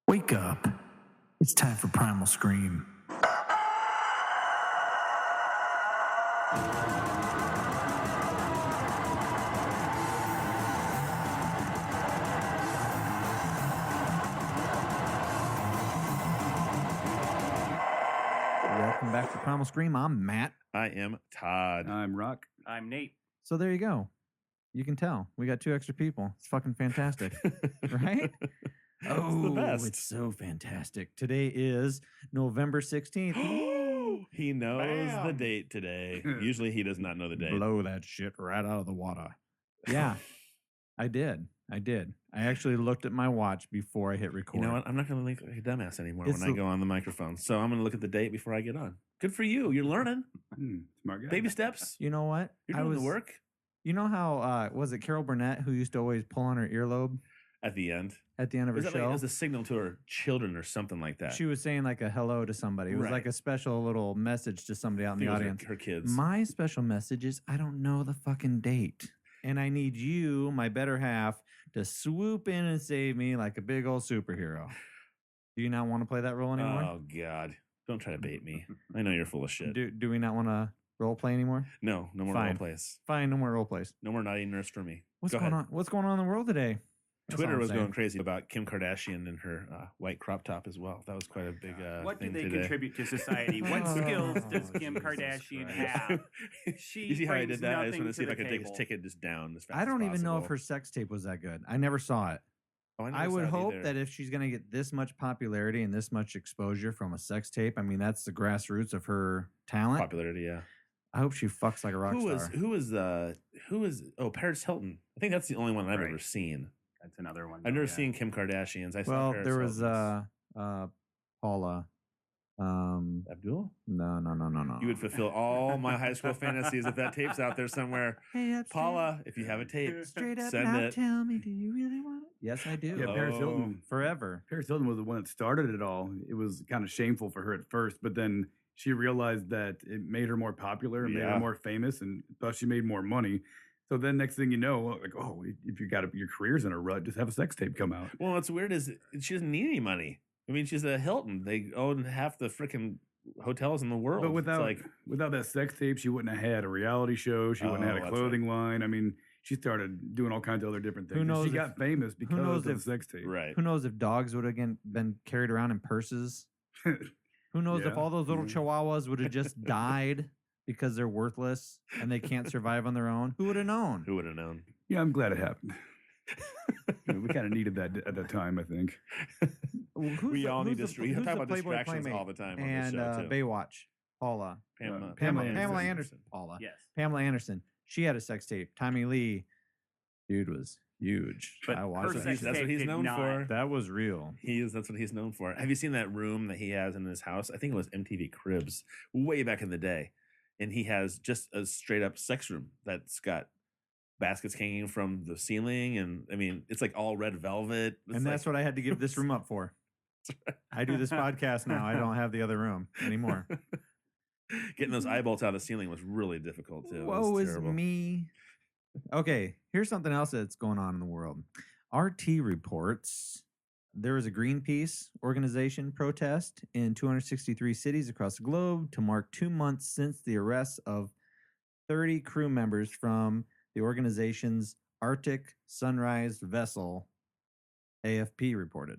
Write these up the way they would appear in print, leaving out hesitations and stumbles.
Wake up. It's time for Primal Scream. Welcome back to Primal Scream. I'm Matt. I am Todd. I'm Rock. I'm Nate. So there you go. You can tell. We got 2 extra people. It's fucking fantastic. Right? It's the best. It's so fantastic. Today is November 16th. He knows the Bam. date today. Usually he does not know the date. Blow that shit right out of the water. Yeah, I did. I actually looked at my watch before I hit record. You know what? I'm not going to look like a dumbass anymore It's when I go on the microphone. So I'm going to look at the date before I get on. Good for you. You're learning. Smart guy. Baby steps. You know what? You're doing the work You know how, was it Carol Burnett who used to always pull on her earlobe at the end. at the end of her Is that show? like, as a signal to her children or something like that? She was saying like a hello to somebody. It was Right. like a special little message to somebody out in the I think it was audience. her kids. My special message is I don't know the fucking date. And I need you, my better half, to swoop in and save me like a big old superhero. Do you not want to play that role anymore? Oh, God. Don't try to bait me. I know you're full of shit. Do we not want to role play anymore? No more Fine. role plays. Fine, no more role plays. No more naughty nurse for me. What's Go going ahead. on? What's going on in the world today? That's all Twitter I'm was saying. going crazy about Kim Kardashian and her white crop top as well. That was quite a big What do thing they today. contribute to society? What Oh, skills does Kim Jesus Kardashian Christ. have? She You see how I brings did that? I just nothing want to see if to I the could take his table. ticket just down as fast I don't as even know if possible. her sex tape was that good. I never saw it. Oh, never I would saw it hope either. that if she's going to get this much popularity and this much exposure from a sex tape, I mean, that's the grassroots of her talent. popularity, yeah. I hope she fucks like a rock star. Who was Paris Hilton? I think that's the only one I've Right. ever seen. That's another one. I've never yeah. seen Kim Kardashian's. I saw Well, Paris there was Hilton's. Paula. Abdul. No. You would fulfill all my high school fantasies if that tape's out there somewhere. Hey, that's Paula, if you have a tape, straight up send now. it. Tell me, do you really want it? Yes, I do. Yeah, Paris Hilton. Forever. Paris Hilton was the one that started it all. It was kind of shameful for her at first, but then she realized that it made her more popular, and made Yeah. her more famous, and thus she made more money. So then next thing you know, like, oh, if you got your career's in a rut, just have a sex tape come out. Well, what's weird is she doesn't need any money. I mean, she's a Hilton. They own half the freaking hotels in the world. But without It's like, without that sex tape, she wouldn't have had a reality show. She wouldn't have Oh, had a that's clothing line. I mean, she started doing all kinds of other different things. Who And knows she if- got famous because knows of the if- sex tape. right. Who knows if dogs would have been carried around in purses? Who knows if Yeah. all those little Yeah. chihuahuas would have just died because they're worthless and they can't survive on their own? Who would have known? Who would have known? Yeah, I'm glad it happened. We kind of needed that at that time, I think. We all need to. We who's talk the about Playboy distractions Playmate? all the time on And this show too. Baywatch, Paula. Pamela Pamela Anderson. Anderson. Paula. Yes. Pamela Anderson. She had a sex tape. Tommy Lee, dude, was huge. But I watched her it. sex That's what tape he's did known not- for. That was real. That's what he's known for. Have you seen that room that he has in his house? I think it was MTV Cribs way back in the day. And he has just a straight up sex room that's got baskets hanging from the ceiling. And I mean, it's like all red velvet. It's And that's what I had to give this room up for. I do this podcast now. I don't have the other room anymore. Getting those eyebolts out of the ceiling was really difficult too. It was Woe is terrible. me. Okay, here's something else that's going on in the world. RT reports there is a Greenpeace organization protest in 263 cities across the globe to mark 2 months since the arrest of 30 crew members from the organization's Arctic Sunrise vessel, AFP reported.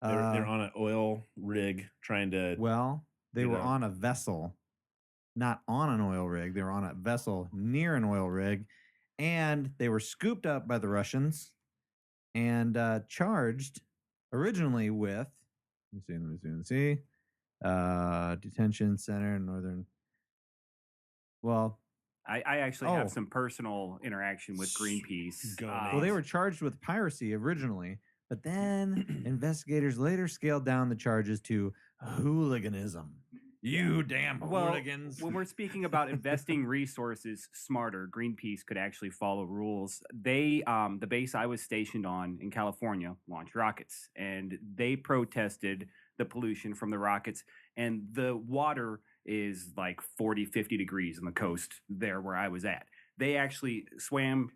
They're on an oil rig trying to. Well, they you were know. on a vessel, not on an oil rig. They were on a vessel near an oil rig, and they were scooped up by the Russians and charged originally with, let me see, detention center in northern. Well, I actually Oh. have some personal interaction with Greenpeace. Go, well, they were charged with piracy originally, but then investigators later scaled down the charges to hooliganism. You damn Well, hooligans! when we're speaking about investing resources smarter, Greenpeace could actually follow rules. They, the base I was stationed on in California, launched rockets, and they protested the pollution from the rockets. And the water is like 40, 50 degrees on the coast there where I was at. They actually swam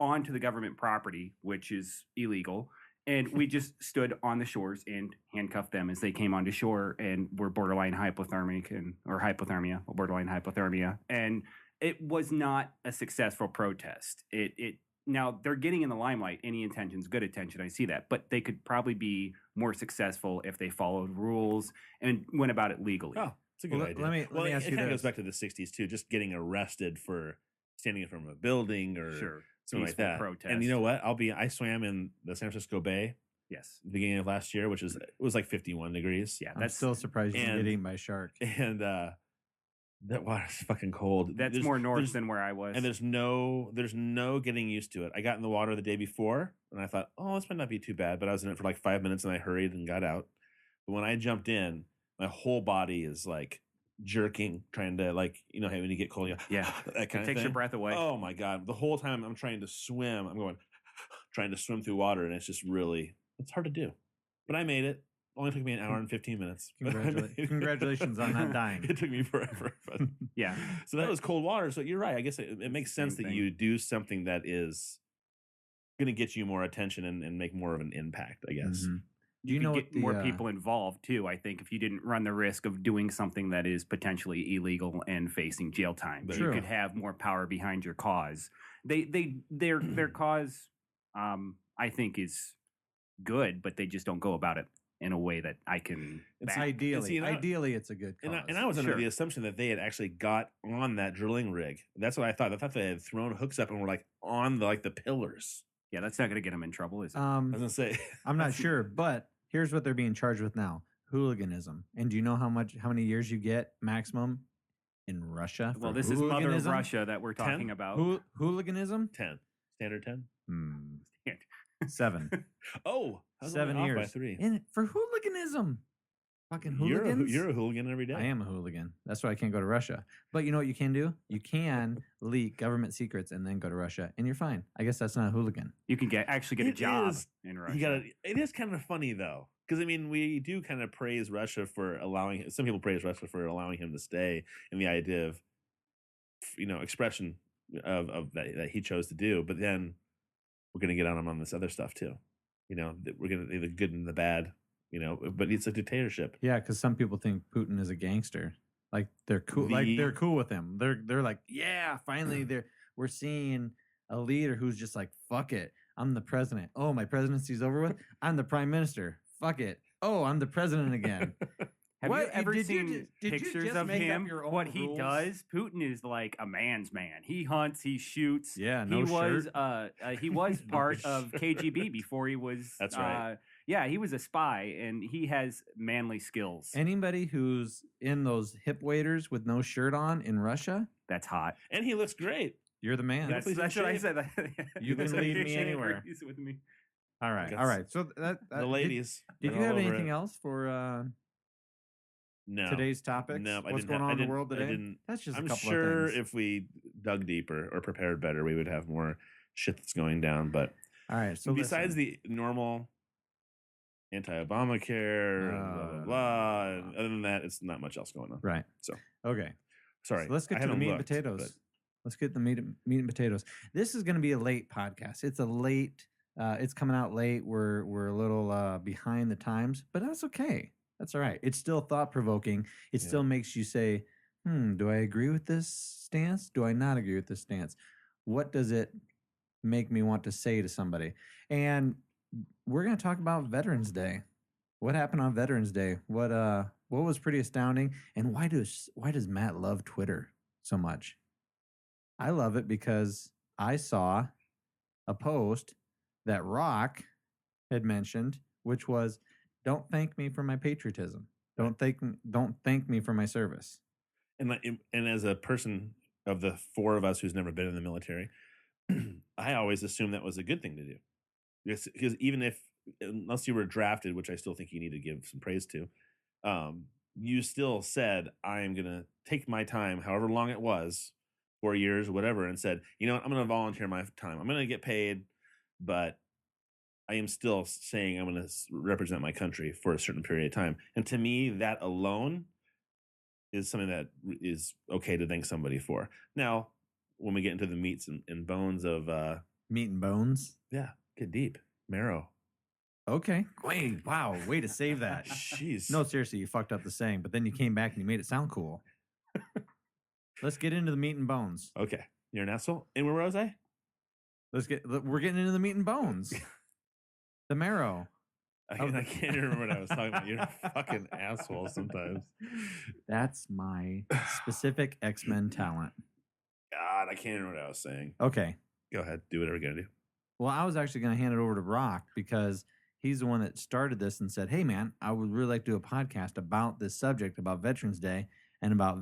onto the government property, which is illegal, And we just stood on the shores and handcuffed them as they came onto shore and were borderline hypothermia, borderline hypothermia. And it was not a successful protest. Now they're getting in the limelight. Any intention's good attention. I see that, but they could probably be more successful if they followed rules and went about it legally. Oh, it's a good idea. Let me ask you it kind of this. goes back to the 60s too, just getting arrested for standing in front of a building or something like that. Protest. And you know what? I swam in the San Francisco Bay. Yes. Beginning of last year, it was like 51 degrees. Yeah, I'm still surprised you didn't get eaten by a shark. And that water's fucking cold. That's more north than where I was. And there's no getting used to it. I got in the water the day before and I thought, oh, this might not be too bad. But I was in it for like 5 minutes and I hurried and got out. But when I jumped in, my whole body is like jerking, trying to when you get cold, yeah, that kind of takes thing. your breath away. Oh my God. The whole time I'm trying to swim, I'm going, trying to swim through water. And it's just it's hard to do. But I made it. Only took me an hour and 15 minutes. Congratulations on not dying. It took me forever. But yeah. So that was cold water. So you're right. I guess it makes sense that you do something that is going to get you more attention and make more of an impact, I guess. Mm-hmm. You could get more people involved too. I think if you didn't run the risk of doing something that is potentially illegal and facing jail time, you could have more power behind your cause. Their cause, I think, is good, but they just don't go about it in a way that I can. Ideally, it's a good cause. And I was under the assumption that they had actually got on that drilling rig. That's what I thought. I thought they had thrown hooks up and were like on the pillars. Yeah, that's not going to get them in trouble, is it? I was gonna say, I'm not sure, but here's what they're being charged with now: hooliganism. And do you know how many years you get maximum in Russia? Well, this is Mother Russia that we're talking about. Hooliganism? 10. Standard 10? 7. Oh, 7 years. By 3. For hooliganism. Fucking hooligans. You're a hooligan every day. I am a hooligan. That's why I can't go to Russia. But you know what you can do? You can leak government secrets and then go to Russia, and you're fine. I guess that's not a hooligan. You can actually get a job in Russia. It is kind of funny though, because I mean, we do kind of praise Russia for allowing. Some people praise Russia for allowing him to stay, and the idea of expression of that he chose to do. But then we're going to get on him on this other stuff too. We're going to the good and the bad. But it's a dictatorship. Yeah, because some people think Putin is a gangster. Like they're cool. They're cool with him. They're like, yeah, finally we're seeing a leader who's just like, fuck it, I'm the president. Oh, my presidency's over with. I'm the prime minister. Fuck it. Oh, I'm the president again. Have you ever seen pictures of him? What he does? Putin is like a man's man. He hunts, he shoots. Yeah, he was part of KGB before he was. That's right. Yeah, he was a spy, and he has manly skills. Anybody who's in those hip waders with no shirt on in Russia, that's hot. And he looks great. You're the man. That's what I said. You can lead me anywhere. With me. All right. So that the ladies. Did you have anything else for? No. Today's topics? No, What's going on in the world today? That's just I'm a couple sure of things. if we dug deeper or prepared better, we would have more shit that's going down. But all right. So besides the normal anti-Obamacare, blah, blah, blah, and other than that, it's not much else going on. Right. So okay. Sorry. So let's get to the meat and potatoes. But... Let's get the meat and potatoes. This is going to be a late podcast. It's a late. It's coming out late. We're a little behind the times, but that's okay. That's all right. It's still thought-provoking. It still makes you say, do I agree with this stance? Do I not agree with this stance? What does it make me want to say to somebody? And we're going to talk about Veterans Day. What happened on Veterans Day? What was pretty astounding? And why does Matt love Twitter so much? I love it because I saw a post that Rock had mentioned, which was, don't thank me for my patriotism. Don't thank me for my service. And as a person of the 4 of us who's never been in the military, I always assumed that was a good thing to do. Because even unless you were drafted, which I still think you need to give some praise to, you still said, I am going to take my time, however long it was, 4 years, whatever, and said, I'm going to volunteer my time. I'm going to get paid, but I am still saying I'm going to represent my country for a certain period of time. And to me, that alone is something that is okay to thank somebody for. Now, when we get into the meats and bones of... meat and bones? Yeah, get deep. Marrow. Okay. Wait, wow. Way to save that. Jeez. No, seriously, you fucked up the saying, but then you came back and you made it sound cool. Let's get into the meat and bones. Okay. You're an asshole. And where was I? We're getting into the meat and bones. The marrow. I can't even remember what I was talking about. You're a fucking asshole sometimes. That's my specific X-Men talent. God, I can't remember what I was saying. Okay. Go ahead. Do whatever you're going to do. Well, I was actually going to hand it over to Rock because he's the one that started this and said, hey, man, I would really like to do a podcast about this subject, about Veterans Day, and about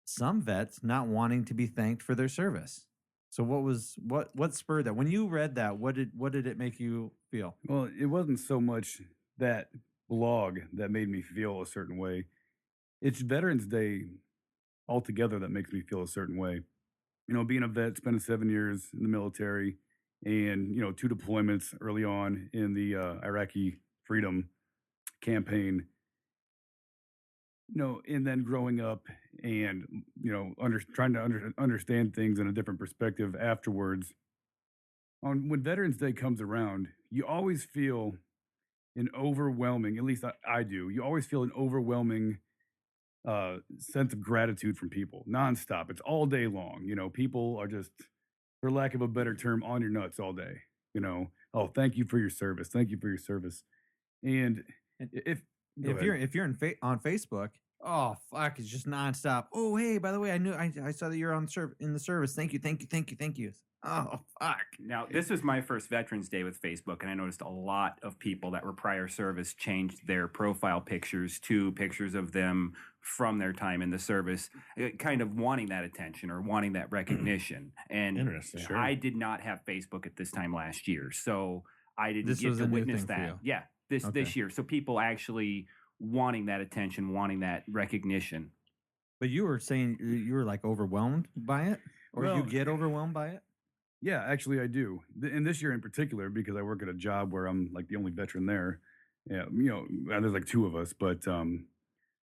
some vets not wanting to be thanked for their service. So what spurred that? When you read that, what did it make you feel? Well, it wasn't so much that blog that made me feel a certain way. It's Veterans Day altogether that makes me feel a certain way. You know, being a vet, spending 7 years in the military, and 2 deployments early on in the Iraqi freedom campaign. And then growing up and trying to understand things in a different perspective afterwards. When Veterans Day comes around, you always feel an overwhelming, at least I do, you always feel an overwhelming sense of gratitude from people nonstop. It's all day long. People are just, for lack of a better term, on your nuts all day. Oh, thank you for your service. Thank you for your service. And if you're on Facebook, oh fuck, it's just nonstop. Oh, hey, by the way, I saw that you're in the service. Thank you. Oh fuck. Now, this was my first Veterans Day with Facebook, and I noticed a lot of people that were prior service changed their profile pictures to pictures of them from their time in the service, kind of wanting that attention or wanting that recognition. And Interesting. Sure. I did not have Facebook at this time last year, so I didn't This get was to a new witness thing for that. you. Yeah, this year. So people actually wanting that attention, wanting that recognition. But you were saying you were like overwhelmed by it, or you Well, get overwhelmed by it? Yeah, actually, I do. And this year in particular, because I work at a job where I'm like the only veteran there. Yeah, there's like 2 of us, but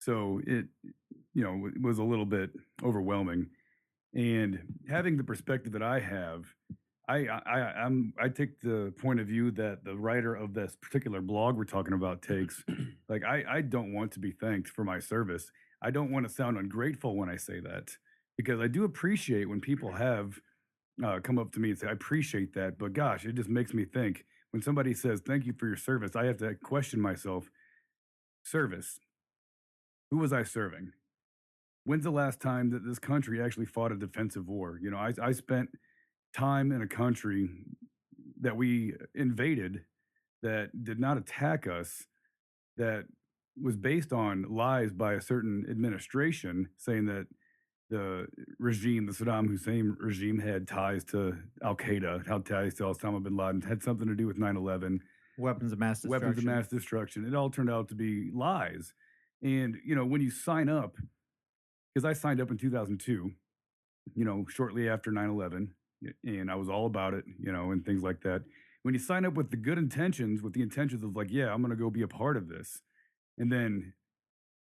so it, it was a little bit overwhelming. And having the perspective that I have, I take the point of view that the writer of this particular blog we're talking about takes. Like, I don't want to be thanked for my service. I don't want to sound ungrateful when I say that, because I do appreciate when people have come up to me and say, I appreciate that. But gosh, it just makes me think when somebody says, thank you for your service, I have to question myself. Service. Who was I serving? When's the last time that this country actually fought a defensive war? I spent time in a country that we invaded that did not attack us, that was based on lies by a certain administration saying that the Saddam Hussein regime had ties to Al-Qaeda, had ties to Osama bin Laden, had something to do with 9/11. Weapons of mass destruction. Weapons of mass destruction. It all turned out to be lies. And, when you sign up, because I signed up in 2002, shortly after 9/11, and I was all about it, and things like that. When you sign up with the good intentions, with the intentions of like, yeah, I'm going to go be a part of this. And then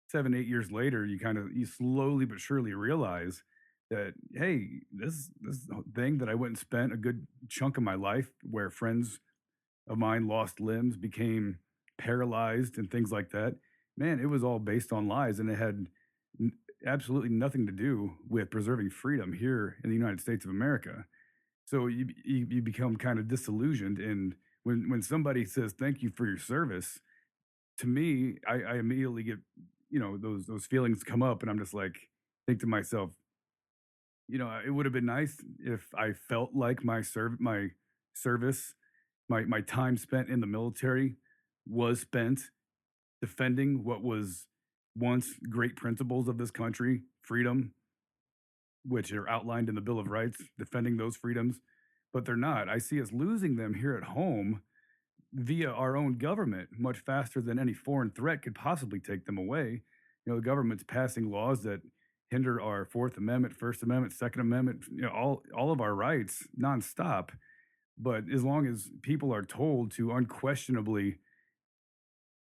7, 8 years later, you slowly but surely realize that, hey, this thing that I went and spent a good chunk of my life where friends of mine lost limbs, became paralyzed and things like that, man, it was all based on lies, and it had absolutely nothing to do with preserving freedom here in the United States of America. So you become kind of disillusioned, and when somebody says thank you for your service, to me, I immediately get those feelings come up, and I'm just like, think to myself, it would have been nice if I felt like my service, my time spent in the military was spent defending what was once great principles of this country, freedom, which are outlined in the Bill of Rights, defending those freedoms, but they're not. I see us losing them here at home via our own government much faster than any foreign threat could possibly take them away. The government's passing laws that hinder our Fourth Amendment, First Amendment, Second Amendment, all of our rights nonstop. But as long as people are told to unquestionably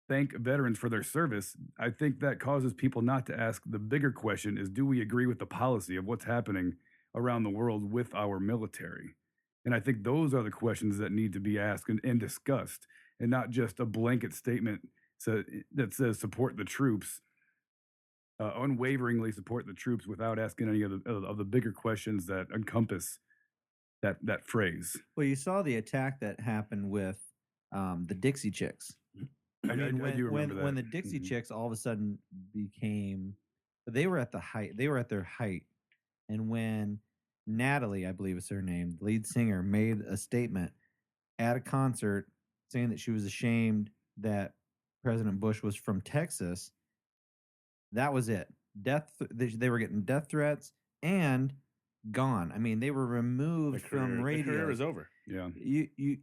thank veterans for their service, I think that causes people not to ask the bigger question is, do we agree with the policy of what's happening around the world with our military? And I think those are the questions that need to be asked and discussed. and not just a blanket statement that says support the troops, unwaveringly support the troops without asking any of the bigger questions that encompass that phrase. Well, you saw the attack that happened with the Dixie Chicks. I mean, I do remember when that. the Dixie Mhm. Chicks all of a sudden became, they were at their height, and when Natalie, I believe is her name, the lead singer, made a statement at a concert saying that she was ashamed that President Bush was from Texas, that was it. They were getting death threats and gone. I mean, they were removed from The radio. career is over. Yeah, You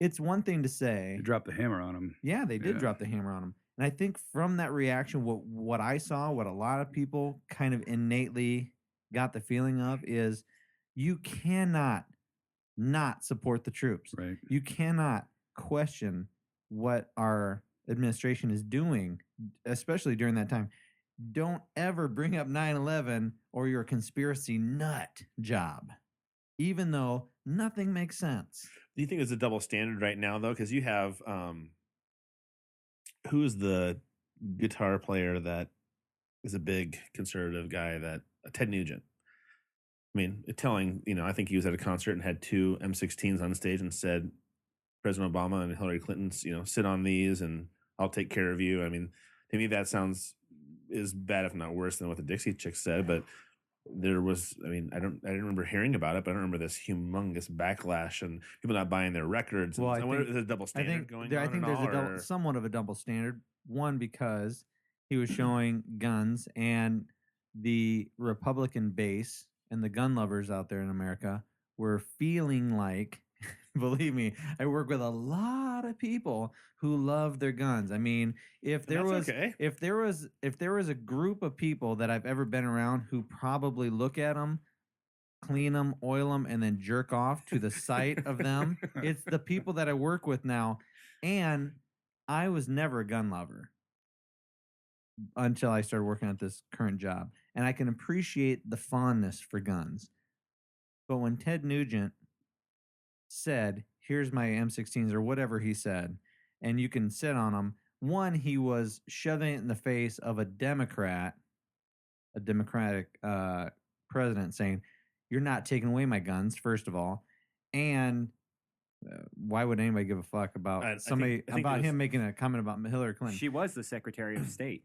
it's one thing to say, they dropped the hammer on him. yeah, they did Yeah. drop the hammer on him. And I think from that reaction, what I saw, what a lot of people kind of innately got the feeling of is you cannot not support the troops. Right. You cannot question what our administration is doing, especially during that time. Don't ever bring up 9/11 or your conspiracy nut job, even though nothing makes sense. Do you think it's a double standard right now, though? Because you have who's the guitar player that is a big conservative guy, that Ted Nugent. I mean, telling, I think he was at a concert and had two M16s on stage and said, President Obama and Hillary Clinton, sit on these and I'll take care of you. I mean, to me, that sounds is bad, if not worse, than what the Dixie Chicks said. But there was, I didn't remember hearing about it, but I don't remember this humongous backlash and people not buying their records. Well, I wonder if there's a double standard going on. I think there's somewhat of a double standard. One, because he was showing guns, and the Republican base and the gun lovers out there in America were feeling like, believe me, I work with a lot of people who love their guns. I mean, if there was a group of people that I've ever been around who probably look at them, clean them, oil them, and then jerk off to the sight of them, it's the people that I work with now. And I was never a gun lover until I started working at this current job. And I can appreciate the fondness for guns. But when Ted Nugent said, here's my M16s or whatever he said, and you can sit on them, one, he was shoving it in the face of a Democratic president, saying, you're not taking away my guns, first of all. And why would anybody give a fuck about him making a comment about Hillary Clinton? She was the Secretary of State.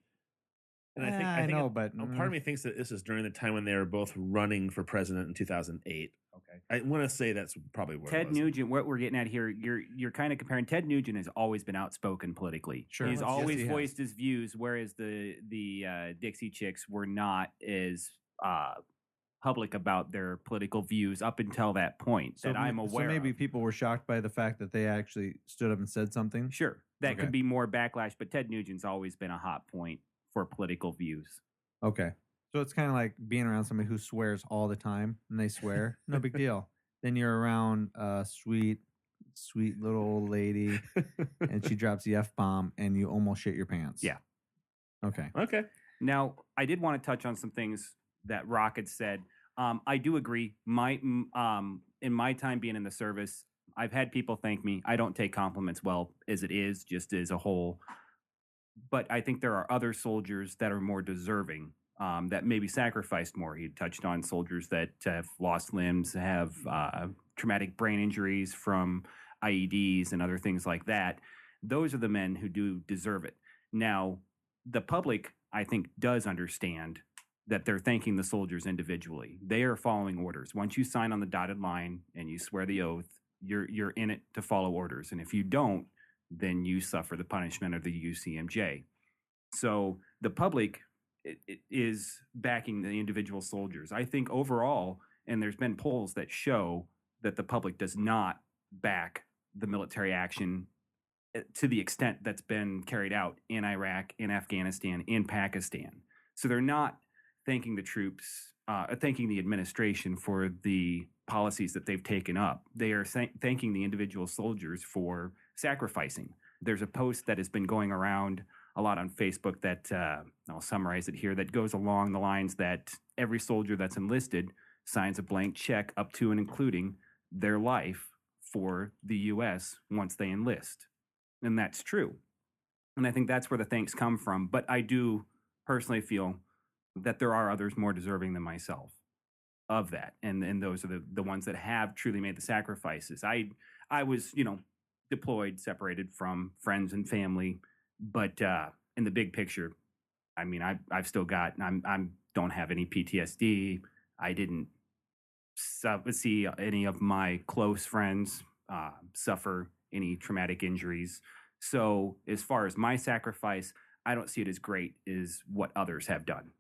And I know, but part of me thinks that this is during the time when they were both running for president in 2008. Okay, I want to say that's probably where Ted Nugent. What we're getting at here, you're kind of comparing. Ted Nugent has always been outspoken politically. Sure, he's always voiced his views, whereas the Dixie Chicks were not as public about their political views up until that point that I'm aware. So maybe people were shocked by the fact that they actually stood up and said something. Sure, that could be more backlash, but Ted Nugent's always been a hot point for political views. Okay. So it's kind of like being around somebody who swears all the time, and they swear, no big deal. Then you're around a sweet little old lady, and she drops the F-bomb, and you almost shit your pants. Yeah. Okay. Now, I did want to touch on some things that Rocket said. I do agree. In my time being in the service, I've had people thank me. I don't take compliments well as it is, just as a whole. But I think there are other soldiers that are more deserving, that maybe sacrificed more. He touched on soldiers that have lost limbs, have traumatic brain injuries from IEDs and other things like that. Those are the men who do deserve it. Now, the public, I think, does understand that they're thanking the soldiers individually. They are following orders. Once you sign on the dotted line and you swear the oath, you're in it to follow orders. And if you don't, then you suffer the punishment of the UCMJ. So the public is backing the individual soldiers. I think overall, and there's been polls that show that the public does not back the military action to the extent that's been carried out in Iraq, in Afghanistan, in Pakistan. So they're not thanking the troops, thanking the administration for the policies that they've taken up. They are thanking the individual soldiers for sacrificing. There's a post that has been going around a lot on Facebook that I'll summarize it here, that goes along the lines that every soldier that's enlisted signs a blank check up to and including their life for the U.S. once they enlist. And that's true. And I think that's where the thanks come from. But I do personally feel that there are others more deserving than myself of that. And those are the ones that have truly made the sacrifices. I was, deployed, separated from friends and family, but in the big picture, I mean, I've still got, don't have any PTSD. I didn't see any of my close friends suffer any traumatic injuries. So as far as my sacrifice, I don't see it as great as what others have done.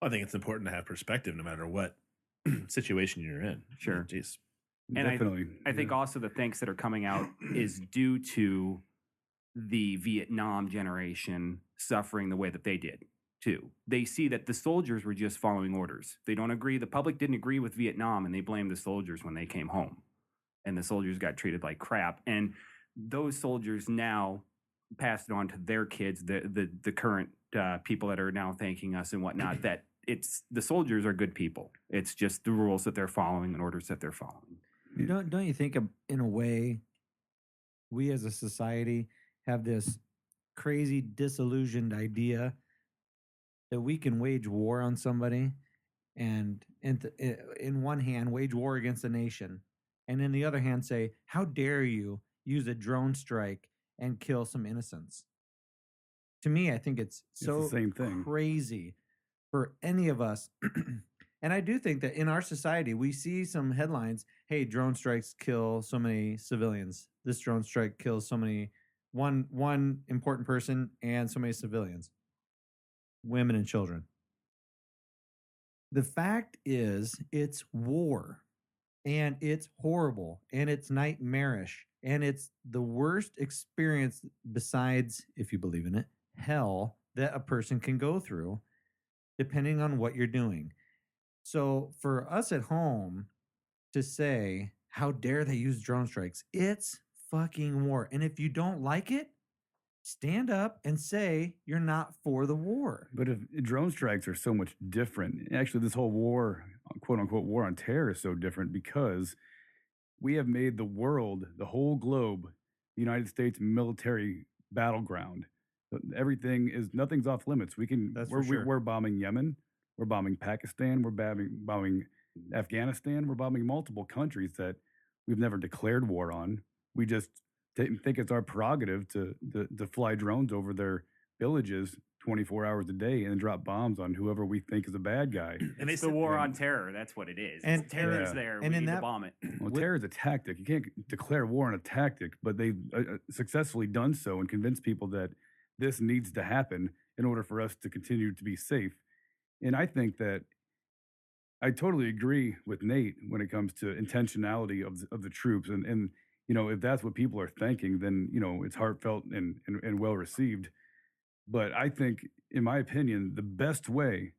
I think it's important to have perspective no matter what situation you're in. Sure. Jeez. And Definitely. I think also the thanks that are coming out is due to the Vietnam generation suffering the way that they did too. They see that the soldiers were just following orders. They don't agree. The public didn't agree with Vietnam, and they blamed the soldiers when they came home. And the soldiers got treated like crap. And those soldiers now passed it on to their kids, the current people that are now thanking us and whatnot, that it's the soldiers are good people. It's just the rules that they're following and orders that they're following. Don't you think, in a way, we as a society have this crazy disillusioned idea that we can wage war on somebody and in one hand wage war against a nation, and in the other hand say, how dare you use a drone strike and kill some innocents? To me, I think it's so the same thing. crazy for any of us. And I do think that in our society, we see some headlines, hey, drone strikes kill so many civilians. This drone strike kills so many, one important person and so many civilians, women and children. The fact is, it's war, and it's horrible, and it's nightmarish, and it's the worst experience besides, if you believe in it, hell that a person can go through, depending on what you're doing. So for us at home to say, how dare they use drone strikes? It's fucking war. And if you don't like it, stand up and say you're not for the war. But if drone strikes are so much different, actually, this whole war, quote unquote, war on terror is so different because we have made the world, the whole globe, the United States military battleground. Nothing's off limits. We're bombing Yemen, we're bombing Pakistan, we're bombing Afghanistan, we're bombing multiple countries that we've never declared war on. We just think it's our prerogative to fly drones over their villages 24 hours a day and drop bombs on whoever we think is a bad guy. And it's the war on terror. That's what it is. And terror is there. And we need to bomb it. Well, terror is a tactic. You can't declare war on a tactic, but they've successfully done so and convinced people that this needs to happen in order for us to continue to be safe. And I think that I totally agree with Nate when it comes to intentionality of the troops. And if that's what people are thinking, then, it's heartfelt and well received. But I think, in my opinion, the best way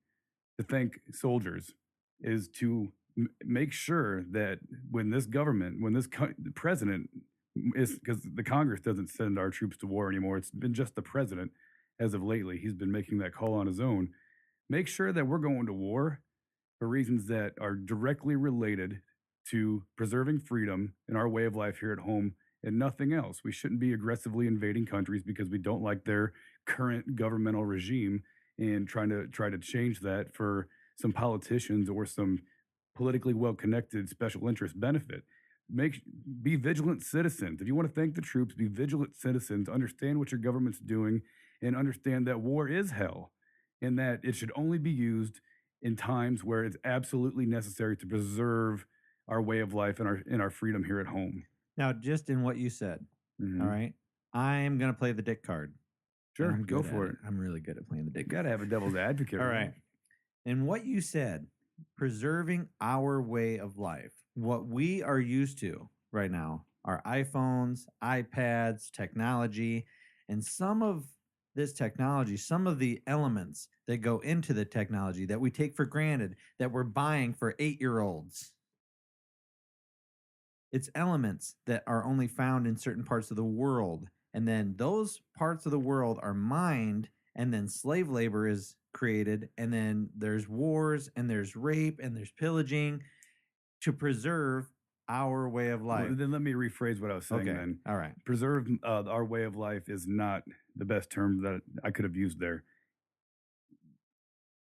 to thank soldiers is to make sure that when this president is, because the Congress doesn't send our troops to war anymore. It's been just the president as of lately. He's been making that call on his own. Make sure that we're going to war for reasons that are directly related to preserving freedom and our way of life here at home and nothing else. We shouldn't be aggressively invading countries because we don't like their current governmental regime and try to change that for some politicians or some politically well-connected special interest benefit. Be vigilant citizens. If you want to thank the troops, be vigilant citizens, understand what your government's doing, and understand that war is hell and that it should only be used in times where it's absolutely necessary to preserve our way of life and our freedom here at home. Now, just in what you said, all right, I'm going to play the dick card. Sure, I'm go for it. I'm really good at playing the dick You card. got to have a devil's advocate. All right. And what you said, preserving our way of life, what we are used to right now, our iPhones, iPads, technology, and some of this technology, some of the elements that go into the technology that we take for granted, that we're buying for 8-year-olds. It's elements that are only found in certain parts of the world. And then those parts of the world are mined, and then slave labor is created, and then there's wars, and there's rape, and there's pillaging to preserve our way of life. Then let me rephrase what I was saying. Okay. Then All right. preserve our way of life is not the best term that I could have used there.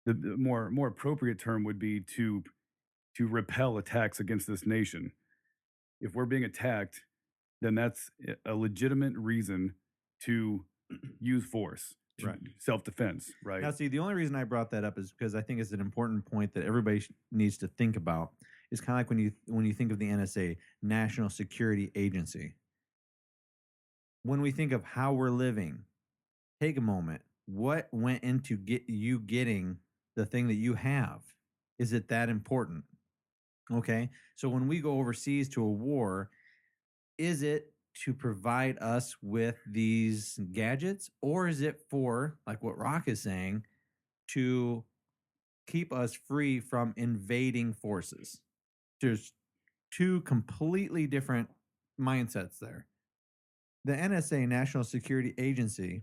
The more appropriate term would be to repel attacks against this nation. If we're being attacked, then that's a legitimate reason to use force, Right. self-defense, right? Now, see, the only reason I brought that up is because I think it's an important point that everybody needs to think about. It's kind of like when you think of the NSA, National Security Agency. When we think of how we're living, take a moment. What went into getting the thing that you have? Is it that important? Okay. So when we go overseas to a war, is it to provide us with these gadgets, or is it for, like what Rock is saying, to keep us free from invading forces? There's two completely different mindsets there. The NSA, National Security Agency,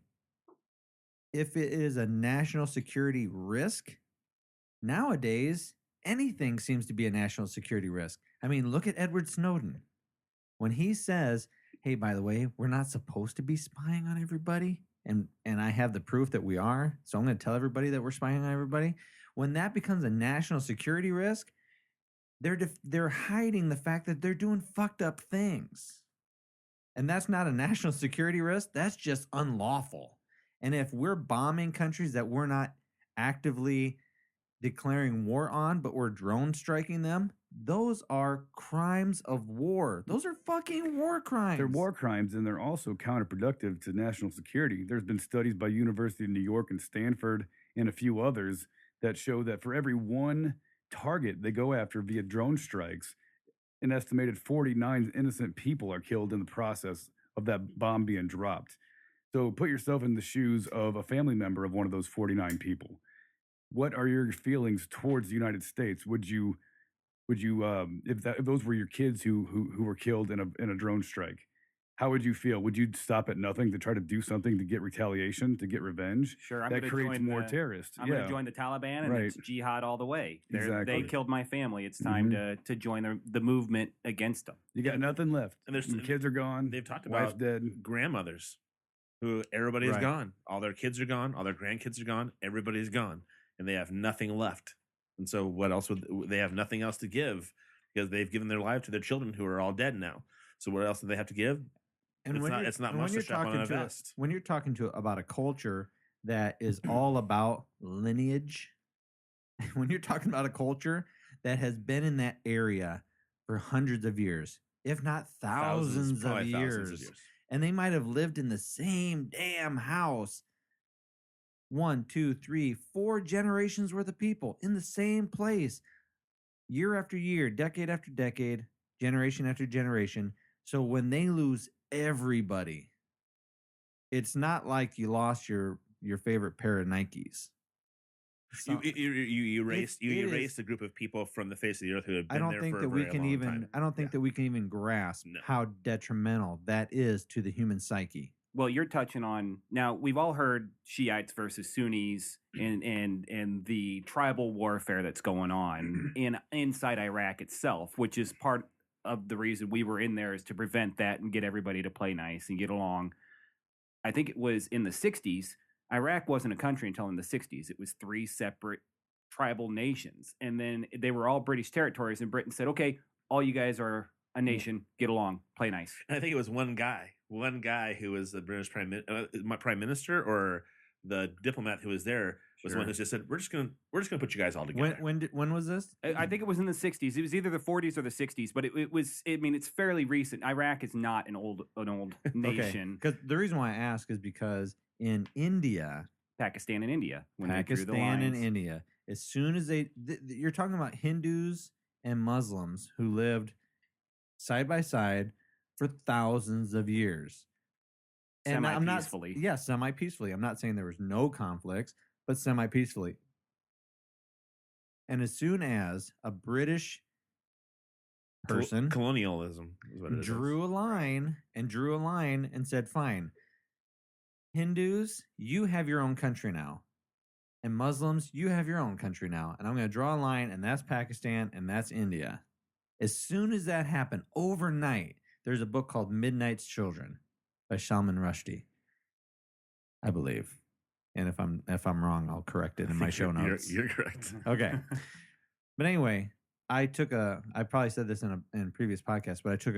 if it is a national security risk, nowadays anything seems to be a national security risk. I mean, look at Edward Snowden. When he says, hey, by the way, we're not supposed to be spying on everybody, and I have the proof that we are, so I'm going to tell everybody that we're spying on everybody. When that becomes a national security risk, they're hiding the fact that they're doing fucked up things. And that's not a national security risk. That's just unlawful. And if we're bombing countries that we're not actively declaring war on, but we're drone striking them, those are crimes of war. Those are fucking war crimes. They're war crimes, and they're also counterproductive to national security. There's been studies by University of New York and Stanford and a few others that show that for every one target they go after via drone strikes, an estimated 49 innocent people are killed in the process of that bomb being dropped. So put yourself in the shoes of a family member of one of those 49 people. What are your feelings towards the United States? Would you if those were your kids who were killed in a drone strike, how would you feel? Would you stop at nothing to try to do something to get retaliation, to get revenge? Sure, I'm that gonna creates join more the- terrorists. I'm going to join the Taliban, and Right. it's jihad all the way. Exactly. They killed my family. It's time to join the movement against them. You got nothing left. And there's- Your kids are gone. They've talked Wife's about dead. grandmothers who everybody is Right. gone. All their kids are gone. All their grandkids are gone. Everybody's gone. And they have nothing left. And so what else would they have nothing else to give because they've given their life to their children who are all dead now. So what else do they have to give? And It's not much to strap on a vest. When you're talking to about a culture that is all about lineage, when you're talking about a culture that has been in that area for hundreds of years, if not thousands of probably years, thousands of years. and they might have lived in the same damn house 1, 2, 3, 4 generations worth of people in the same place, year after year, decade after decade, generation after generation. So when they lose everybody, it's not like you lost your favorite pair of Nikes. You erased it is- erased a group of people from the face of the earth who have been I don't there think for that a we very can long even. time. I don't think that we can even grasp No. how detrimental that is to the human psyche. Well, you're touching on now. We've all heard Shiites versus Sunnis and the tribal warfare that's going on inside Iraq itself, which is part of the reason we were in there is to prevent that and get everybody to play nice and get along. I think it was in the 60s. Iraq wasn't a country until in the 60s. It was 3 separate tribal nations, and then they were all British territories. And Britain said, "Okay, all you guys are a nation. Get along, play nice." And I think it was one guy who was the British prime minister or the diplomat who was there was the one who just said, "We're just gonna put you guys all together." When was this? I think it was in the 60s. It was either the 40s or the 60s, but it was. I mean, it's fairly recent. Iraq is not an old nation. Because the reason why I ask is because in India, Pakistan and India. When they drew the Pakistan and lines. India, as soon as you're talking about Hindus and Muslims who lived side by side for thousands of years. And I'm not Semi-peacefully. semi-peacefully. I'm not saying there was no conflicts, but semi-peacefully. And as soon as a British person Colonialism is what it is. drew a line and said, fine, Hindus, you have your own country now. And Muslims, you have your own country now. And I'm going to draw a line, and that's Pakistan, and that's India. As soon as that happened, overnight, there's a book called Midnight's Children by Salman Rushdie, I believe. And if I'm wrong, I'll correct it in my show notes. You're correct. Okay. But anyway, I probably said this in previous podcasts, but I took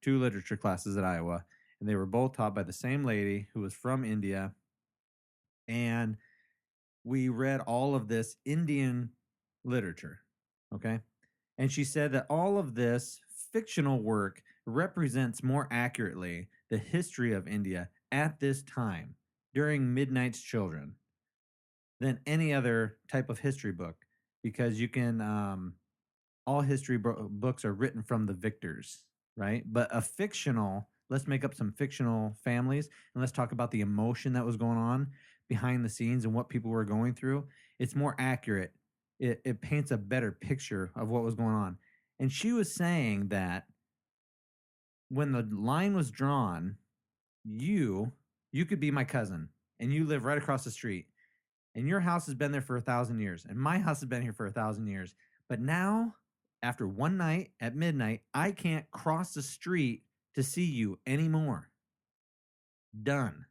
two literature classes at Iowa, and they were both taught by the same lady who was from India. And we read all of this Indian literature. Okay. And she said that all of this fictional work represents more accurately the history of India at this time during Midnight's Children than any other type of history book, because you can all history books are written from the victors, right? But let's make up some fictional families and let's talk about the emotion that was going on behind the scenes and what people were going through. It's more accurate. It paints a better picture of what was going on. And she was saying that when the line was drawn, you could be my cousin and you live right across the street, and your house has been there for 1,000 years and my house has been here for 1,000 years. But now, after one night at midnight, I can't cross the street to see you anymore. Done.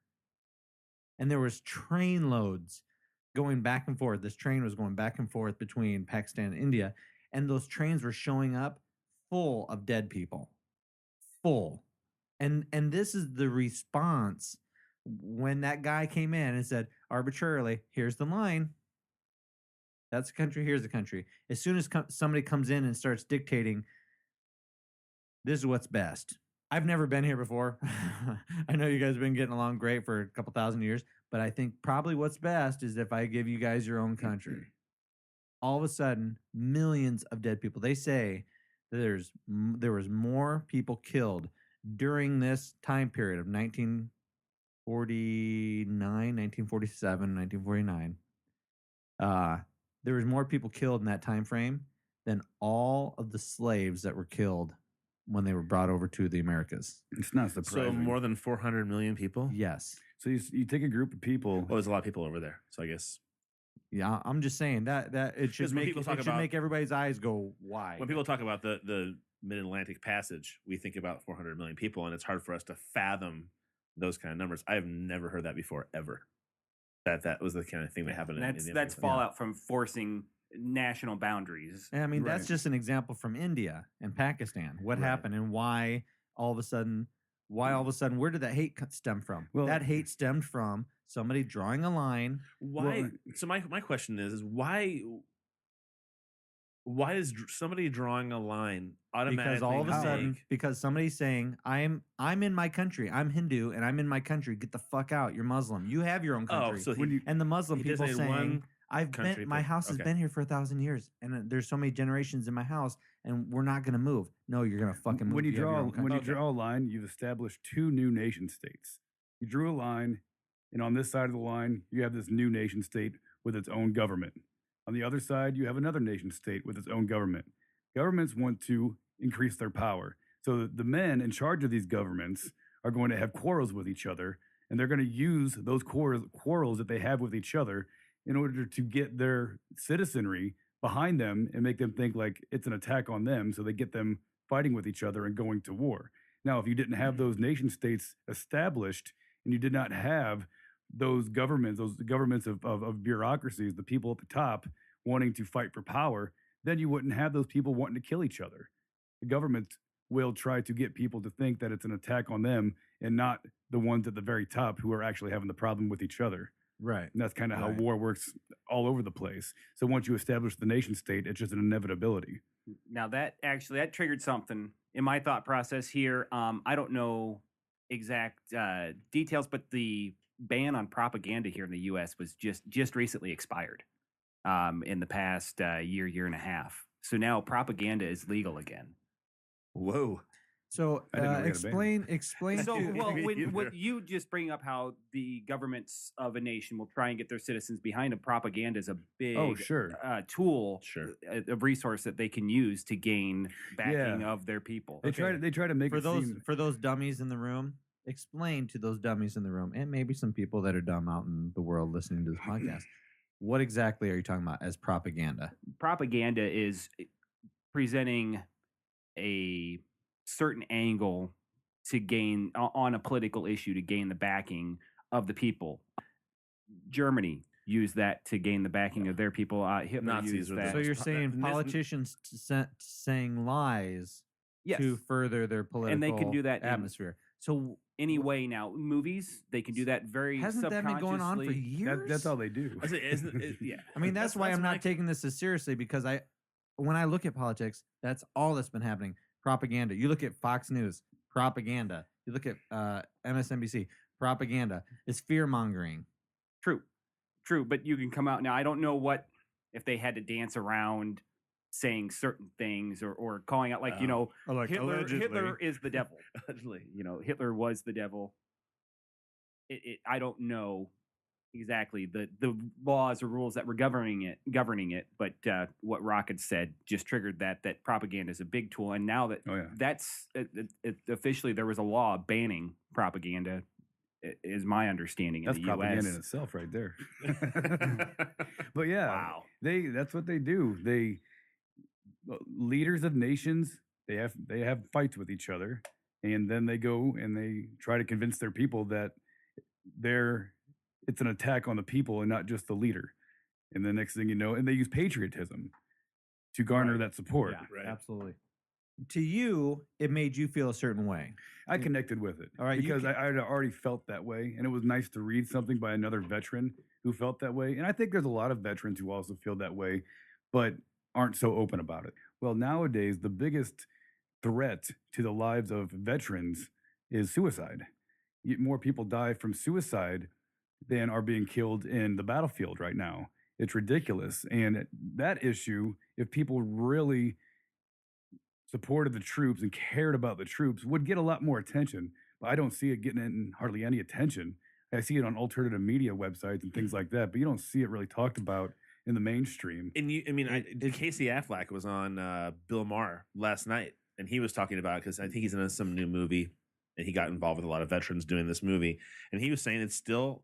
And there was train loads going back and forth. This train was going back and forth between Pakistan and India, and those trains were showing up full of dead people. Full. And this is the response when that guy came in and said, arbitrarily, here's the line. That's the country, here's the country. As soon as somebody comes in and starts dictating, this is what's best. I've never been here before. I know you guys have been getting along great for a couple thousand years, but I think probably what's best is if I give you guys your own country. All of a sudden, millions of dead people. They say that there was more people killed during this time period of 1949, 1947, 1949. There was more people killed in that time frame than all of the slaves that were killed when they were brought over to the Americas. It's not surprising. So more than 400 million people? Yes. So you take a group of people. Well, there's a lot of people over there. So I guess. Yeah, I'm just saying that it should make everybody's eyes go wide. When people talk about the Mid-Atlantic Passage, we think about 400 million people, and it's hard for us to fathom those kind of numbers. I have never heard that before, ever. That was the kind of thing that happened. That's fallout from forcing national boundaries. I mean, that's just an example from India and Pakistan. What happened and why all of a sudden, where did that hate stem from? Well, that hate stemmed from somebody drawing a line. Why? Well, so my question is why is somebody drawing a line automatically? Because all of a sudden, because somebody's saying, I'm in my country. I'm Hindu and I'm in my country. Get the fuck out. You're Muslim. You have your own country. Oh, so and the Muslim people saying, my house has been here for 1,000 years, and there's so many generations in my house, and we're not going to move. No, you're going to fucking move. When you draw a line, you've established two new nation states. You drew a line, and on this side of the line, you have this new nation state with its own government. On the other side, you have another nation state with its own government. Governments want to increase their power. So the men in charge of these governments are going to have quarrels with each other, and they're going to use those quarrels that they have with each other in order to get their citizenry behind them and make them think like it's an attack on them, so they get them fighting with each other and going to war. Now, if you didn't have those nation states established and you did not have those governments of bureaucracies, the people at the top wanting to fight for power, then you wouldn't have those people wanting to kill each other. The government will try to get people to think that it's an attack on them and not the ones at the very top who are actually having the problem with each other. Right. And that's kind of how war works all over the place. So once you establish the nation state, it's just an inevitability. Now that triggered something in my thought process here. I don't know exact details, but the ban on propaganda here in the U.S. was just recently expired in the past year and a half. So now propaganda is legal again. Whoa. So explain. So when you just bring up how the governments of a nation will try and get their citizens behind them, propaganda is a big tool, a resource that they can use to gain backing of their people. They try to make for those dummies in the room. Explain to those dummies in the room, and maybe some people that are dumb out in the world listening to this podcast, what exactly are you talking about as propaganda? Propaganda is presenting a certain angle to gain on a political issue to gain the backing of the people. Germany used that to gain the backing of their people. Hitler Nazis used were the that. So you're most- saying that- politicians saying lies Yes. to further their political And they can do that in- atmosphere. So Anyway, now movies, they can do that very hasn't that been going on for subconsciously. years? That's all they do. I say, isn't it, yeah. I mean, that's why I'm not my- taking this as seriously, because when I look at politics, that's all that's been happening. Propaganda. You look at Fox News, propaganda. You look at MSNBC, propaganda. It's fear mongering. True, but you can come out now. I don't know if they had to dance around saying certain things or calling out like Hitler is the devil. Allegedly. Hitler was the devil. I don't know exactly the laws or rules that were governing it, but what Rocket said just triggered that propaganda is a big tool, and now that that's officially there was a law banning propaganda, is my understanding. That's in the propaganda US. in itself, right there. But yeah, Wow. that's what they do. Leaders of nations, they have fights with each other, and then they go and they try to convince their people that it's an attack on the people and not just the leader. And the next thing you know, and they use patriotism to garner that support. Yeah. Right. Absolutely. To you, it made you feel a certain way. I connected with it. All right, you because I had already felt that way, and it was nice to read something by another veteran who felt that way. And I think there's a lot of veterans who also feel that way, but aren't so open about it. Well, nowadays, the biggest threat to the lives of veterans is suicide. More people die from suicide than are being killed in the battlefield right now. It's ridiculous. And that issue, if people really supported the troops and cared about the troops, would get a lot more attention. But I don't see it getting hardly any attention. I see it on alternative media websites and things like that, but you don't see it really talked about in the mainstream. And Casey Affleck was on Bill Maher last night, and he was talking about it because I think he's in some new movie, and he got involved with a lot of veterans doing this movie, and he was saying it's still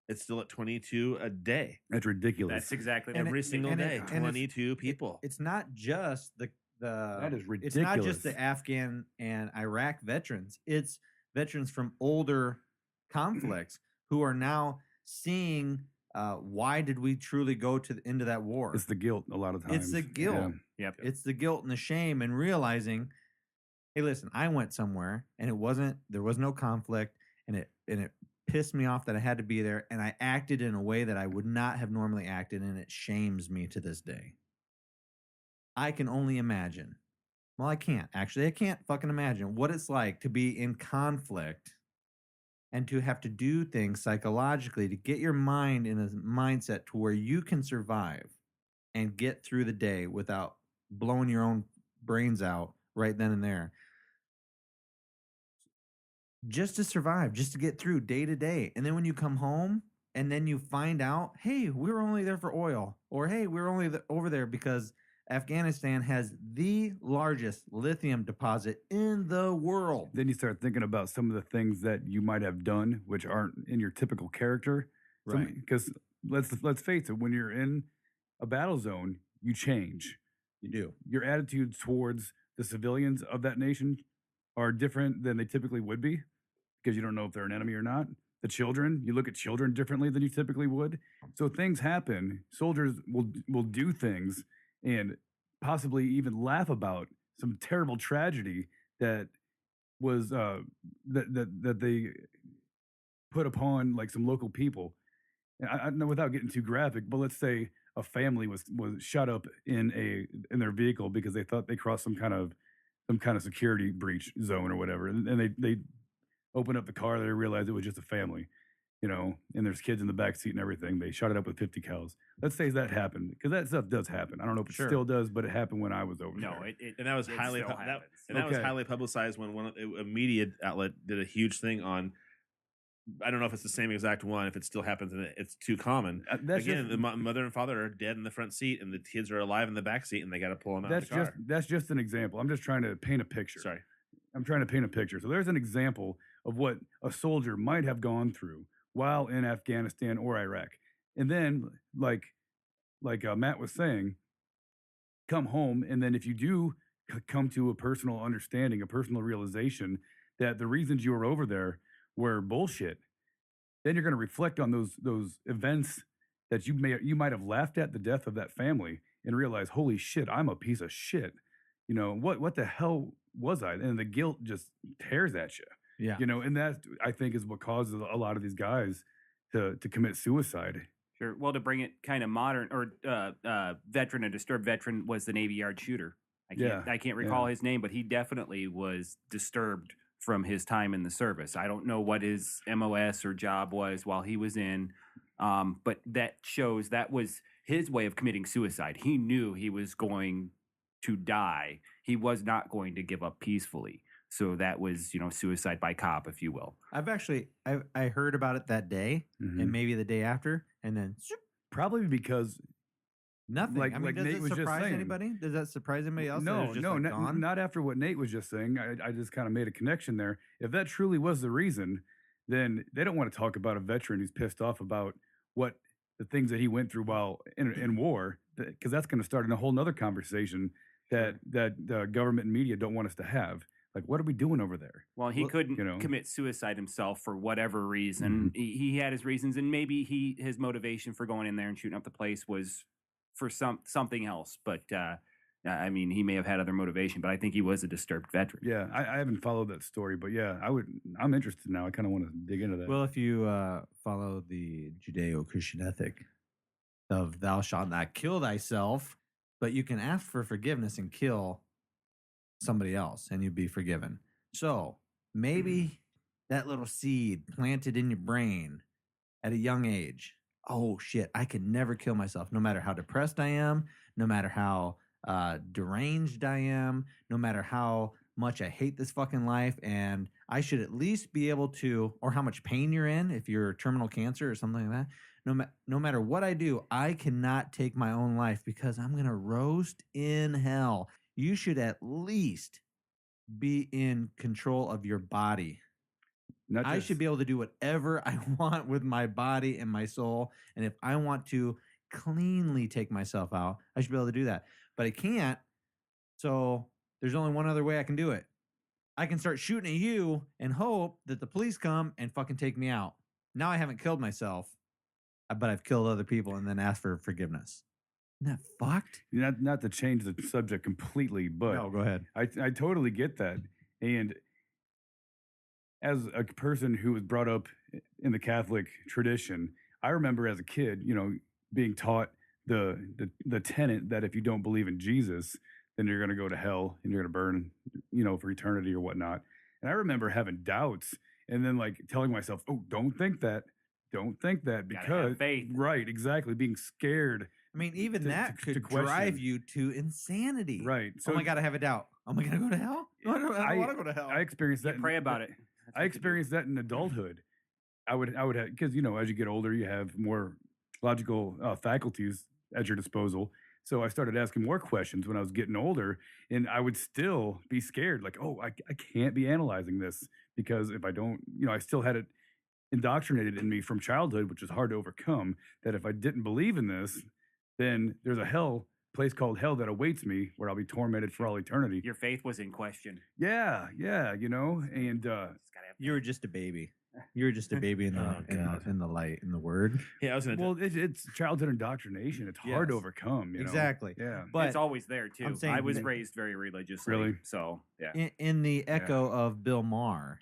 at 22 a day. That's ridiculous. That's exactly Every single day, and it's- 22 people. It's not just the That is It's not just ridiculous. the Afghan and Iraq veterans. It's veterans from older conflicts who are now seeing why did we truly go into that war? It's the guilt a lot of times. It's the guilt. Yeah. Yep. It's the guilt and the shame, and realizing, hey, listen, I went somewhere and there was no conflict, and it pissed me off that I had to be there, and I acted in a way that I would not have normally acted, and it shames me to this day. I can only imagine. Well, I can't actually. I can't fucking imagine what it's like to be in conflict and to have to do things psychologically to get your mind in a mindset to where you can survive and get through the day without blowing your own brains out right then and there. Just to survive, just to get through day to day. And then when you come home and then you find out, hey, we were only there for oil, or hey, we were only over there because Afghanistan has the largest lithium deposit in the world. Then you start thinking about some of the things that you might have done, which aren't in your typical character. Right. Because let's face it, when you're in a battle zone, you change. You do. Your attitudes towards the civilians of that nation are different than they typically would be, because you don't know if they're an enemy or not. The children, you look at children differently than you typically would. So things happen. Soldiers will do things and possibly even laugh about some terrible tragedy that was that they put upon like some local people. And I know, without getting too graphic, but let's say a family was shot up in their vehicle because they thought they crossed some kind of security breach zone or whatever, and they opened up the car, they realized it was just a family, and there's kids in the back seat and everything. They shot it up with 50 cals. Let's say that happened, because that stuff does happen. I don't know if it still does, but it happened when I was over there. No, it And that was it highly still that happens. was highly publicized when a media outlet did a huge thing on. I don't know if it's the same exact one. If it still happens, and it's too common. That's Again, just- the mother and father are dead in the front seat, and the kids are alive in the back seat, and they got to pull them out of the car. That's just an example. I'm just trying to paint a picture. Sorry. I'm trying to paint a picture. So there's an example of what a soldier might have gone through while in Afghanistan or Iraq. And then, like Matt was saying, come home, and then if you do come to a personal understanding, a personal realization that the reasons you were over there were bullshit, then you're going to reflect on those events that you might have laughed at the death of that family and realize, holy shit, I'm a piece of shit. You know, what the hell was I? And the guilt just tears at you. Yeah. You know, and that I think is what causes a lot of these guys to commit suicide. Sure. Well, to bring it kind of modern, or veteran, a disturbed veteran was the Navy Yard shooter. I can't recall his name, but he definitely was disturbed from his time in the service. I don't know what his MOS or job was while he was in, but that shows that was his way of committing suicide. He knew he was going to die. He was not going to give up peacefully. So that was, suicide by cop, if you will. I heard about it that day and maybe the day after, and then probably because nothing. Like does Nate it was just surprise saying. anybody? Does that surprise anybody else? No, not after what Nate was just saying. I just kind of made a connection there. If that truly was the reason, then they don't want to talk about a veteran who's pissed off about what the things that he went through while in war, because that's going to start in a whole nother conversation that the government and media don't want us to have. Like, what are we doing over there? Well, he couldn't commit suicide himself for whatever reason. He had his reasons, and maybe his motivation for going in there and shooting up the place was for something else. But he may have had other motivation. But I think he was a disturbed veteran. Yeah, I haven't followed that story, but yeah, I'm interested now. I kind of want to dig into that. Well, if you follow the Judeo-Christian ethic of "Thou shalt not kill thyself," but you can ask for forgiveness and kill somebody else and you'd be forgiven. So maybe that little seed planted in your brain at a young age, oh shit, I could never kill myself, no matter how depressed I am, no matter how deranged I am, no matter how much I hate this fucking life, and I should at least be able to, or how much pain you're in if you're terminal cancer or something like that. No matter what I do, I cannot take my own life because I'm going to roast in hell. You should at least be in control of your body. I should be able to do whatever I want with my body and my soul. And if I want to cleanly take myself out, I should be able to do that. But I can't. So there's only one other way I can do it. I can start shooting at you and hope that the police come and fucking take me out. Now I haven't killed myself, but I've killed other people and then asked for forgiveness. Isn't that fucked? Not to change the subject completely, but no, go ahead. I totally get that. And as a person who was brought up in the Catholic tradition, I remember as a kid, being taught the tenet that if you don't believe in Jesus, then you're going to go to hell and you're going to burn, for eternity or whatnot. And I remember having doubts and then like telling myself, oh, don't think that, because faith. Right, exactly. Being scared. I mean, even that could drive you to insanity. Right. So, oh my God, I have a doubt. Am I going to go to hell? I don't want to go to hell. I experienced that. Pray about it. I experienced that in adulthood. I would have, because, as you get older, you have more logical faculties at your disposal. So I started asking more questions when I was getting older, and I would still be scared. Like, oh, I can't be analyzing this because if I don't, I still had it indoctrinated in me from childhood, which is hard to overcome, that if I didn't believe in this, then there's a place called hell that awaits me where I'll be tormented for all eternity. Your faith was in question. Yeah, and you were just a baby. You were just a baby in the light, in the word. Yeah, I was gonna. Well, it's childhood indoctrination. It's hard to overcome. Exactly. Yeah, but it's always there too. I was raised very religiously. Really? So yeah. In the echo of Bill Maher,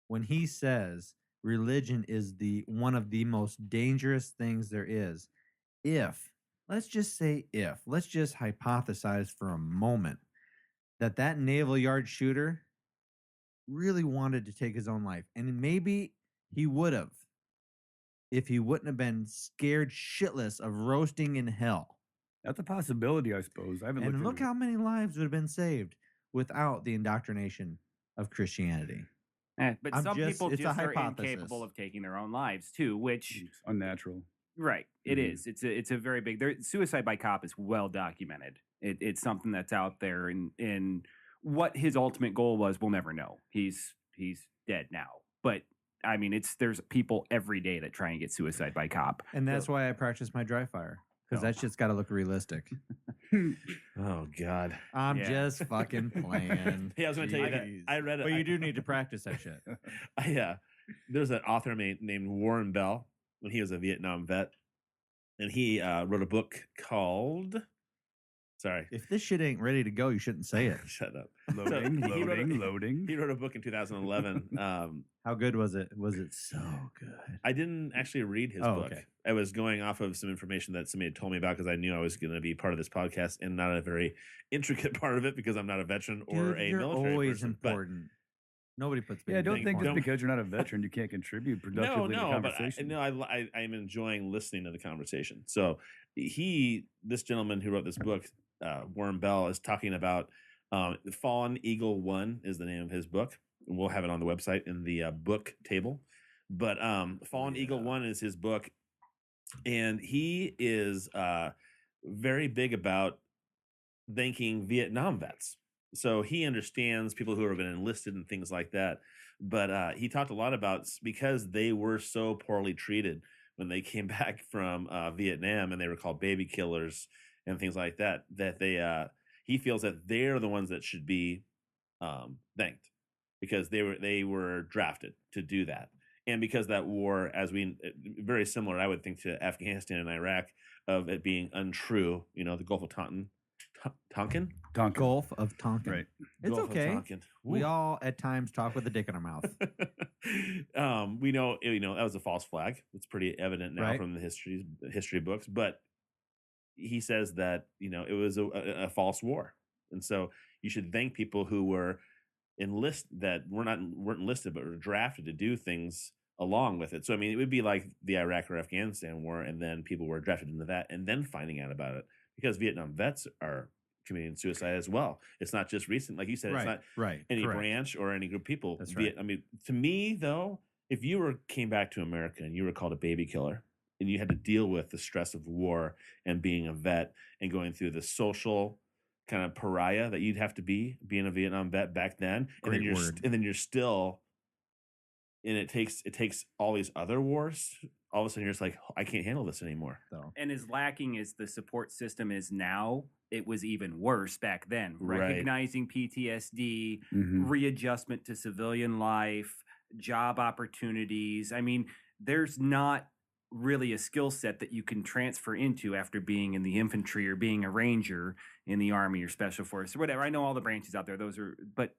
when he says religion is one of the most dangerous things there is, let's just hypothesize for a moment that Naval Yard shooter really wanted to take his own life. And maybe he would have if he wouldn't have been scared shitless of roasting in hell. That's a possibility, I suppose. And look how many lives would have been saved without the indoctrination of Christianity. But some people just are incapable of taking their own lives too, which it's unnatural. Right. It is. It's a very big. Suicide by cop is well documented. It's something that's out there, and what his ultimate goal was, we'll never know. He's dead now, but I mean, there's people every day that try and get suicide by cop, and that's why I practice my dry fire, because that shit's got to look realistic. Oh God. I'm Yeah. just fucking playing. Hey, I was going to tell you that Jeez. I read it. But you do need to practice that shit. There's an author named Warren Bell when he was a Vietnam vet, and he wrote a book called. Sorry, If this shit ain't ready to go, you shouldn't say it. shut up. Loading, he wrote a- loading. He wrote a book in 2011. How good was it? Was it so good? I didn't actually read his book. Okay. I was going off of some information that somebody had told me about because I knew I was going to be part of this podcast and not a very intricate part of it because I'm not a veteran or Dude, a you're military always person. But important. Nobody puts. Yeah, don't baby think porn. just because you're not a veteran you can't contribute productively to the but conversation. I'm enjoying listening to the conversation. So this gentleman who wrote this book, Warren Bell, is talking about Fallen Eagle 1 is the name of his book. And we'll have it on the website in the book table. But Fallen Eagle 1 is his book, and he is very big about thanking Vietnam vets. So he understands people who have been enlisted and things like that. But he talked a lot about because they were so poorly treated when they came back from Vietnam and they were called baby killers and things like that, that he feels that they're the ones that should be thanked because they were drafted to do that. And because that war, very similar, I would think, to Afghanistan and Iraq, of it being untrue, the Gulf of Tonkin? Gulf of Tonkin. Right. It's Gulf of okay. Tonkin. We Ooh. all at times talk with a dick in our mouth. We know that was a false flag. It's pretty evident now Right. from the history books. But he says that it was a false war, and so you should thank people who were weren't enlisted but were drafted to do things along with it. So I mean, it would be like the Iraq or Afghanistan war, and then people were drafted into that, and then finding out about it because Vietnam vets are committing suicide as well. It's not just recent, like you said. It's not any correct. branch or any group of people. That's right. I mean, to me though, if you came back to America and you were called a baby killer and you had to deal with the stress of war and being a vet and going through the social kind of pariah that you'd have to be being a Vietnam vet back then, and then you're still, and it takes all these other wars. All of a sudden, you're just like, I can't handle this anymore. So. And as lacking as the support system is now, it was even worse back then. Right. Recognizing PTSD, Mhm. readjustment to civilian life, job opportunities. I mean, there's not really a skill set that you can transfer into after being in the infantry or being a ranger in the Army or Special Forces or whatever. I know all the branches out there; but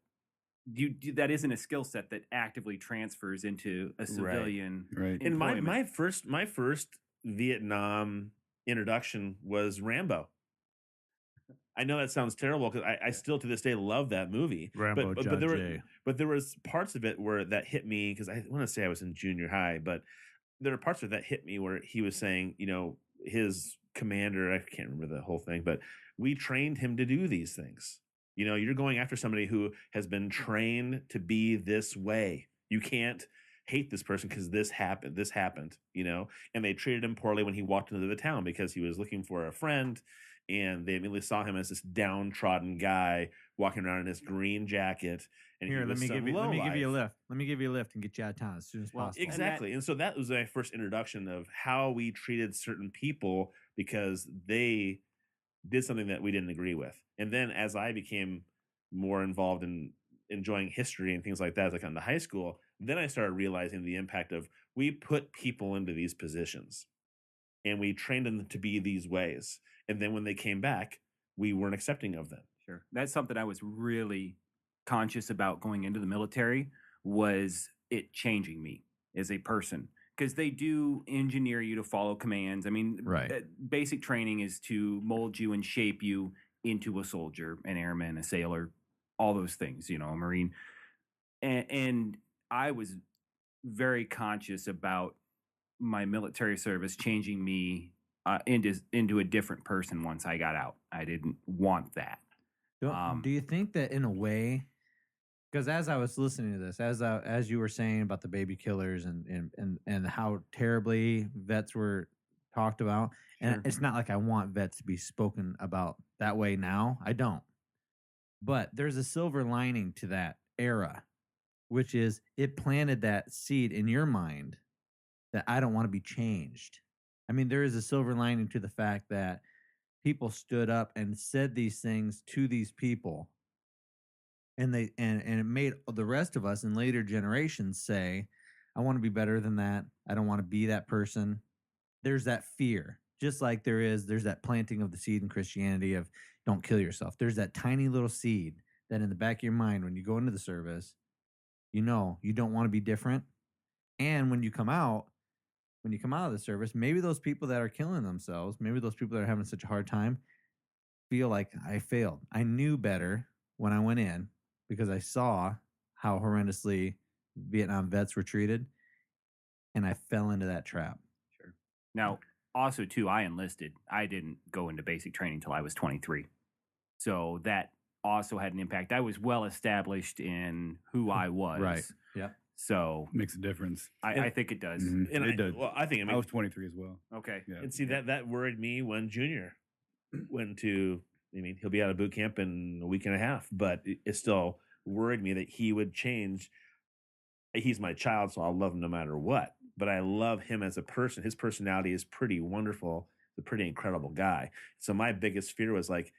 that isn't a skill set that actively transfers into a civilian. Right. And my employment. my first Vietnam introduction was Rambo. I know that sounds terrible because I still to this day love that movie. Rambo, John Jay. but there was parts of it where that hit me because I want to say I was in junior high, but there were parts of that hit me where he was saying, his commander, I can't remember the whole thing, but we trained him to do these things. You're going after somebody who has been trained to be this way. You can't hate this person because this happened, and they treated him poorly when he walked into the town because he was looking for a friend, and they immediately saw him as this downtrodden guy walking around in this green jacket. And Here, let me give you a lift. Let me give you a lift and get you out of town as soon as possible. Exactly. And so that was my first introduction of how we treated certain people because they did something that we didn't agree with. And then as I became more involved in enjoying history and things like that, as I got into high school, then I started realizing the impact of we put people into these positions and we trained them to be these ways. And then when they came back, we weren't accepting of them. Sure. That's something I was really conscious about going into the military, was it changing me as a person. Because they do engineer you to follow commands. I mean, Right. Basic training is to mold you and shape you into a soldier, an airman, a sailor, all those things, a Marine. And I was very conscious about my military service changing me into a different person once I got out. I didn't want that. Do you think that in a way, because as I was listening to this, as you were saying about the baby killers and how terribly vets were talked about, and Sure. it's not like I want vets to be spoken about that way now. I don't. But there's a silver lining to that era, which is it planted that seed in your mind that I don't want to be changed. I mean, there is a silver lining to the fact that people stood up and said these things to these people, and it made the rest of us in later generations say, I want to be better than that. I don't want to be that person. There's that fear, just like there's that planting of the seed in Christianity of don't kill yourself. There's that tiny little seed that in the back of your mind, when you go into the service, you don't want to be different. And when you come out of the service, maybe those people that are killing themselves, maybe those people that are having such a hard time feel like I failed. I knew better when I went in because I saw how horrendously Vietnam vets were treated, and I fell into that trap. Sure. Now, also, too, I enlisted. I didn't go into basic training until I was 23. So that also had an impact. I was well established in who I was. Right. Yeah. So makes a difference. I think it does. Mm-hmm. And it does. Well, I think I was 23 as well. Okay. Yeah. And see that worried me when Junior went to. I mean, he'll be out of boot camp in a week and a half, but it still worried me that he would change. He's my child, so I'll love him no matter what. But I love him as a person. His personality is pretty wonderful. He's a pretty incredible guy. So my biggest fear was like,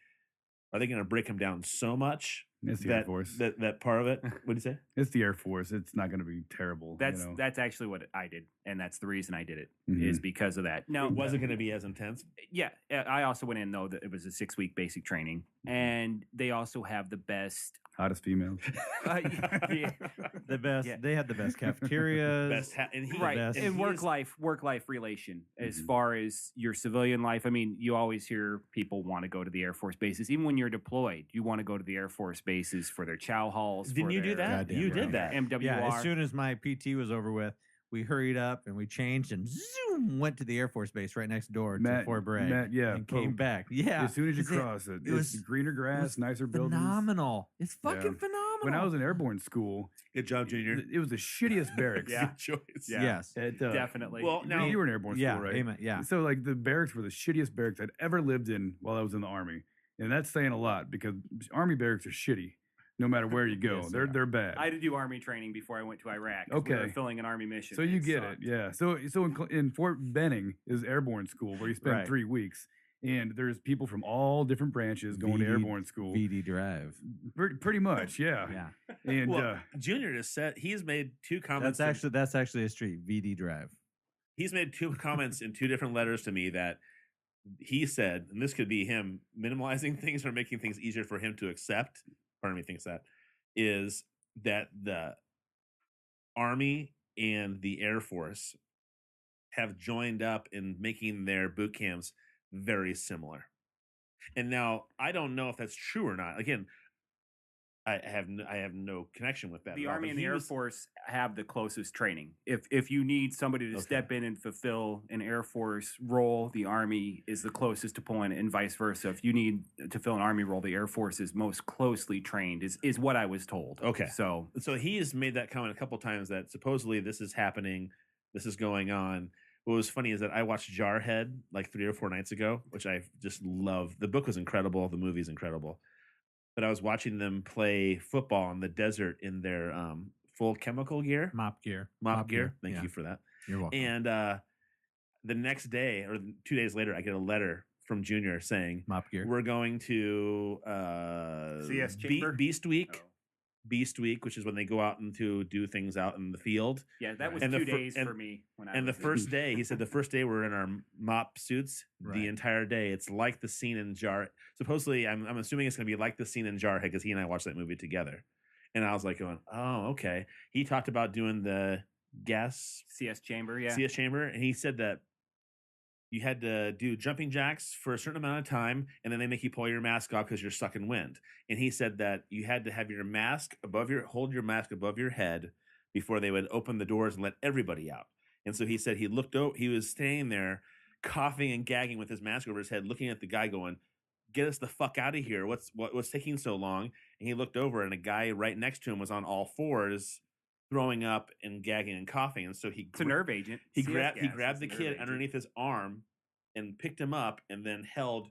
are they going to break him down so much? It's the Air Force. That part of it. What do you say? It's the Air Force. It's not going to be terrible. That's actually what I did, and that's the reason I did it is because of that. No, it wasn't going to be as intense. Yeah, I also went in though that it was a 6-week basic training, and they also have the best, hottest females. yeah, The best. Yeah. They had the best cafeterias. Best and he, right, best. and work life relation as far as your civilian life. I mean, you always hear people want to go to the Air Force bases, even when you're deployed. You want to go to the Air Force bases for their chow halls. Didn't you do that? Goddamn You right. did that. MWR. Yeah, as soon as my PT was over with, we hurried up and we changed and zoom went to the Air Force base right next door to Fort Bragg. and came back. Yeah, As soon as you Is it- cross it, it was- it's greener grass, nicer buildings. phenomenal. It's fucking Yeah. phenomenal. When I was in airborne school, Good job, Junior. it was the shittiest barracks. Yeah. Good choice. Yeah. Yes. Definitely. Well, now you were in airborne Yeah. school, right? Amen. Yeah. So like the barracks were the shittiest barracks I'd ever lived in while I was in the Army, and that's saying a lot because Army barracks are shitty. No matter where you go, Yes, they're bad. I had to do Army training before I went to Iraq. 'cause we were Okay. filling an Army mission. So you It get sucked. it, yeah. So in Fort Benning is airborne school where you spend Right. 3 weeks, and there's people from all different branches going to VD airborne school. VD Drive. Pretty much, yeah. Yeah. And well, Junior has said he's made two comments. That's actually a street. VD Drive. He's made two comments in two different letters to me that he said, and this could be him minimalizing things or making things easier for him to accept. Part of me thinks that is that the Army and the Air Force have joined up in making their boot camps very similar. And now I don't know if that's true or not. Again, I have no connection with that. The at all, Army but and the he Air was- Force have the closest training. If you need somebody to Okay. step in and fulfill an Air Force role, the Army is the closest to pulling it, and vice versa. If you need to fill an Army role, the Air Force is most closely trained. Is what I was told. Okay. So So he has made that comment a couple times that supposedly this is happening, this is going on. What was funny is that I watched Jarhead like 3 or 4 nights ago, which I just love. The book was incredible, the movie's incredible. But I was watching them play football in the desert in their full chemical gear, Mop gear. mop gear. Thank Yeah. you for that. You're welcome. And the next day or 2 days later, I get a letter from Junior saying, Mop gear. "We're going to CS Chamber? Beast Week." Oh. Beast Week, which is when they go out and to do things out in the field. yeah, that was And the 2 fir- days and- for me. When I And the was in. first day, he said the first day we're in our mop suits Right. the entire day. It's like the scene in Jar. Supposedly, I'm assuming it's going to be like the scene in Jarhead because he and I watched that movie together. And I was like going, oh, okay. He talked about doing the gas CS Chamber, yeah. CS chamber, and he said that you had to do jumping jacks for a certain amount of time, and then they make you pull your mask off because you're sucking wind. And he said that you had to have your mask hold your mask above your head before they would open the doors and let everybody out. And so he said he looked out, he was staying there, coughing and gagging with his mask over his head, looking at the guy going, "Get us the fuck out of here. What's taking so long?" And he looked over, and a guy right next to him was on all fours, throwing up and gagging and coughing. And so It's a nerve agent. he CS grabbed gas is the a nerve kid agent. underneath his arm and picked him up and then held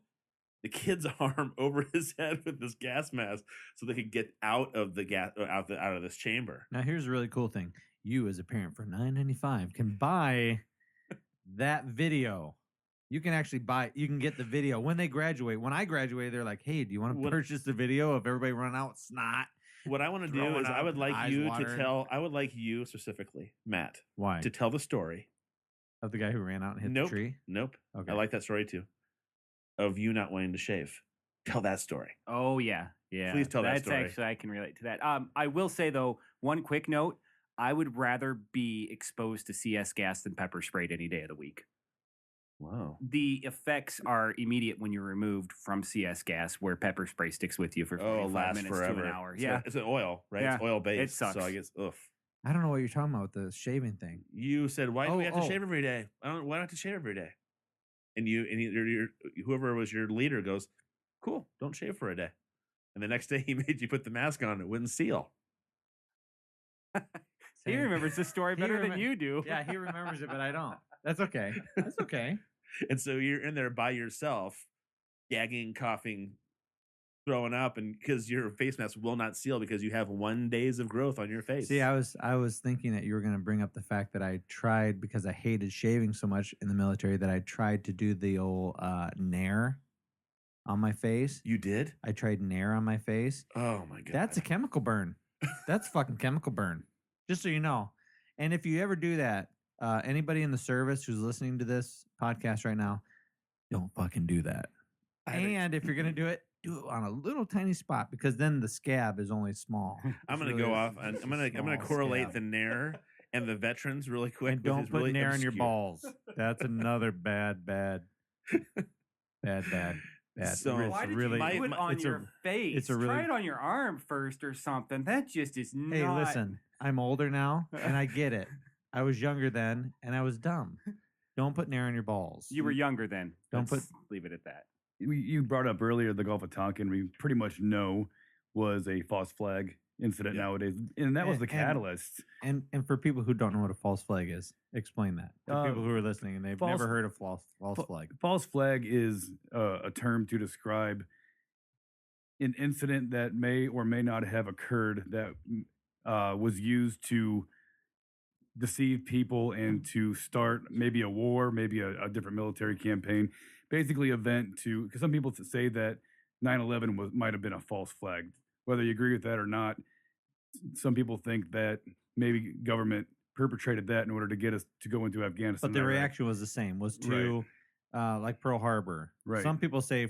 the kid's arm over his head with this gas mask so they could get out of the gas out of this chamber. Now here's a really cool thing. You as a parent for $9.95 can buy that video You can actually you can get the video when they graduate. When I graduated, they're like, hey, do you want to purchase the video of everybody running out with snot? What I want to do is I would like you to tell, I would like you specifically, Matt, Why? to tell the story Of the guy who ran out and hit the tree? Nope. Okay. I like that story too. Of you not wanting to shave. Tell that story. Oh, yeah. Yeah. Please tell that story. That's actually, I can relate to that. I will say, though, one quick note. I would rather be exposed to CS gas than pepper sprayed any day of the week. Wow. The effects are immediate when you're removed from CS gas, where pepper spray sticks with you for 45 minutes forever. to an hour. So it's an oil, right? Yeah. It's oil based. It sucks. So I guess, I don't know what you're talking about with the shaving thing. You said, why do we have to shave every day? Why don't I have to shave every day? And whoever was your leader goes, cool, don't shave for a day. And the next day he made you put the mask on, it wouldn't seal. He remembers the story better than you do. Yeah, he remembers it, but I don't. That's okay. That's okay. And so you're in there by yourself, gagging, coughing, throwing up, and because your face mask will not seal because you have 1 day of growth on your face. See, I was thinking that you were going to bring up the fact that I tried, because I hated shaving so much in the military, that I tried to do the old Nair on my face. You did? I tried Nair on my face. Oh my God. That's a chemical burn. That's fucking chemical burn. Just so you know. And if you ever do that, anybody in the service who's listening to this podcast right now, don't fucking do that. And if you're going to do it on a little tiny spot, because then the scab is only small. I'm going to go off and I'm going to correlate the Nair and the veterans really quick. And don't put Nair in your balls. That's another bad. So why did you put it on your face? Try it on your arm first or something. That just is not. Hey, listen, I'm older now, and I get it. I was younger then, and I was dumb. Don't put Nair on your balls. You were younger then. Let's leave it at that. You brought up earlier the Gulf of Tonkin. We pretty much know was a false flag incident nowadays, and that was the catalyst. And for people who don't know what a false flag is, explain that to people who are listening and they've never heard of false flag. False flag is a term to describe an incident that may or may not have occurred that was used to deceive people and to start maybe a war, maybe a different military campaign. Basically, because some people say that 9/11 might have been a false flag. Whether you agree with that or not, some people think that maybe government perpetrated that in order to get us to go into Afghanistan. But the reaction was the same, was to like Pearl Harbor. Right. Some people say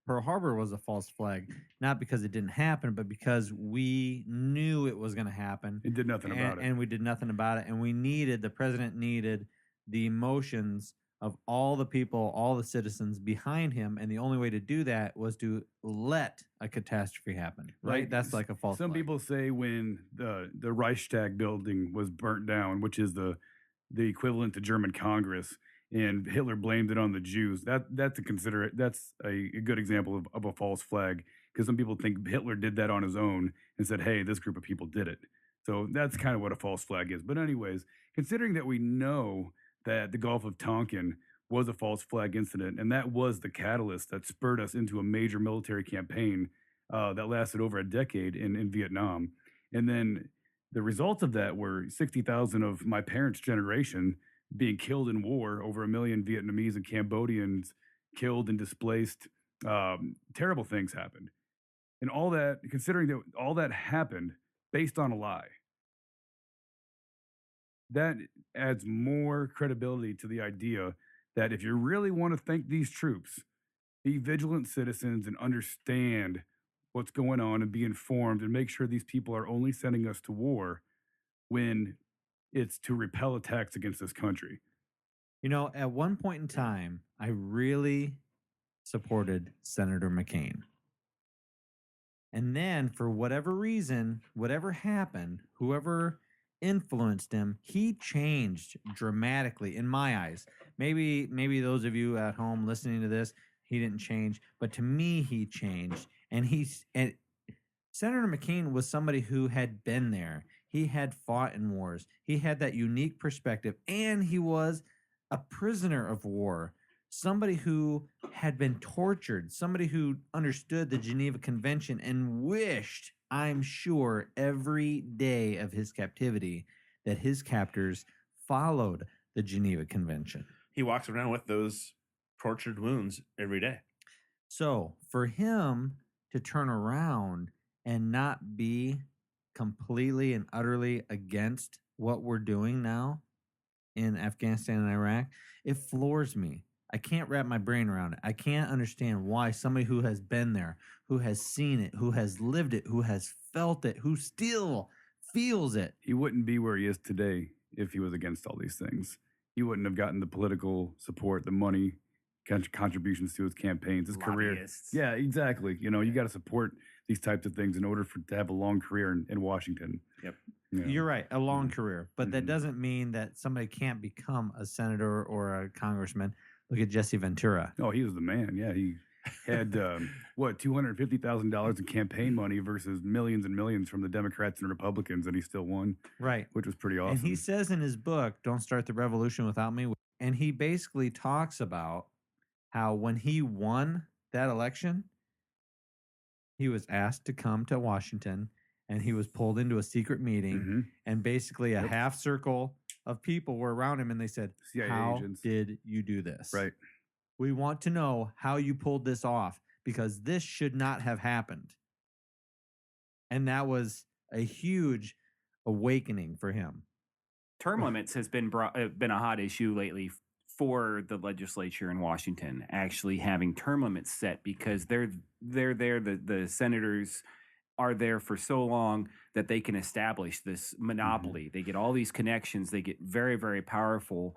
Pearl Harbor was a false flag, not because it didn't happen, but because we knew it was going to happen. And did nothing about it. And we did nothing about it. And the president needed the emotions of all the people, all the citizens behind him. And the only way to do that was to let a catastrophe happen, right? That's like a false flag. Some people say when the Reichstag building was burnt down, which is the equivalent to German Congress, and Hitler blamed it on the Jews. That's a good example of a false flag, because some people think Hitler did that on his own and said, hey, this group of people did it. So that's kind of what a false flag is. But anyways, considering that we know that the Gulf of Tonkin was a false flag incident, and that was the catalyst that spurred us into a major military campaign that lasted over a decade in Vietnam. And then the results of that were 60,000 of my parents' generation being killed in war, over 1 million Vietnamese and Cambodians killed and displaced. Terrible things happened. And all that, considering that all that happened based on a lie, that adds more credibility to the idea that if you really want to thank these troops, be vigilant citizens and understand what's going on and be informed and make sure these people are only sending us to war when it's to repel attacks against this country. You know, at one point in time, I really supported Senator McCain. And then for whatever reason, whatever happened, whoever influenced him, he changed dramatically in my eyes. Maybe those of you at home listening to this, he didn't change, but to me he changed. And Senator McCain was somebody who had been there. He had fought in wars. He had that unique perspective, and he was a prisoner of war. Somebody who had been tortured, somebody who understood the Geneva Convention and wished, I'm sure, every day of his captivity that his captors followed the Geneva Convention. He walks around with those tortured wounds every day. So for him to turn around and not be completely and utterly against what we're doing now in Afghanistan and Iraq, it floors me. I can't wrap my brain around it. I can't understand why somebody who has been there, who has seen it, who has lived it, who has felt it, who still feels it. He wouldn't be where he is today if he was against all these things. He wouldn't have gotten the political support, the money, contributions to his campaigns, his career. Lobbyists. Yeah, exactly. You know, you got to support these types of things in order to have a long career in Washington. Yep. You know. You're right, a long Mhm. career, but that Mhm. doesn't mean that somebody can't become a senator or a congressman. Look at Jesse Ventura. Oh, he was the man. Yeah, he had $250,000 in campaign money versus millions and millions from the Democrats and Republicans, and he still won, Right. which was pretty awesome. And he says in his book, Don't Start the Revolution Without Me, and he basically talks about how when he won that election, he was asked to come to Washington and he was pulled into a secret meeting, Mhm. and basically a Yep. half circle of people were around him and they said, CIA how agents. did you do this? Right. We want to know how you pulled this off because this should not have happened. And that was a huge awakening for him. Term limits has been been a hot issue lately for the legislature in Washington, actually having term limits set because they're there. The senators are there for so long that they can establish this monopoly. They get all these connections. They get very, very powerful.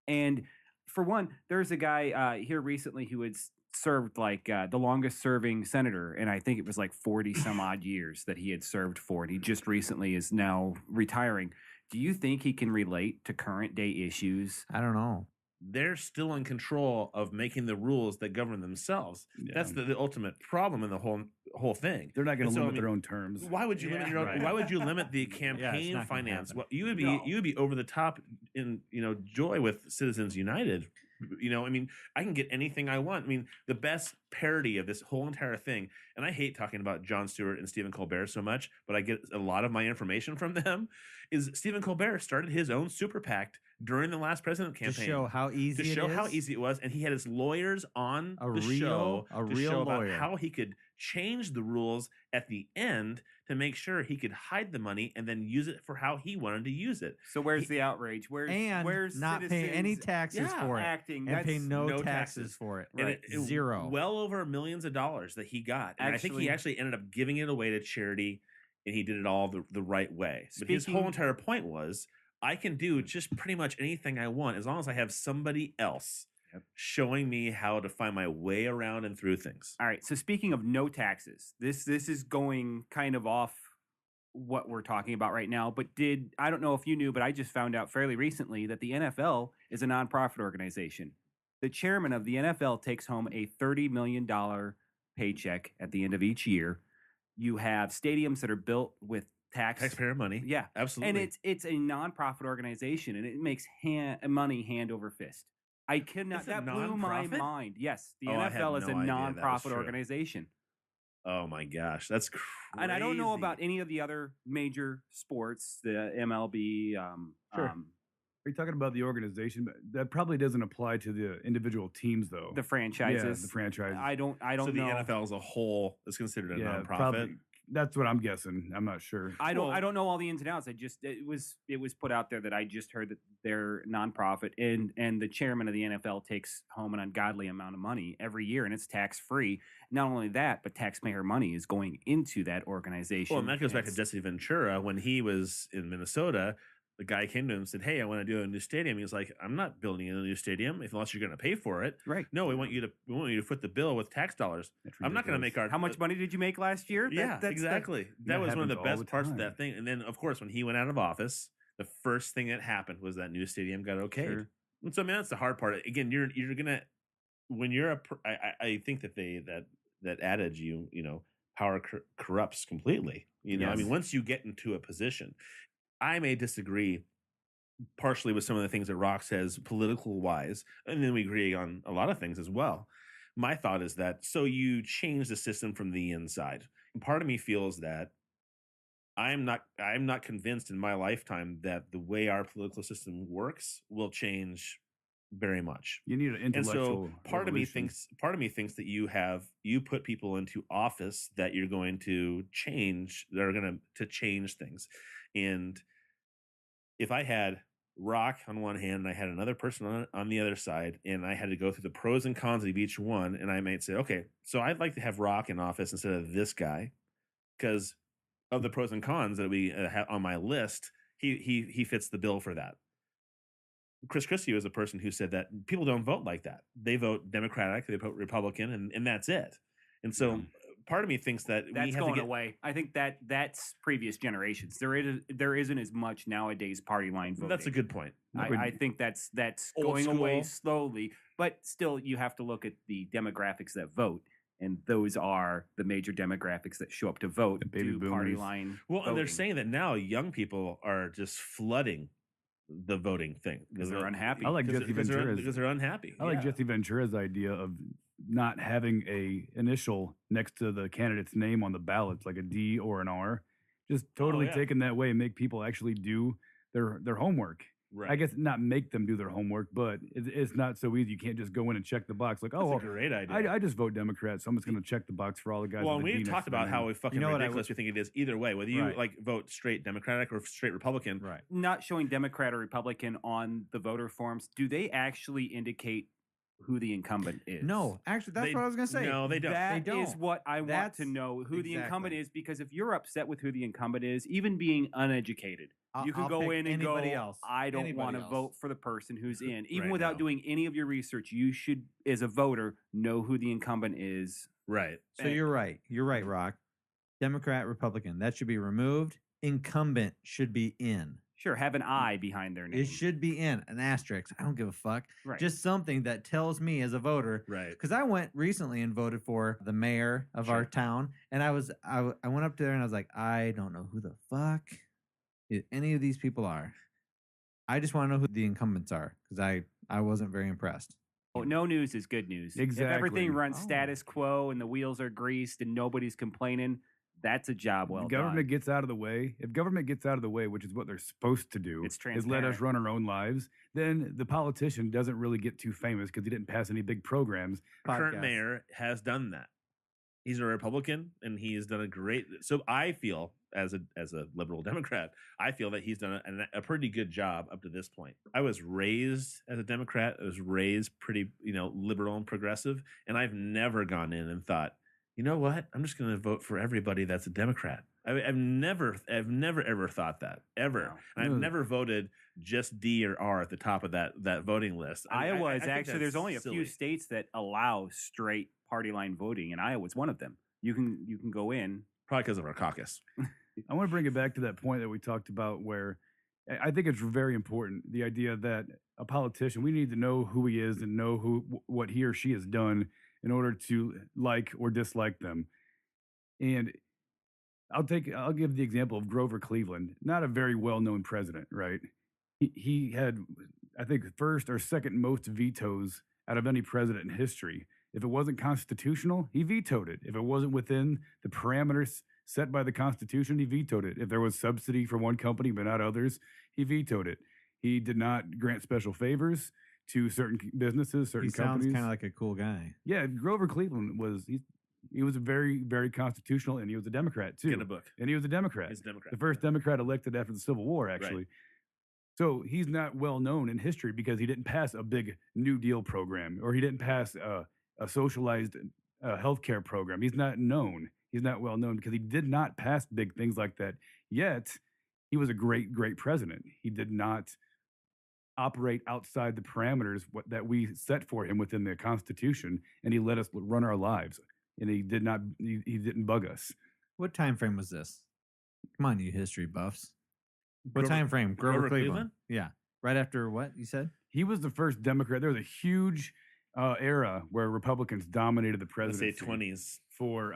And for one, there's a guy here recently who had served like the longest serving senator, and I think it was like 40 some odd years that he had served for, and he just recently is now retiring. Do you think he can relate to current day issues? I don't know. They're still in control of making the rules that govern themselves. Yeah. That's the ultimate problem in the whole thing. They're not going And to so, limit their own terms. Why would you limit your own? Right. Why would you limit the it's campaign not gonna finance? happen. Well, you would be No. you would be over the top in joy with Citizens United. I mean, I can get anything I want. I mean, the best parody of this whole entire thing, and I hate talking about Jon Stewart and Stephen Colbert so much, but I get a lot of my information from them, is Stephen Colbert started his own super PAC during the last president To campaign. show how easy To it show how is. easy it was, and he had his lawyers on A the show real to show about lawyer. how he could change the rules at the end to make sure he could hide the money and then use it for how he wanted to use it. So where's the outrage? Where's And not pay any citizens taxes Yeah. for it. acting? And pay That's no no taxes taxes. for it. And Right. it- Zero. Well over millions of dollars that he got. And I think he actually ended up giving it away to charity, and he did it all the right way. But his whole Speaking- entire point was, I can do just pretty much anything I want as long as I have somebody else showing me how to find my way around and through things. All right. So speaking of no taxes, this is going kind of off what we're talking about right now. But I don't know if you knew, but I just found out fairly recently that the NFL is a nonprofit organization. The chairman of the NFL takes home a $30 million paycheck at the end of each year. You have stadiums that are built with Taxpayer money. Yeah, Absolutely. and it's a nonprofit organization, and it makes money hand over fist. I could not. It's a That blew my nonprofit? mind. Yes, the Oh, I had NFL is a no idea that was nonprofit true. organization, Oh my gosh, that's crazy. and I don't know about any of the other major sports, the MLB. Sure. Are you talking about the organization? But that probably doesn't apply to the individual teams, though. the franchises. Yeah, the franchises. I don't So the know. NFL as a whole is considered a nonprofit. probably. That's what I'm guessing. I'm not sure. I don't. Well- I don't know all the ins and outs. It was put out there that I just heard that they're nonprofit, and the chairman of the NFL takes home an ungodly amount of money every year, and it's tax free. Not only that, but taxpayer money is going into that organization. Well, and that goes back to It's- Jesse Ventura when he was in Minnesota. The guy came to him and said, "Hey, I want to do a new stadium." He's like, "I'm not building a new stadium unless you're going to pay for it." right. No, we want you to foot the bill with tax dollars. That's I'm not going to make ridiculous. our How much money did you make last year? Yeah, exactly. That was one of the happens all best the parts of time. that thing. And then, of course, when he went out of office, the first thing that happened was that new stadium got okayed. Sure. And so, I mean, that's the hard part. Again, you're gonna when you're I think that that adage power corrupts completely. I Yes. mean, once you get into a position, I may disagree partially with some of the things that Rock says political wise, and then we agree on a lot of things as well. My thought is that so you change the system from the inside. And part of me feels that I'm not convinced in my lifetime that the way our political system works will change very much. You need an And intellectual. so part of me thinks that you put people into office that you're going to change, that are going to change things. And if I had Rock on one hand and I had another person on the other side, and I had to go through the pros and cons of each one, and I might say, okay, so I'd like to have Rock in office instead of this guy because of the pros and cons that we have on my list. He fits the bill for that. Chris Christie was a person who said that people don't vote like that. They vote Democratic, they vote Republican, and that's it. And so part of me thinks that that's we have going to get away. I think that's previous generations. There isn't as much nowadays party line voting. That's a good point. I think that's Old going away school. slowly, but still you have to look at the demographics that vote, and those are the major demographics that show up to vote. The baby to party boomers. line. Well, and they're voting. saying that now young people are just flooding the voting thing because they're unhappy. I like because Jesse they're Ventura's. because they're unhappy. I like Yeah. Jesse Ventura's idea of not having a initial next to the candidate's name on the ballots, like a D or an R. Just totally yeah. taking that way and make people actually do their homework. Right. I guess not make them do their homework, but it's not so easy. You can't just go in and check the box like, That's oh, a great idea. I just vote Democrat, so I'm just going to check the box for all the guys. Well, with a we D talked next to their about how name. we fucking You know what I ridiculous we think it is either way, whether you Right. like vote straight Democratic or straight Republican. Right. Not showing Democrat or Republican on the voter forms. Do they actually indicate who the incumbent is? No, actually, that's They- what I was going to say. No, they don't. That They is don't. what I want That's- to know who the incumbent exactly. is, because if you're upset with who the incumbent is, even being uneducated, you can I'll go pick in and go, anybody else. I don't Anybody want to else. vote for the person who's in. Even Right without now. doing any of your research, you should, as a voter, know who the incumbent is. Right. So you're right. You're right, Rock. Democrat, Republican. That should be removed. Incumbent should be in. Sure, have an I behind their name. It should be in an asterisk. I don't give a fuck. Right. Just something that tells me as a voter. Right. Because I went recently and voted for the mayor of our Sure. town, and I went up there and I was like, I don't know who the fuck any of these people are. I just want to know who the incumbents are because I wasn't very impressed. Oh, no news is good news. If Exactly. everything runs Oh. status quo and the wheels are greased and nobody's complaining, that's a job well the government done. gets out of the way. If government gets out of the way, which is what they're supposed to do, It's is let us transparent. run our own lives, then the politician doesn't really get too famous because he didn't pass any big programs. Our current Podcast. mayor has done that. He's a Republican, and he has done a great. So I feel, as a liberal Democrat, I feel that he's done a pretty good job up to this point. I was raised as a Democrat. I was raised pretty, liberal and progressive, and I've never gone in and thought, you know what? I'm just going to vote for everybody that's a Democrat. I've never ever thought that ever. No. And I've No. never voted just D or R at the top of that voting list. Iowa is think actually, there's that's only a few silly. states that allow straight party line voting, and Iowa's one of them. You can go in. Probably because of our caucus. I want to bring it back to that point that we talked about where I think it's very important, the idea that a politician, we need to know who he is and know what he or she has done in order to like or dislike them. And I'll give the example of Grover Cleveland, not a very well-known president, right? He had, I think, first or second most vetoes out of any president in history. If it wasn't constitutional, he vetoed it. If it wasn't within the parameters set by the Constitution, he vetoed it. If there was subsidy for one company but not others, he vetoed it. He did not grant special favors to certain businesses, certain He sounds companies. kind of like a cool guy. Yeah, Grover Cleveland he was very, very constitutional, and he was a Democrat too. Get a book. And he was a Democrat. He's a Democrat. The first Democrat elected after the Civil War, actually. So he's not well known in history because he didn't pass a big New Deal program, or he didn't pass a socialized healthcare program. He's not known. He's not well known because he did not pass big things like that. Yet he was a great, great president. He did not operate outside the parameters that we set for him within the Constitution, and he let us run our lives. And he did not. He didn't bug us. What time frame was this? Come on, you history buffs. What Grover- time frame? Grover Grover Cleveland. Cleveland? Yeah. Right after what you said? He was the first Democrat. There was a huge era where Republicans dominated the Let's say presidency 20s. for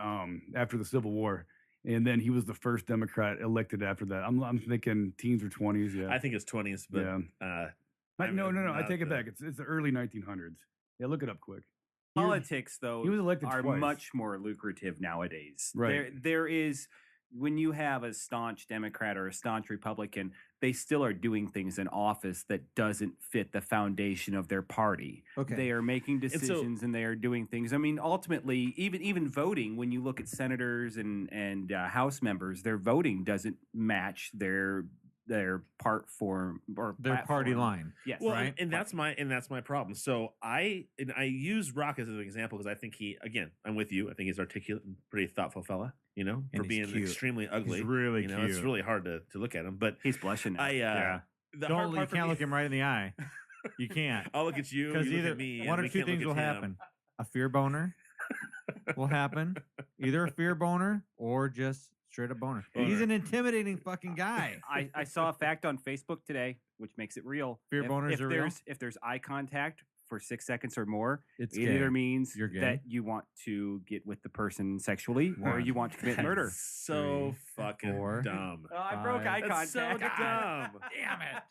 after the Civil War, and then he was the first Democrat elected after that. I'm thinking teens or 20s. Yeah, I think it's 20s, but Yeah. I'm no. I not take it the- back. It's the early 1900s. Yeah, look it up quick. Politics, though, he was elected are twice. much more lucrative nowadays. Right. There is when you have a staunch Democrat or a staunch Republican, they still are doing things in office that doesn't fit the foundation of their party. Okay. They are making so- decisions and they are doing things. I mean, ultimately, even voting, when you look at senators and House members, their voting doesn't match their part form or Their party platform. line. Yes. Well, right? and that's my problem. So I use Rock as an example because I think I'm with you. I think he's articulate and pretty thoughtful fella. You know, And for he's being cute. extremely ugly. He's really you know, cute. it's really hard to look at him. But He's blushing now. the You hard part for can't me- look him right in the eye. You can't. I'll look at you. Because You look either at me. one and or we two can't look things at will him. happen. A fear boner will happen. Either a fear boner or just straight up boner. Boner. He's an intimidating fucking guy. I saw a fact on Facebook today, which makes it real. Fear boners are real? If there's eye contact for 6 seconds or more, It's it gay. either means You're gay. that you want to get with the person sexually or One. you want to commit That's murder. So fucking four. dumb. Oh, I broke eye That's so contact. dumb. Damn it!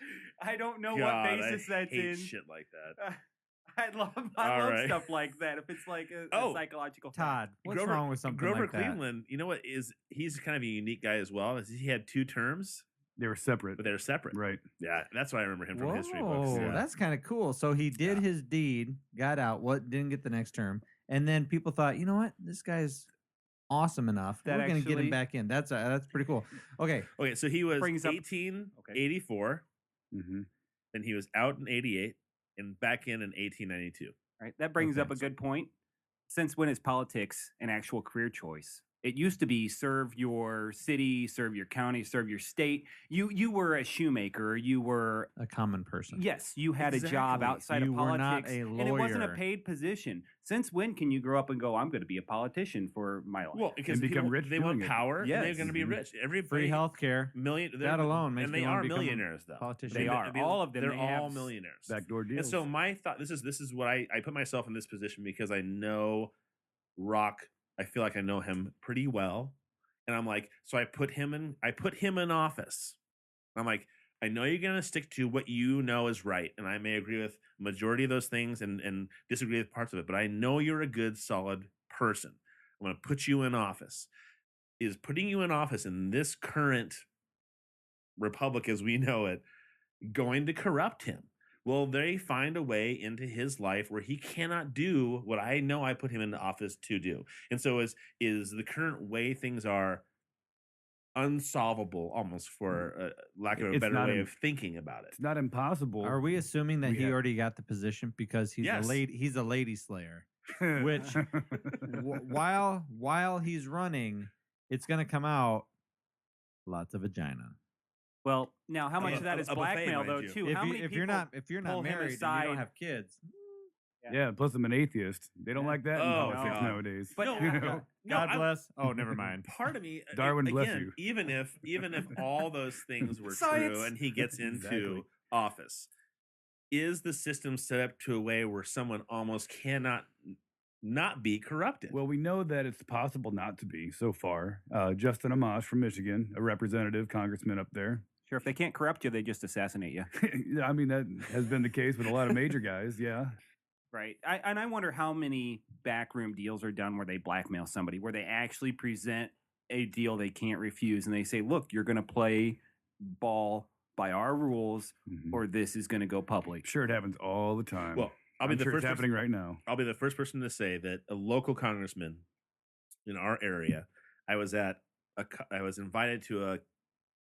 I don't know God, what basis I that's hate in. shit like that. I love All right. stuff like that. If it's like a Oh, psychological fact. Todd, what's Grover- wrong with something Grover like that? Cleveland, you know what he's kind of a unique guy as well. Is he had 2 terms, They were separate. but they're separate. Right. Yeah, that's why I remember him from Whoa, history books. Yeah. that's kind of cool. So he did his deed, got out, didn't get the next term, and then people thought, you know what, this guy's awesome enough. That We're going to get him actually- back in. That's pretty cool. Okay, Okay, so he was Brings up- 1884, Mm-hmm. then he was out in 88, and back in 1892. Right. That brings Okay. up a good point. Since when is politics an actual career choice? It used to be serve your city, serve your county, serve your state. You were a shoemaker. You were a common person. yes, you had a job Exactly. outside You of were not politics, a and it wasn't a lawyer. paid position. Since when can you grow up and go, I'm going to be a politician for my life? Well, because become people, rich they want doing it. power, and they're Yes. going to be Mhm. rich. Everybody, Free health care. that alone makes and me they wanna are become a millionaires though. politician. They are. All of them, They're they all have millionaires. Backdoor And deals. so my thought, this is what I put myself in this position because I know Rock. I feel like I know him pretty well, and I'm like, so I put him in office. I'm like, I know you're gonna stick to what you know is right, and I may agree with majority of those things and disagree with parts of it, but I know you're a good, solid person. I'm gonna put you in office. Is putting you in office in this current republic as we know it going to corrupt him? Will they find a way into his life where he cannot do what I know I put him into office to do? And so is the current way things are unsolvable almost for lack of a It's better not way im- of thinking about it? It's not impossible. Are we assuming that We he have- already got the position because he's Yes. he's a lady slayer? which- While he's running, it's going to come out lots of vagina. well, now how much of that is a buffet, blackmail mind though? you. Too. If, How you, many if you're people not pull him married and you aside? don't have kids, yeah, plus I'm an atheist. They don't Yeah. like that in Oh, politics God. nowadays. But- No, you no, know? God I'm- bless. Oh, never mind. Part of me, Darwin, bless again, you. even if all those things were Science. true and he gets into Exactly. office, is the system set up to a way where someone almost cannot not be corrupted? Well, we know that it's possible not to be so far. Justin Amash from Michigan, a representative, congressman up there. Sure, if they can't corrupt you, they just assassinate you. I mean, that has been the case with a lot of major guys. Yeah. Right. I wonder how many backroom deals are done where they blackmail somebody, where they actually present a deal they can't refuse and they say, look, you're going to play ball by our rules Mhm. or this is going to go public. Sure, it happens all the time. Well, I'll be I'm the sure first it's happening person, right now. I'll be the first person to say that a local congressman in our area, I was invited to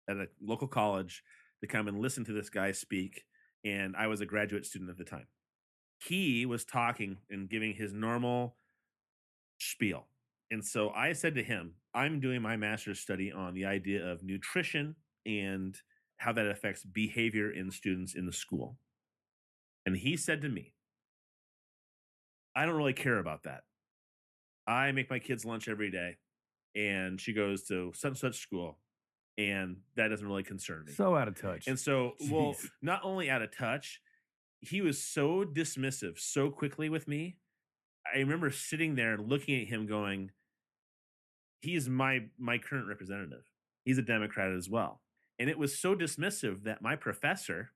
at a local college to come and listen to this guy speak, and I was a graduate student at the time. He was talking and giving his normal spiel. And so I said to him, I'm doing my master's study on the idea of nutrition and how that affects behavior in students in the school. And he said to me, I don't really care about that. I make my kids lunch every day, and she goes to such and such school, and that doesn't really concern me. So out of touch. And so, well, Jeez. not only out of touch, he was so dismissive so quickly with me. I remember sitting there and looking at him going, he's my current representative. He's a Democrat as well. And it was so dismissive that my professor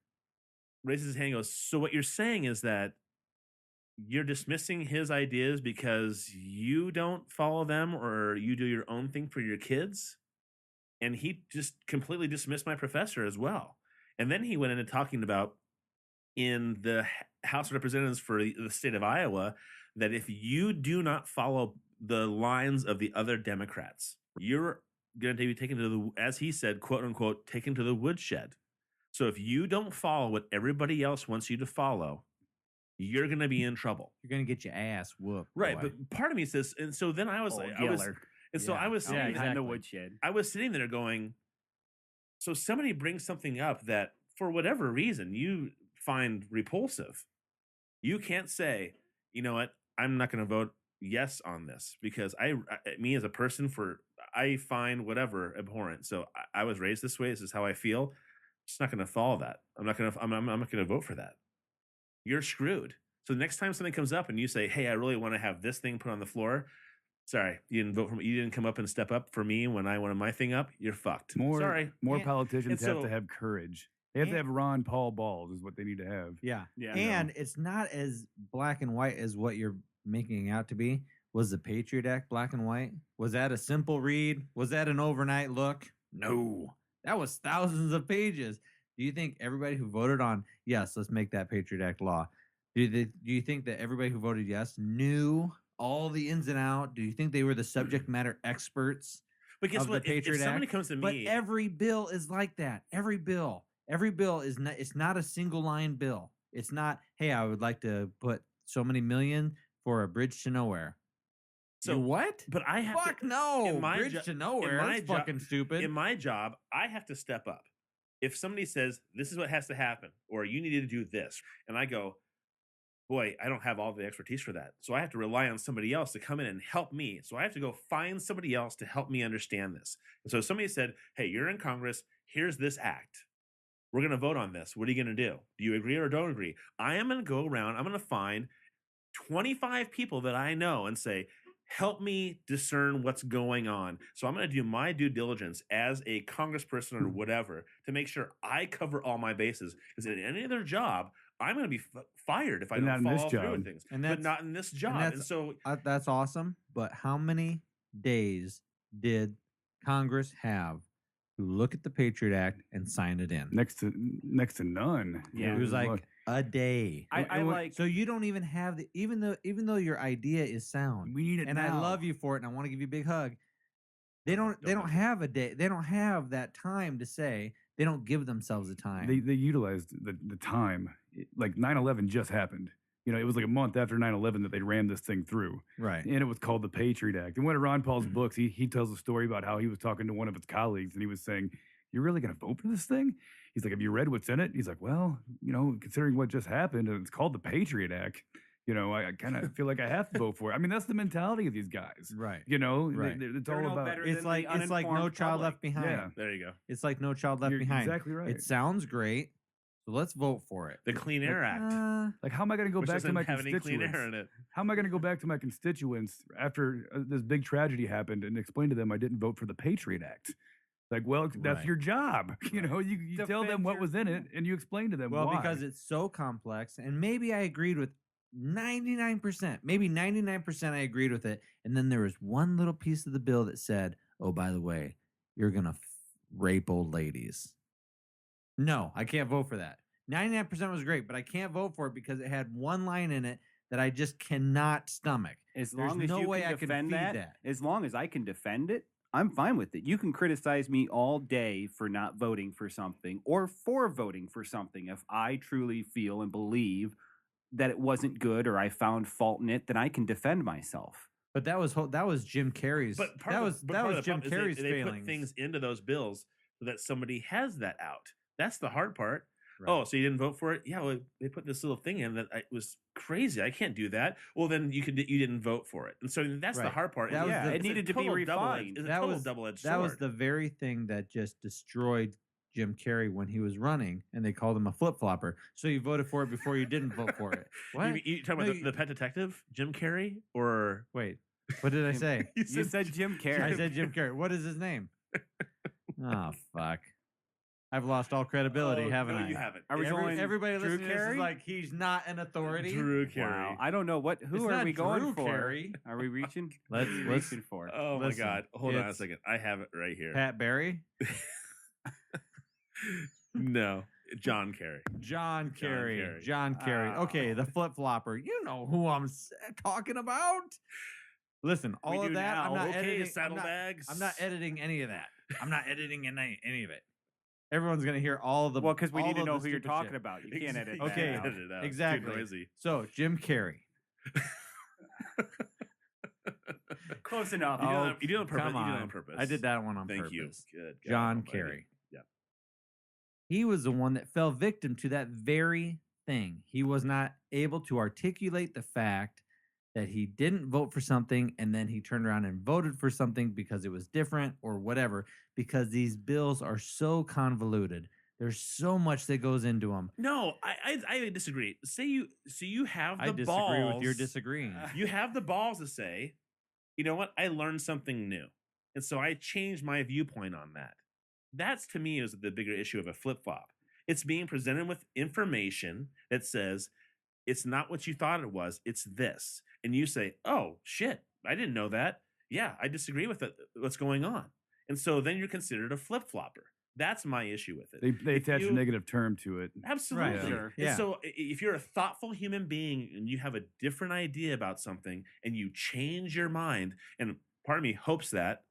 raises his hand and goes, so what you're saying is that you're dismissing his ideas because you don't follow them or you do your own thing for your kids? And he just completely dismissed my professor as well. And then he went into talking about in the House of Representatives for the state of Iowa that if you do not follow the lines of the other Democrats, you're going to be taken to the, as he said, quote unquote, taken to the woodshed. So if you don't follow what everybody else wants you to follow, you're going to be in trouble. You're going to get your ass whooped. Right. boy. But part of me says, and so then I was like, I was sitting, in the woodshed. I was sitting there going, so somebody brings something up that for whatever reason you find repulsive. You can't say, you know what, I'm not going to vote yes on this because me as a person I find whatever abhorrent. So I was raised this way. This is how I feel. Just not going to follow that. I'm not going to vote for that. You're screwed. So the next time something comes up and you say, hey, I really want to have this thing put on the floor. Sorry, you didn't vote for me. You didn't come up and step up for me when I wanted my thing up. You're fucked. Sorry. More politicians and have to have courage. They have to have Ron Paul balls is what they need to have. Yeah. Yeah. And it's not as black and white as what you're making it out to be. Was the Patriot Act black and white? Was that a simple read? Was that an overnight look? No. That was thousands of pages. Do you think everybody who voted on, yes, let's make that Patriot Act law, do you think that everybody who voted yes knew all the ins and outs? Do you think they were the subject matter experts? But guess of what? The Patriot if somebody Act? comes to But me, every bill is like that. Every bill is not. It's not a single line bill. It's not. Hey, I would like to put so many million for a bridge to nowhere. so What? But I have Fuck to, no. in my Bridge jo- to nowhere. in my That's jo- fucking stupid. in my job, I have to step up. If somebody says this is what has to happen, or you need to do this, and I go, boy, I don't have all the expertise for that. So I have to rely on somebody else to come in and help me. So I have to go find somebody else to help me understand this. And so somebody said, hey, you're in Congress. Here's this act. We're going to vote on this. What are you going to do? Do you agree or don't agree? I am going to go around. I'm going to find 25 people that I know and say, help me discern what's going on. So I'm going to do my due diligence as a congressperson or whatever to make sure I cover all my bases. Because in any other job, I'm going to be fired if I But not don't in this follow through job. with things. And But that's- not in this job. that's- And so That's awesome. But how many days did Congress have to look at the Patriot Act and sign it in? Next to none. Yeah. It was like a day. I like. So you don't even have the even though your idea is sound, we need it and now. I love you for it, and I want to give you a big hug. They don't touch it. have a day. They don't have that time to say. They don't give themselves a time. They utilized the time. Like 9/11 just happened. You know, it was like a month after 9/11 that they rammed this thing through. right. And it was called the Patriot Act. And one of Ron Paul's books, he tells a story about how he was talking to one of his colleagues and he was saying, you're really going to vote for this thing? He's like, have you read what's in it? He's like, well, you know, considering what just happened, and it's called the Patriot Act, you know, I kind of feel like I have to vote for it. I mean, that's the mentality of these guys. Right. You know, Right. it's They're all no about. better It's than like the No uninformed Child public. Left Behind. Yeah. there you go. It's like No Child Left You're Behind. exactly right. It sounds great, so let's vote for it. The Clean Air Act. Like, how am I going to go which back to doesn't my have any clean constituents? air in it. How am I going to go back to my constituents after this big tragedy happened and explain to them I didn't vote for the Patriot Act? Like, well, that's Right. your job. You know, you tell them Defend what your- was in it and you explain to them Well, why. because it's so complex, and maybe I agreed with 99%, maybe 99% I agreed with it, and then there was one little piece of the bill that said, "Oh, by the way, you're gonna rape old ladies." No, I can't vote for that. 99% was great, but I can't vote for it because it had one line in it that I just cannot stomach. As There's long as no you way can I can defend feed that, that. as long as I can defend it, I'm fine with it. You can criticize me all day for not voting for something or for voting for something. If I truly feel and believe that it wasn't good or I found fault in it, then I can defend myself. But that was Jim Carrey's. But part that of was the- but that part of was the Jim problem is Carrey's they failings. put things into those bills so that somebody has that out. That's the hard part. Right. Oh, so you didn't vote for it? Yeah, well, they put this little thing in that was crazy. I can't do that. Well, then you didn't vote for it, and so that's the Right. hard part. That was It's the- a it needed to be total double-edged- refined. It's a That total was- double-edged That was sword. the very thing that just destroyed Jim Carrey when he was running, and they called him a flip flopper. So you voted for it before you didn't vote for it. What? You talking No, about you- the pet detective, Jim Carrey, or Wait, what did I say? You said Jim Carrey. I said Jim Carrey. What is his name? Oh fuck! I've lost all credibility, Oh, haven't no, I? you haven't. Are we going Everybody Drew listening to this Carey? is like, he's not an authority. Drew Carey. Wow, I don't know It's who are not we going Drew for? Carey. Are we reaching? Let's- reaching for. Oh Listen, my God! Hold on a it's second. I have it right here. Pat Barry, No, John Kerry. John Kerry, Kerry. John Kerry. Okay, the flip flopper. You know who I'm talking about. Listen, We all of do that. I'm now. not Okay, editing. saddlebags. I'm not editing any of that. I'm not editing any of it. Everyone's gonna hear all the. Well, because we all need to of know the who you're stupid talking shit. about. You can't edit. Okay, that out. Edit it out. It's too exactly. noisy. So Jim Carrey. Close enough. You did it on purpose. Come You did it on. on purpose. I did that one on Thank purpose. you. Good. John almighty. Kerry. Yeah. He was the one that fell victim to that very thing. He was not able to articulate the fact that he didn't vote for something and then he turned around and voted for something because it was different or whatever, because these bills are so convoluted. There's so much that goes into them. No, I disagree. Say you have the I disagree balls. with your disagreeing. You have the balls to say, you know what? I learned something new, and so I changed my viewpoint on that. That's to me is the bigger issue of a flip flop. It's being presented with information that says it's not what you thought it was. It's this, and you say, "Oh shit, I didn't know that." Yeah, I disagree with it, what's going on, and so then you're considered a flip flopper. That's my issue with it. They If attach you- a negative term to it. Absolutely. Right, sure. And Yeah. so if you're a thoughtful human being and you have a different idea about something and you change your mind, and part of me hopes that,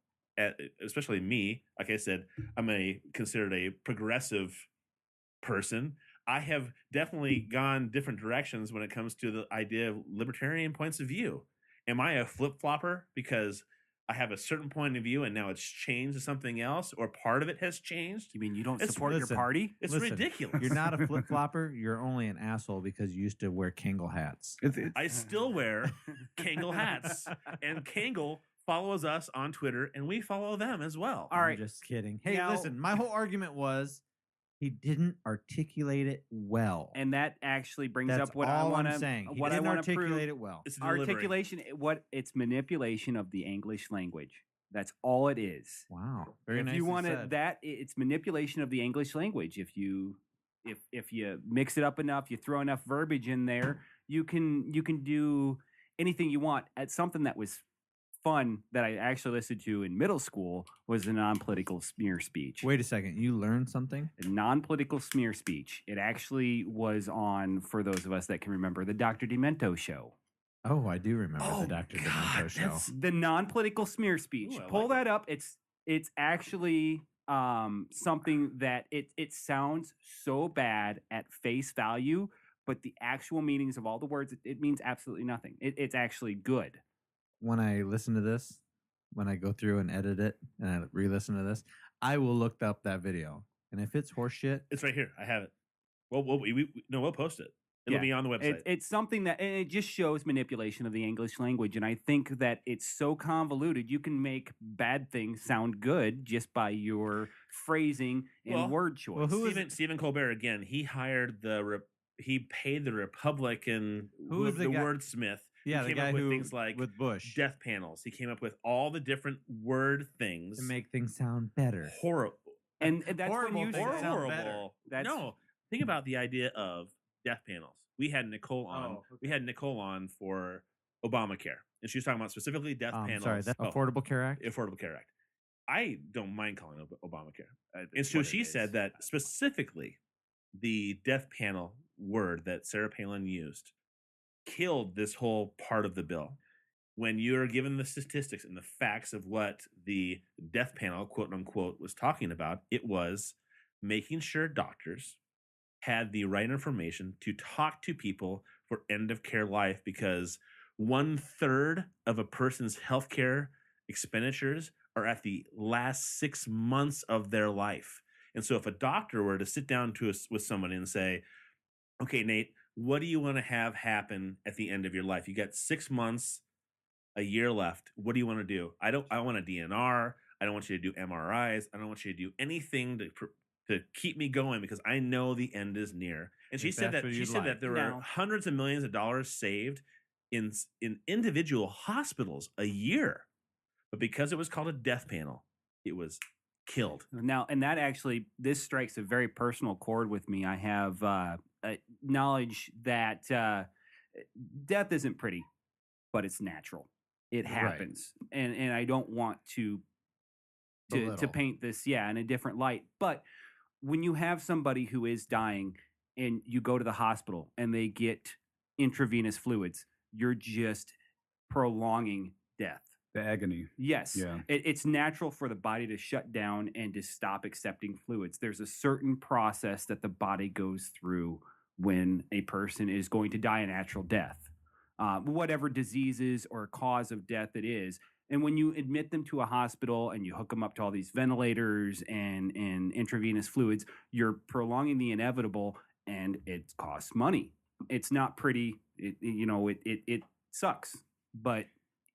especially me, like I said, I'm considered a progressive person. I have definitely gone different directions when it comes to the idea of libertarian points of view. Am I a flip-flopper because I have a certain point of view and now it's changed to something else, or part of it has changed? You mean you don't It's- support your listen, party? It's Listen, ridiculous. You're not a flip flopper. You're only an asshole because you used to wear Kangol hats. I still wear Kangol hats, and Kangol follows us on Twitter, and we follow them as well. All right. I'm just kidding. Hey, Now- listen, my whole argument was he didn't articulate it well. And that actually brings that's up what all I want I'm saying. He what I didn't want to prove. articulate it well. It's delivery. Articulation, it's manipulation of the English language. That's all it is. Wow. Very if nicely you want said. it's manipulation of the English language. If you mix it up enough, you throw enough verbiage in there, you can do anything you want. At something that was fun that I actually listened to in middle school was a non-political smear speech. Wait a second. You learned something? A non-political smear speech. It actually was on, for those of us that can remember, the Dr. Demento show. Oh, I do remember Oh, the Dr. God, Demento show. that's- The non-political smear speech. Ooh, I Pull like that up. It's actually something that it sounds so bad at face value, but the actual meanings of all the words, it means absolutely nothing. It's actually good. When I listen to this, when I go through and edit it and I re-listen to this, I will look up that video. And if it's horseshit, It's right here. I have it. Well, we'll post it. It'll Yeah. be on the website. It's something that, and it just shows manipulation of the English language. And I think that it's so convoluted, you can make bad things sound good just by your phrasing and Well- word choice. well, who is Stephen Colbert again. He hired he paid the Republican Who is the guy- wordsmith. yeah, he the came guy up with who things like with Bush death panels. He came up with all the different word things to make things sound better. horrible. and that's horrible when you things Or that sound horrible. better. That's- No, think about the idea of death panels. We had Nicole on. Oh, okay. We had Nicole on for Obamacare, and she was talking about specifically death panels. Sorry, that's Oh, Affordable Care Act. Affordable Care Act. I don't mind calling it Obamacare. And It's so what it she is. said that specifically the death panel word that Sarah Palin used killed this whole part of the bill. When you're given the statistics and the facts of what the death panel, quote unquote, was talking about, it was making sure doctors had the right information to talk to people for end of care life, because 1/3 of a person's healthcare expenditures are at the last 6 months of their life. And so if a doctor were to sit down with someone and say, okay, Nate, what do you want to have happen at the end of your life? You got 6 months, a year left. What do you want to do? I want a DNR. I don't want you to do MRIs. I don't want you to do anything to keep me going, because I know the end is near. And she If said that's that what she you'd said that like. there Now- were hundreds of millions of dollars saved in individual hospitals a year. But because it was called a death panel, it was killed. Now, and that actually, this strikes a very personal chord with me. I have knowledge that death isn't pretty, but it's natural. It happens, and I don't want to paint this in a different light. But when you have somebody who is dying, and you go to the hospital and they get intravenous fluids, you're just prolonging death. The agony. Yes. Yeah. It's natural for the body to shut down and to stop accepting fluids. There's a certain process that the body goes through when a person is going to die a natural death, whatever diseases or cause of death it is. And when you admit them to a hospital and you hook them up to all these ventilators and intravenous fluids, you're prolonging the inevitable, and it costs money. It's not pretty. It sucks, but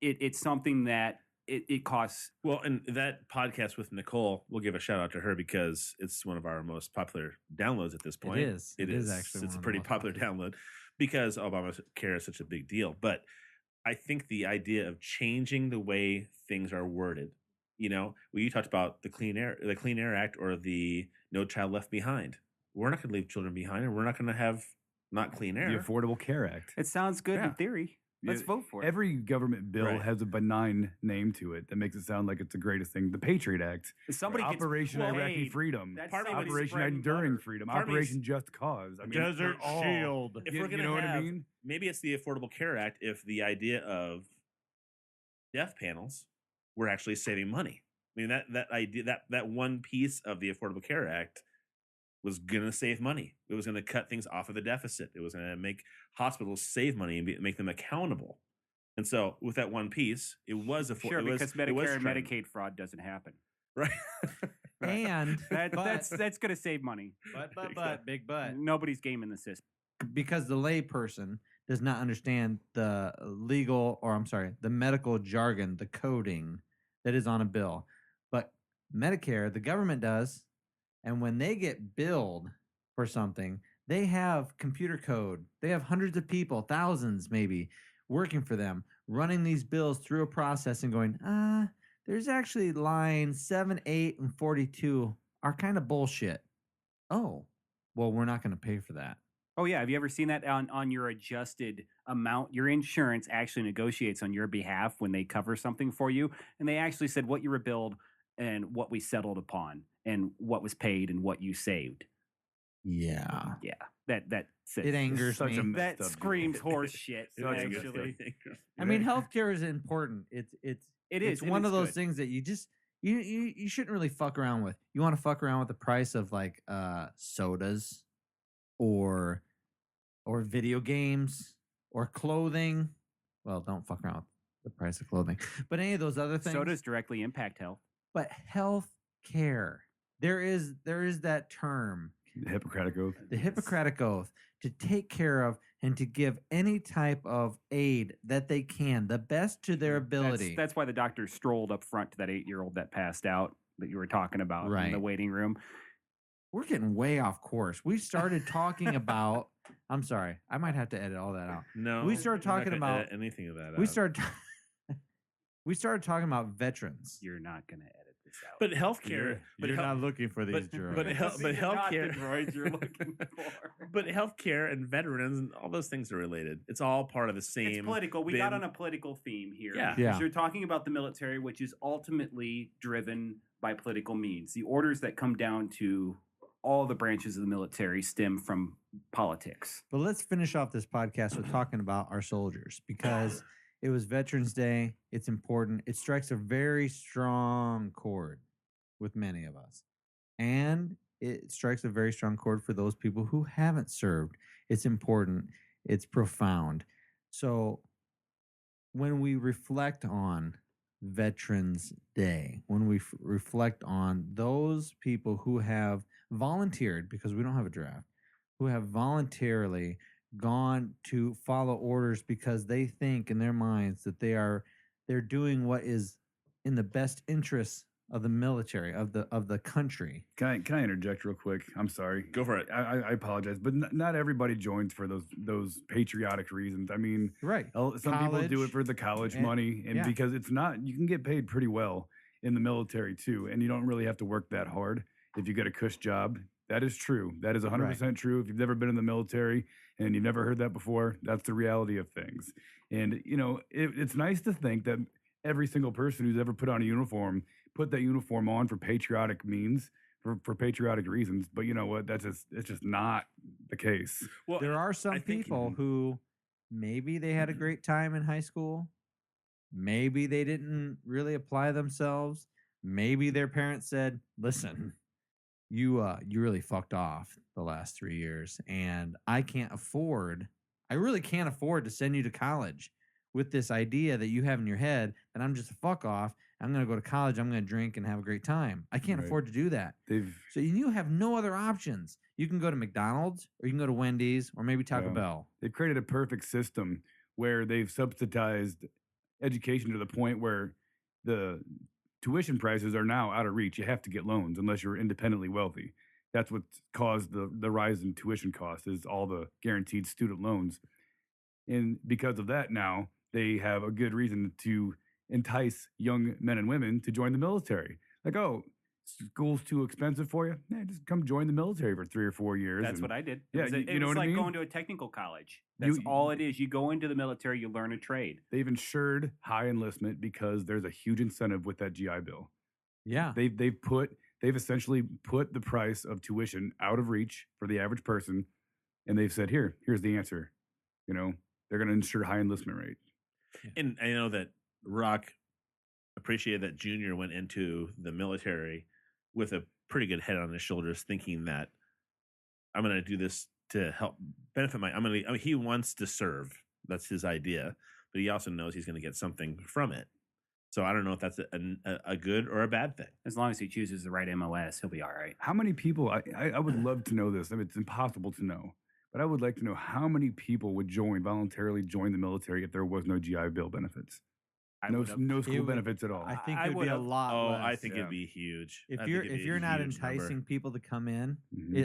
it's something that it costs. Well, and that podcast with Nicole, we'll give a shout out to her because it's one of our most popular downloads at this point. It is. It is actually. It's a pretty popular download because Obamacare is such a big deal. But I think the idea of changing the way things are worded, you talked about the Clean Air Act or the No Child Left Behind. We're not going to leave children behind, and we're not going to have not clean air. The Affordable Care Act. It sounds good in theory. Let's vote for it. Every government bill has a benign name to it that makes it sound like it's the greatest thing. The Patriot Act. Somebody Operation Iraqi Freedom. Operation Enduring Freedom. Operation Just Cause. I mean, Desert Shield. If we're going to what I mean? Maybe it's the Affordable Care Act if the idea of death panels were actually saving money. I mean, that idea, that one piece of the Affordable Care Act was going to save money. It was going to cut things off of the deficit. It was going to make hospitals save money and make them accountable. And so with that one piece, it was because Medicare and Medicaid fraud doesn't happen. Right. And that's going to save money. But, big but. Nobody's gaming the system. Because the lay person does not understand the the medical jargon, the coding that is on a bill. But Medicare, the government does. And when they get billed for something, they have computer code. They have hundreds of people, thousands maybe, working for them, running these bills through a process and going, there's actually lines 7, 8, and 42 are kind of bullshit. Oh, well, we're not going to pay for that. Oh, yeah. Have you ever seen that on your adjusted amount? Your insurance actually negotiates on your behalf when they cover something for you. And they actually said what you were billed and what we settled upon and what was paid and what you saved. Yeah. Yeah. That it angers me. That screams horse shit. Actually. I mean, healthcare is important. It's one of those things that you just you shouldn't really fuck around with. You want to fuck around with the price of like sodas or video games or clothing. Well, don't fuck around with the price of clothing. But any of those other things. Sodas directly impact health. But health care, there is that term. The Hippocratic Oath. The Hippocratic Oath, to take care of and to give any type of aid that they can, the best to their ability. That's why the doctor strolled up front to that 8-year-old that passed out that you were talking about in the waiting room. We're getting way off course. We started talking about. I'm sorry, I might have to edit all that out. No, we started talking about anything of that. We started talking about veterans. You're not going to edit this out. But healthcare. You're not looking for these droids. But healthcare. Droids you're looking for. But healthcare and veterans and all those things are related. It's all part of the same. It's political. We got on a political theme here. Yeah. Because you're talking about the military, which is ultimately driven by political means. The orders that come down to all the branches of the military stem from politics. But let's finish off this podcast with talking about our soldiers because it was Veterans Day. It's important. It strikes a very strong chord with many of us. And it strikes a very strong chord for those people who haven't served. It's important. It's profound. So when we reflect on Veterans Day, when we reflect on those people who have volunteered, because we don't have a draft, who have voluntarily gone to follow orders because they think in their minds that they're doing what is in the best interests of the military, of the country. Can I interject real quick? I'm sorry. Go for it. I apologize, but not everybody joins for those patriotic reasons. I mean, right. Some people do it for the college money, and because it's not, you can get paid pretty well in the military too, and you don't really have to work that hard if you get a cush job. That is true. That is 100% true. If you've never been in the military and you've never heard that before, that's the reality of things. And, you know, it's nice to think that every single person who's ever put on a uniform put that uniform on for patriotic means, for patriotic reasons. But you know what? It's just not the case. Well, There are some I think- people who maybe they had a great time in high school. Maybe they didn't really apply themselves. Maybe their parents said, listen, you really fucked off the last 3 years, and I really can't afford to send you to college with this idea that you have in your head that I'm just a fuck off. I'm going to go to college. I'm going to drink and have a great time. I can't afford to do that. So you have no other options. You can go to McDonald's, or you can go to Wendy's, or maybe Taco Bell. They've created a perfect system where they've subsidized education to the point where the tuition prices are now out of reach. You have to get loans unless you're independently wealthy. That's what's caused the rise in tuition costs, is all the guaranteed student loans. And because of that, now they have a good reason to entice young men and women to join the military. Like, oh, school's too expensive for you? Yeah, just come join the military for 3 or 4 years. That's what I did. Yeah, It was like going to a technical college. That's all it is. You go into the military, you learn a trade. They've insured high enlistment because there's a huge incentive with that GI Bill. Yeah. They've essentially put the price of tuition out of reach for the average person, and they've said, here's the answer. You know, they're going to ensure high enlistment rate. And I know that Rock appreciated that Junior went into the military with a pretty good head on his shoulders, thinking that I'm going to do this to help benefit he wants to serve. That's his idea, but he also knows he's going to get something from it. So I don't know if that's a good or a bad thing. As long as he chooses the right MOS, he'll be all right. How many people, I would love to know this. I mean, it's impossible to know, but I would like to know how many people would voluntarily join the military if there was no GI Bill benefits. No school benefits at all. I think it would be a lot less. I think it'd be huge. If you're not enticing people to come in,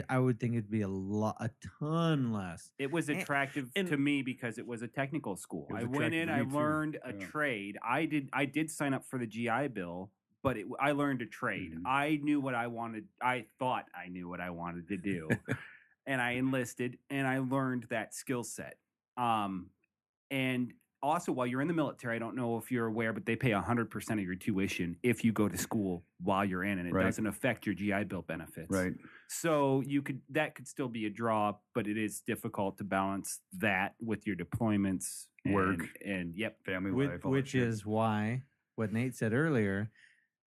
I would think it'd be a ton less. It was attractive to me because it was a technical school. I went in, I learned a trade. I did sign up for the GI Bill, but I learned a trade. I knew what I wanted. I thought I knew what I wanted to do, and I enlisted, and I learned that skill set. And also, while you're in the military, I don't know if you're aware, but they pay 100% of your tuition if you go to school while you're in, and it doesn't affect your GI Bill benefits. Right. So that could still be a draw, but it is difficult to balance that with your deployments, work, and family life. Which is why what Nate said earlier,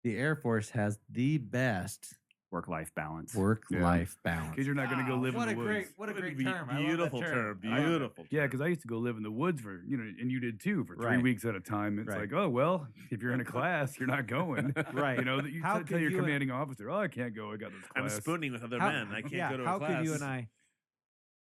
the Air Force has the best work-life balance. Work-life balance. Because you're not going to go live in the woods. What a great term. Beautiful term. Beautiful. Yeah, because I used to go live in the woods for, and you did too, for 3 weeks at a time. It's like, oh, well, if you're in a class, you're not going. Right. You know, you tell your commanding officer, oh, I can't go. I got this class. I'm spooning with other men. I can't go to a how class. Could you and I,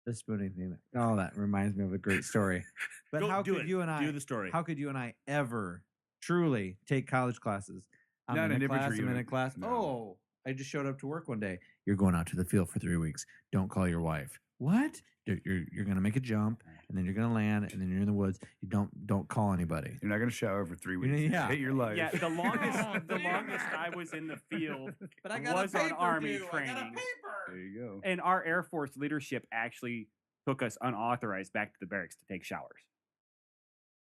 the spooning thing, that reminds me of a great story. But how could you and I, do the story. How could you and I ever truly take college classes? I'm in a class. No. Oh, I just showed up to work one day. You're going out to the field for 3 weeks. Don't call your wife. What? You're going to make a jump, and then you're going to land, and then you're in the woods. You don't call anybody. You're not going to shower for 3 weeks. Hate your life. Yeah, the longest I was in the field but I got was on Army training. I got a paper. There you go. And our Air Force leadership actually took us unauthorized back to the barracks to take showers.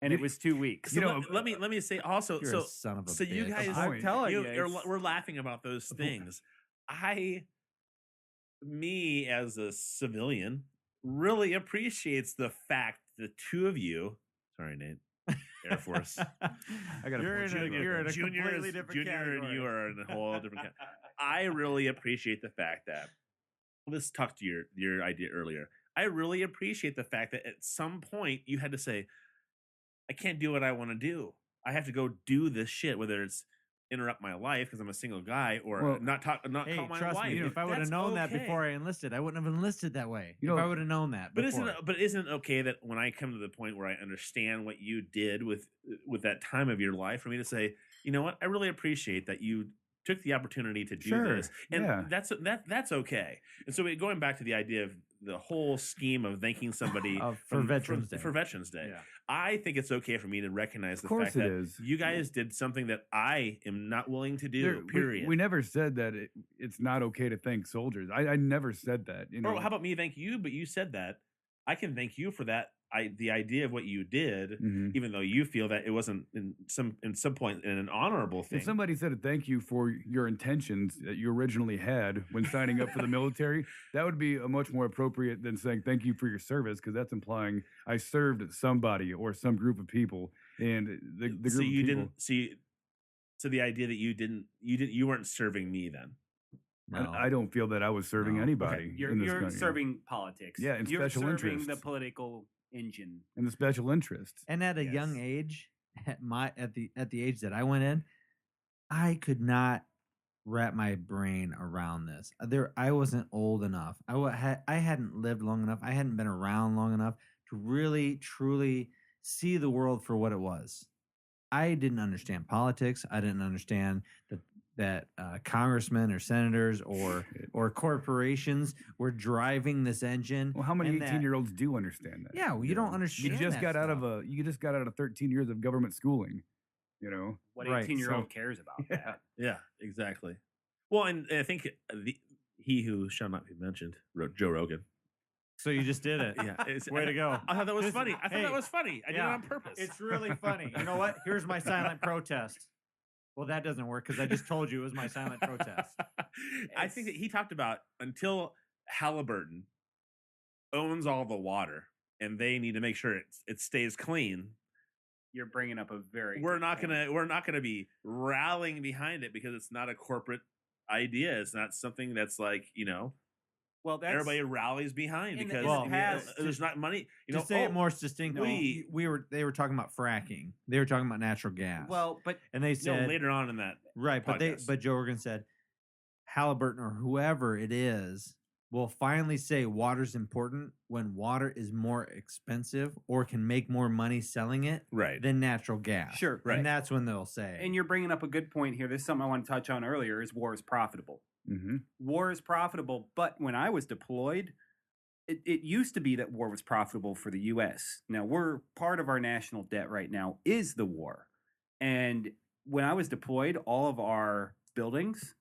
And it was 2 weeks. So let me say also. You're a son of a bitch. You guys, I'm telling you, we're laughing about those things. Me as a civilian really appreciates the fact the two of you. Sorry, Nate. Air Force. I got you're in a completely different category. And you are in a whole different category. I really appreciate the fact that. Let's talk to your idea earlier. I really appreciate the fact that at some point you had to say, I can't do what I want to do. I have to go do this shit, whether it's interrupt my life because I'm a single guy or not call my trust wife. Me, if I would have known that before I enlisted, I wouldn't have enlisted that way. If I would have known that. But isn't it okay that when I come to the point where I understand what you did with that time of your life, for me to say, you know what, I really appreciate that you took the opportunity to do Sure, this, and yeah. that's okay. And so going back to the idea of the whole scheme of thanking somebody For Veterans Day. for Veterans Day, Yeah. I think it's okay for me to recognize the course fact it that is. you guys did something that I am not willing to do. Period. We never said that it's not okay to thank soldiers. I never said that. You know, Or how about me thank you? But you said that. I can thank you for that. The idea of what you did, Mhm. even though you feel that it wasn't in some point an honorable thing. If somebody said a thank you for your intentions that you originally had when signing up for the military, that would be a much more appropriate than saying thank you for your service, because that's implying I served somebody or some group of people, and the group so of you people. didn't see. So the idea that you weren't serving me then. No. I don't feel that I was serving No. Okay. anybody in this You're country. serving politics. Yeah, and you're special serving the interests. political engine. And the special interests. And at a young Yes. age, at the age that I went in, I could not wrap my brain around this. I wasn't old enough. I hadn't lived long enough. I hadn't been around long enough to really truly see the world for what it was. I didn't understand politics. I didn't understand that congressmen or senators or corporations were driving this engine. Well, how many and that- 18-year-olds do understand that? Yeah, well, you don't understand. You just got out of you just got out of 13 years of government schooling, you know. What Right, 18-year-old so- cares about Yeah. that? Yeah, exactly. Well, and I think he who shall not be mentioned wrote Joe Rogan. So you just did it. Yeah, Way to go. I thought that was This- funny. I thought hey, that was funny. I did it yeah, on purpose. It's really funny. You know what? Here's my silent protest. Well, that doesn't work because I just told you it was my silent protest. I think that he talked about until Halliburton owns all the water and they need to make sure it stays clean. You're bringing up a very. We're good not point. gonna be rallying behind it because it's not a corporate idea. It's not something that's like, Well, that's everybody rallies behind in the- because in the past, there's not money. To say it more succinctly, we- they were talking about fracking. They were talking about natural gas. well, but and they said later on in that right, but podcast. Joe Rogan said Halliburton or whoever it is will finally say water's important when water is more expensive or can make more money selling it right. than natural gas. Sure, right. And that's when they'll say. and you're bringing up a good point here. This is something I want to touch on earlier. Is war is profitable. Mm-hmm. War is profitable, but when I was deployed, it used to be that war was profitable for the U.S. Now, we're part of our national debt right now is the war. And when I was deployed, all of our buildings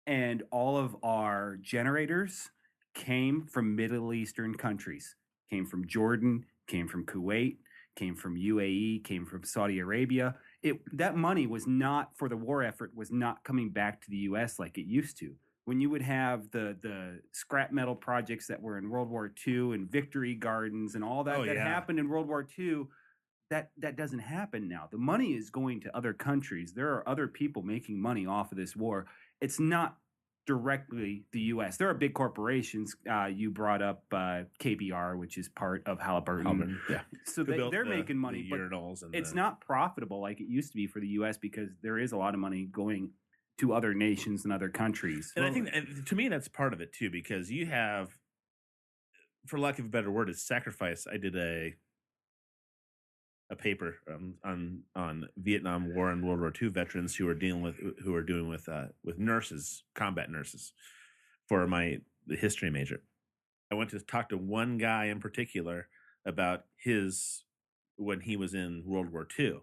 and all of our generators came from Middle Eastern countries, came from Jordan, came from Kuwait, came from UAE, came from Saudi Arabia. That money was not for the war effort, was not coming back to the U.S. like it used to. When you would have the scrap metal projects that were in World War II and victory gardens and all that Oh, that yeah. happened in World War II, that doesn't happen now. The money is going to other countries. There are other people making money off of this war. It's not directly the U.S. There are big corporations. You brought up KBR, which is part of Halliburton. Yeah. So Who built they're the- making money, the but urinals and it's the- not profitable like it used to be for the U.S. because there is a lot of money going to other nations and other countries. And I think, and to me, that's part of it too, because you have, for lack of a better word, is sacrifice. I did a paper on Vietnam War and World War II veterans who are doing with nurses, combat nurses, for the history major. I went to talk to one guy in particular about when he was in World War II.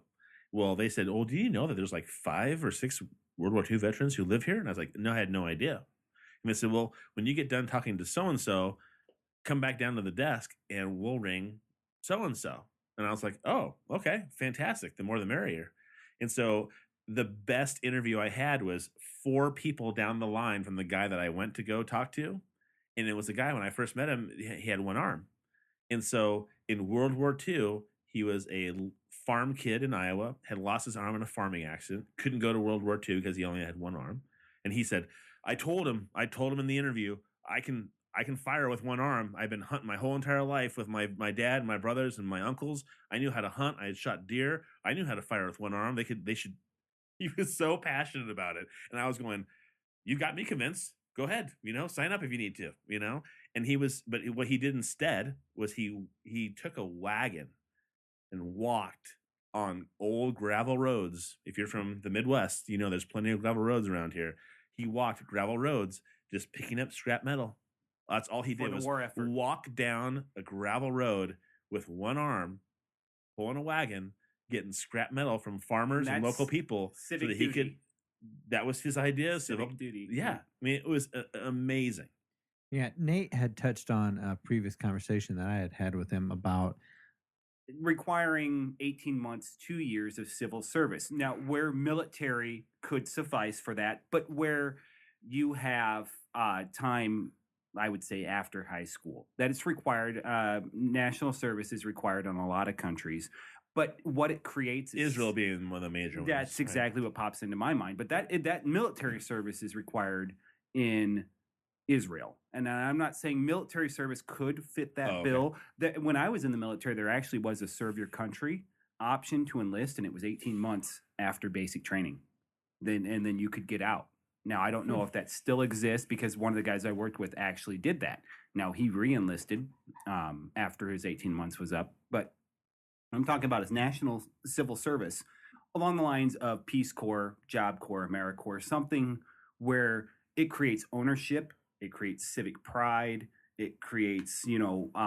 Well, they said, "Oh, do you know that there's like 5 or 6 World War II veterans who live here?" And I was like, "No, I had no idea." And they said, "Well, when you get done talking to so-and-so, come back down to the desk and we'll ring so-and-so." And I was like, "Oh, okay, fantastic. The more the merrier." And so the best interview I had was 4 people down the line from the guy that I went to go talk to. And it was a guy, when I first met him, he had one arm. And so in World War II, he was a farm kid in Iowa, had lost his arm in a farming accident, couldn't go to World War II because he only had one arm. And he said, I told him in the interview, I can fire with one arm. I've been hunting my whole entire life with my dad, my brothers, and my uncles. I knew how to hunt. I had shot deer. I knew how to fire with one arm. They should. He was so passionate about it. And I was going, you got me convinced. Go ahead, sign up if you need to, And but what he did instead was he took a wagon and walked on old gravel roads. If you're from the Midwest, you know there's plenty of gravel roads around here. He walked gravel roads just picking up scrap metal. That's all he For did the was war effort. walk down a gravel road with one arm, pulling a wagon, getting scrap metal from farmers and local that's people so civic that he could. duty. That was his idea. Civic duty. Yeah, I mean, it was amazing. Yeah, Nate had touched on a previous conversation that I had had with him about Requiring 18 months, 2 years of civil service. Now, where military could suffice for that, but where you have time, I would say, after high school, that it's required. National service is required in a lot of countries. But what it creates is Israel being one of the major ones. that's exactly what pops into my mind. But that military service is required in Israel. And I'm not saying military service could fit that bill. That when I was in the military, there actually was a serve your country option to enlist, and it was 18 months after basic training. Then you could get out. Now I don't know if that still exists because one of the guys I worked with actually did that. Now he re-enlisted after his 18 months was up, but I'm talking about his national civil service along the lines of Peace Corps, Job Corps, AmeriCorps, something where it creates ownership, it creates civic pride, it creates, well,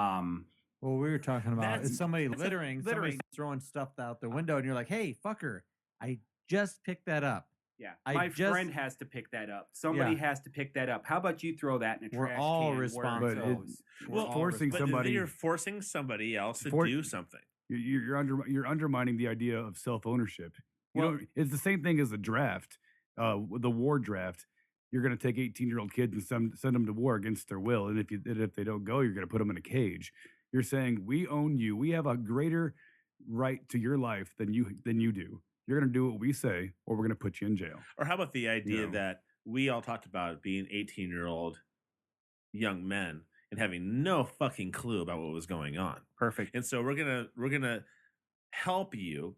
we were talking about That's- it's somebody that's a- littering, littering. somebody throwing stuff out the window, and you're like, "Hey, fucker, I just picked that up." yeah, I my just- friend has to pick that up. Somebody Yeah. has to pick that up. How about you throw that in a We're trash all can where it responsible. But it- goes? We're Well, all forcing But somebody- you're forcing somebody else to For- do something. You're undermining the idea of self ownership. Well- It's the same thing as the draft, the war draft. You're going to take 18-year-old kids and send them to war against their will, and if they don't go, you're going to put them in a cage. You're saying we own you. We have a greater right to your life than you do. You're going to do what we say, or we're going to put you in jail. Or how about the idea No. that we all talked about being 18-year-old young men and having no fucking clue about what was going on. Perfect. And so we're gonna help you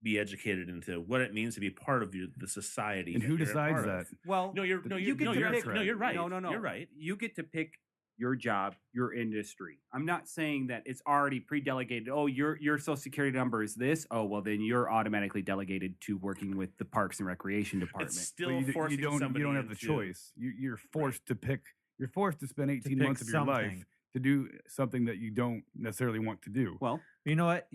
be educated into what it means to be part of the society. And that who you're a decides part that? of. Well, No, you're you get to pick. no, you're right. No. You're right. You get to pick your job, your industry. I'm not saying that it's already pre-delegated. Oh, your social security number is this. Oh, well, then you're automatically delegated to working with the Parks and Recreation Department. It's But still you forcing don't somebody have the into- choice. You're forced to pick. You're forced to spend 18 pick months of your life something. to do something that you don't necessarily want to do. Well, You know what?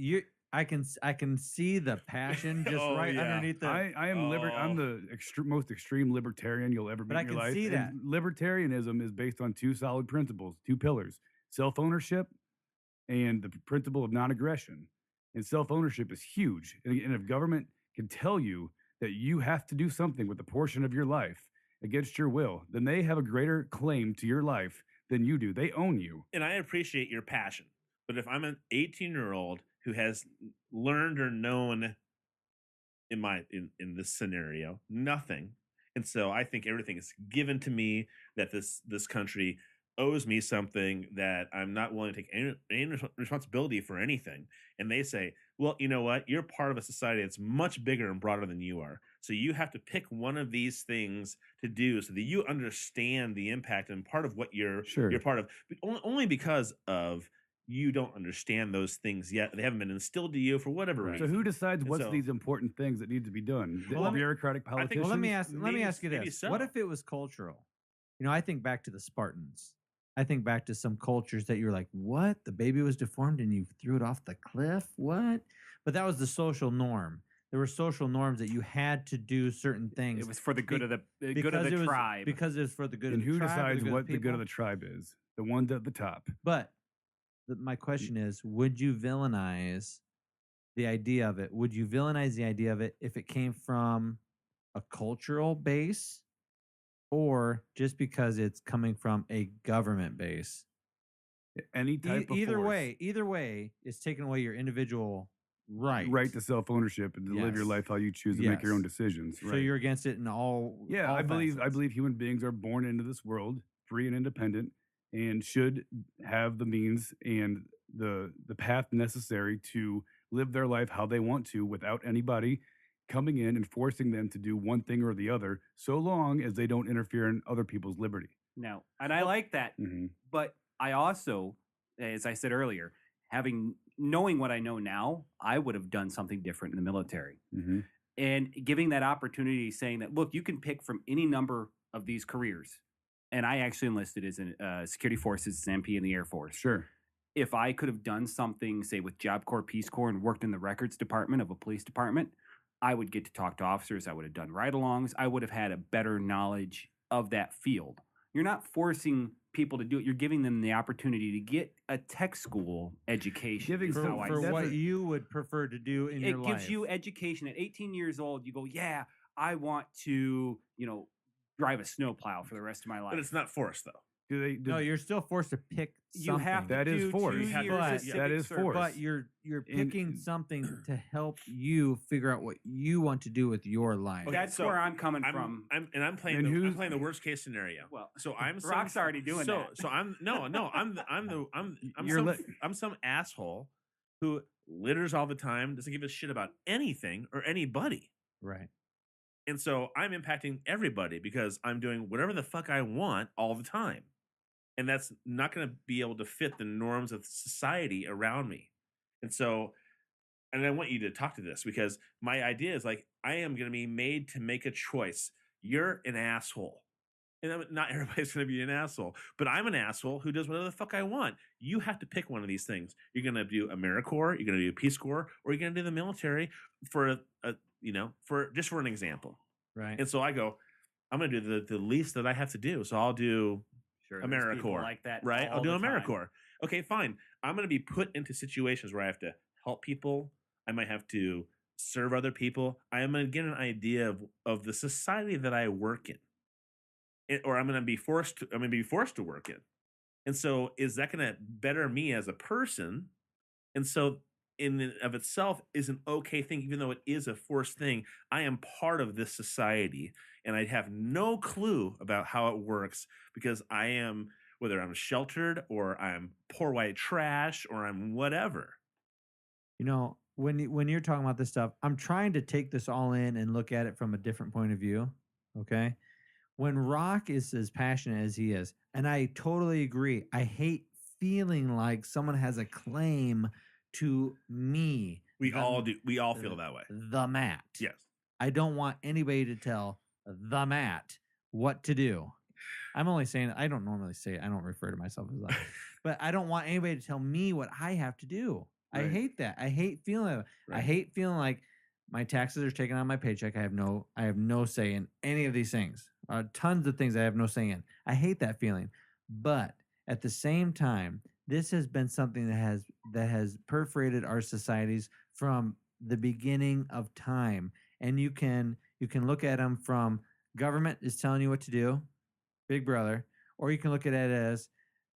I can see the passion just Oh, right yeah. underneath the. I am I'm the most extreme libertarian you'll ever be But I in your can life. see that. And libertarianism is based on two solid principles, two pillars: self-ownership and the principle of non-aggression. And self-ownership is huge. And if government can tell you that you have to do something with a portion of your life against your will, then they have a greater claim to your life than you do. They own you. And I appreciate your passion. But if I'm an 18-year-old who has learned or known in this scenario nothing, and so I think everything is given to me, that this country owes me something, that I'm not willing to take any responsibility for anything, and they say, well, you know what, you're part of a society that's much bigger and broader than you are, so you have to pick one of these things to do so that you understand the impact and part of what you're part of, but only because of you don't understand those things yet. They haven't been instilled to you for whatever So reason. who decides And what's so- these important things that need to be done? The Well, let me- bureaucratic think- politicians? Well, let me ask you maybe this: so. what if it was cultural? I think back to the Spartans. I think back to some cultures that you're like, what? The baby was deformed and you threw it off the cliff? What? But that was the social norm. There were social norms that you had to do certain things. it was for the good of the good of because it the was- tribe. Because it was for the good And of the who tribe, or decides the what the good of people. the tribe is? The ones at the top. But my question is, would you villainize the idea of it? Would you villainize the idea of it if it came from a cultural base or just because it's coming from a government base? Any type of Either force. way, it's taking away your individual right. Right to self-ownership and to live your Yes. life how you choose to make your own Yes. decisions. So right. you're against it in all. Yeah, all I believe facets. human beings are born into this world free and independent and should have the means and the path necessary to live their life how they want to without anybody coming in and forcing them to do one thing or the other, so long as they don't interfere in other people's liberty. No, and I like that. Mhm. But I also, as I said earlier, having knowing what I know now, I would have done something different in the military. Mhm. And giving that opportunity, saying that, look, you can pick from any number of these careers. And I actually enlisted as a security forces, as MP in the Air Force. Sure. If I could have done something, say, with Job Corps, Peace Corps, and worked in the records department of a police department, I would get to talk to officers. I would have done ride-alongs. I would have had a better knowledge of that field. You're not forcing people to do it. You're giving them the opportunity to get a tech school education. Giving is some- how I For see what it. you would prefer to do in It your life. gives you education. At 18 years old, you go, yeah, I want to, drive a snowplow for the rest of my life. But it's not forced though. Do they? No, you're still forced to pick something. You have to That is do force. 2 You have to- years of But- civic that is service. force. But you're And- picking something to help you figure out what you want to do with your life. Okay, That's so where I'm coming from. I'm playing And I'm who's- playing the worst case scenario. Well, So I'm Brock's already doing that. So I'm You're I'm some asshole who litters all the time, doesn't give a shit about anything or anybody. Right. And so I'm impacting everybody because I'm doing whatever the fuck I want all the time. And that's not going to be able to fit the norms of society around me. And so, and I want you to talk to this because my idea is like, I am going to be made to make a choice. You're an asshole. And not everybody's going to be an asshole, but I'm an asshole who does whatever the fuck I want. You have to pick one of these things. You're going to do AmeriCorps, you're going to do Peace Corps, or you're going to do the military for for an example. Right. And so I go, I'm going to do the least that I have to do. So I'll do Sure, there's people AmeriCorps, like that, right? all I'll do the time. AmeriCorps. Okay, fine. I'm going to be put into situations where I have to help people. I might have to serve other people. I am going to get an idea of the society that I work in. Or I'm going to be forced to work in. And so is that going to better me as a person? And so in and of itself is an okay thing, even though it is a forced thing. I am part of this society and I have no clue about how it works because I am, whether I'm sheltered or I'm poor white trash or I'm whatever. When you're talking about this stuff, I'm trying to take this all in and look at it from a different point of view. Okay. When Rock is as passionate as he is, and I totally agree, I hate feeling like someone has a claim to me. We all do. We all feel that way. The Matt. Yes. I don't want anybody to tell the Matt what to do. I'm only saying, I don't normally say, I don't refer to myself as that, but I don't want anybody to tell me what I have to do. I Right. hate that. I hate feeling that. I Right. hate feeling like my taxes are taken on my paycheck. I have no say in any of these things. Tons of things I have no say in. I hate that feeling. But at the same time, this has been something that has perforated our societies from the beginning of time. And you can look at them from government is telling you what to do, Big Brother, or you can look at it as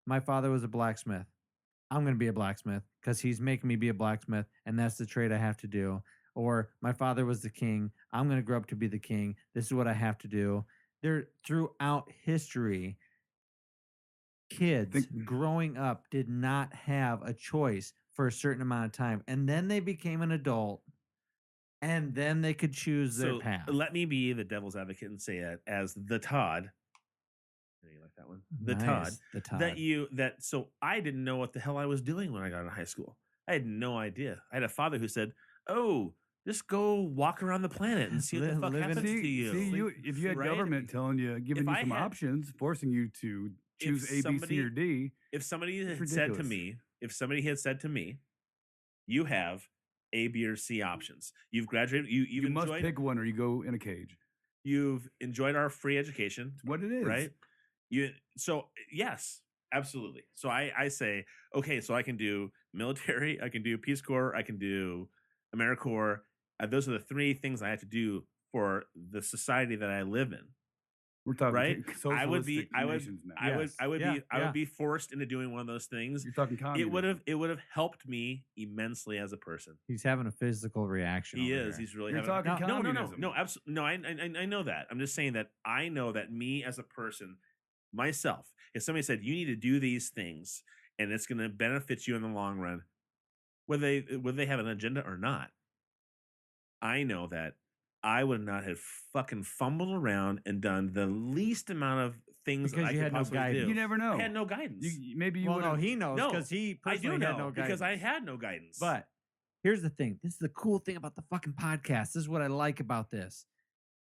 my father was a blacksmith. I'm going to be a blacksmith because he's making me be a blacksmith, and that's the trade I have to do. Or my father was the king. I'm going to grow up to be the king. This is what I have to do. There, throughout history, kids growing up did not have a choice for a certain amount of time, and then they became an adult, and then they could choose their path. Let me be the devil's advocate and say it as the Todd. You like that one? The Nice, Todd. the Todd. So I didn't know what the hell I was doing when I got into high school. I had no idea. I had a father who said, "Oh, just go walk around the planet and see what the fuck Live in- happens to you." If you had Right? government telling you, giving If you I some had- options, forcing you to choose A, B, C, somebody- or D, If somebody had It's said to ridiculous. me, you have A, B, or C options. You've graduated. you must pick one or you go in a cage. You've enjoyed our free education, It's what it is. right? Yes, absolutely. So I say, okay, so I can do military, I can do Peace Corps, I can do AmeriCorps. Those are the three things I have to do for the society that I live in. We're talking Right? I would socialistic nations now. I Yes. would be forced into doing one of those things. You're talking communism. It would have helped me immensely as a person. He's having a physical reaction. He over is. here. He's really You're having talking communism. No, absolutely. No, I know that. I'm just saying that I know that me as a person, myself, if somebody said you need to do these things and it's going to benefit you in the long run, whether they have an agenda or not, I know that I would not have fucking fumbled around and done the least amount of things Because I you could had no possibly guidance. do. You never know. I had no guidance. Maybe you Well, would. no, he knows No, because he I do personally know had no guidance. because I had no guidance. But here's the thing. This is the cool thing about the fucking podcast. This is what I like about this.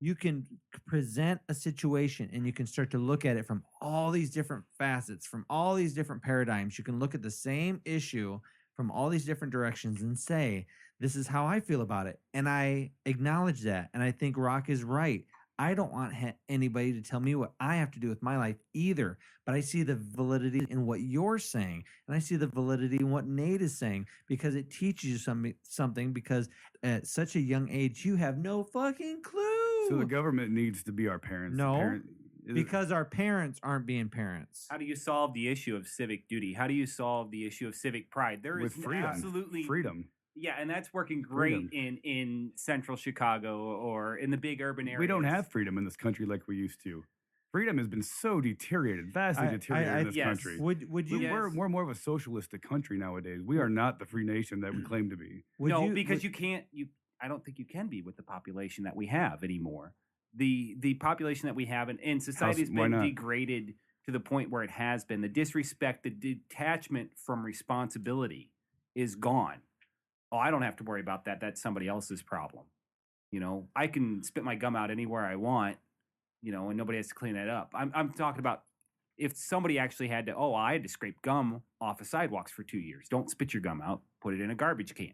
You can present a situation and you can start to look at it from all these different facets, from all these different paradigms. You can look at the same issue from all these different directions and say, this is how I feel about it. And I acknowledge that. And I think Rock is right. I don't want anybody to tell me what I have to do with my life either. But I see the validity in what you're saying. And I see the validity in what Nate is saying because it teaches you something because at such a young age, you have no fucking clue. So the government needs to be our parents. No, because our parents aren't being parents. How do you solve the issue of civic duty? How do you solve the issue of civic pride? There with is freedom, absolutely freedom. Yeah, and that's working great in central Chicago or in the big urban areas. We don't have freedom in this country like we used to. Freedom has been so deteriorated, vastly deteriorated in this country. Would you? We're more of a socialistic country nowadays. We are not the free nation that we claim to be. Because you can't. I don't think you can be with the population that we have anymore. The population that we have and society has been degraded to the point where it has been. The disrespect, the detachment from responsibility is gone. Oh, I don't have to worry about that. That's somebody else's problem. I can spit my gum out anywhere I want, and nobody has to clean that up. I'm talking about if somebody actually had to, I had to scrape gum off of sidewalks for 2 years. Don't spit your gum out. Put it in a garbage can.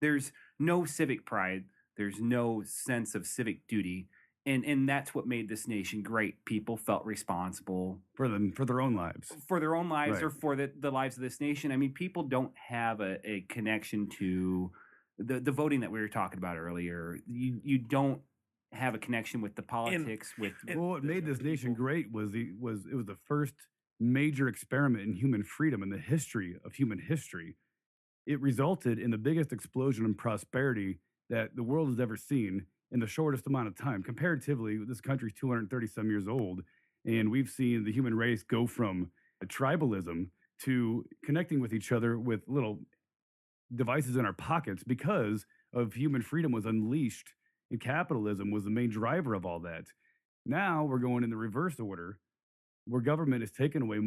There's no civic pride. There's no sense of civic duty. And that's what made this nation great. People felt responsible for their own lives. For their own lives, right. Or for the lives of this nation. I mean, people don't have a connection to the voting that we were talking about earlier. You don't have a connection with the politics. What made this nation great was it was the first major experiment in human freedom in the history of human history. It resulted in the biggest explosion in prosperity that the world has ever seen in the shortest amount of time. Comparatively, this country's 230-some years old, and we've seen the human race go from tribalism to connecting with each other with little devices in our pockets because of human freedom was unleashed, and capitalism was the main driver of all that. Now we're going in the reverse order, where government is taking away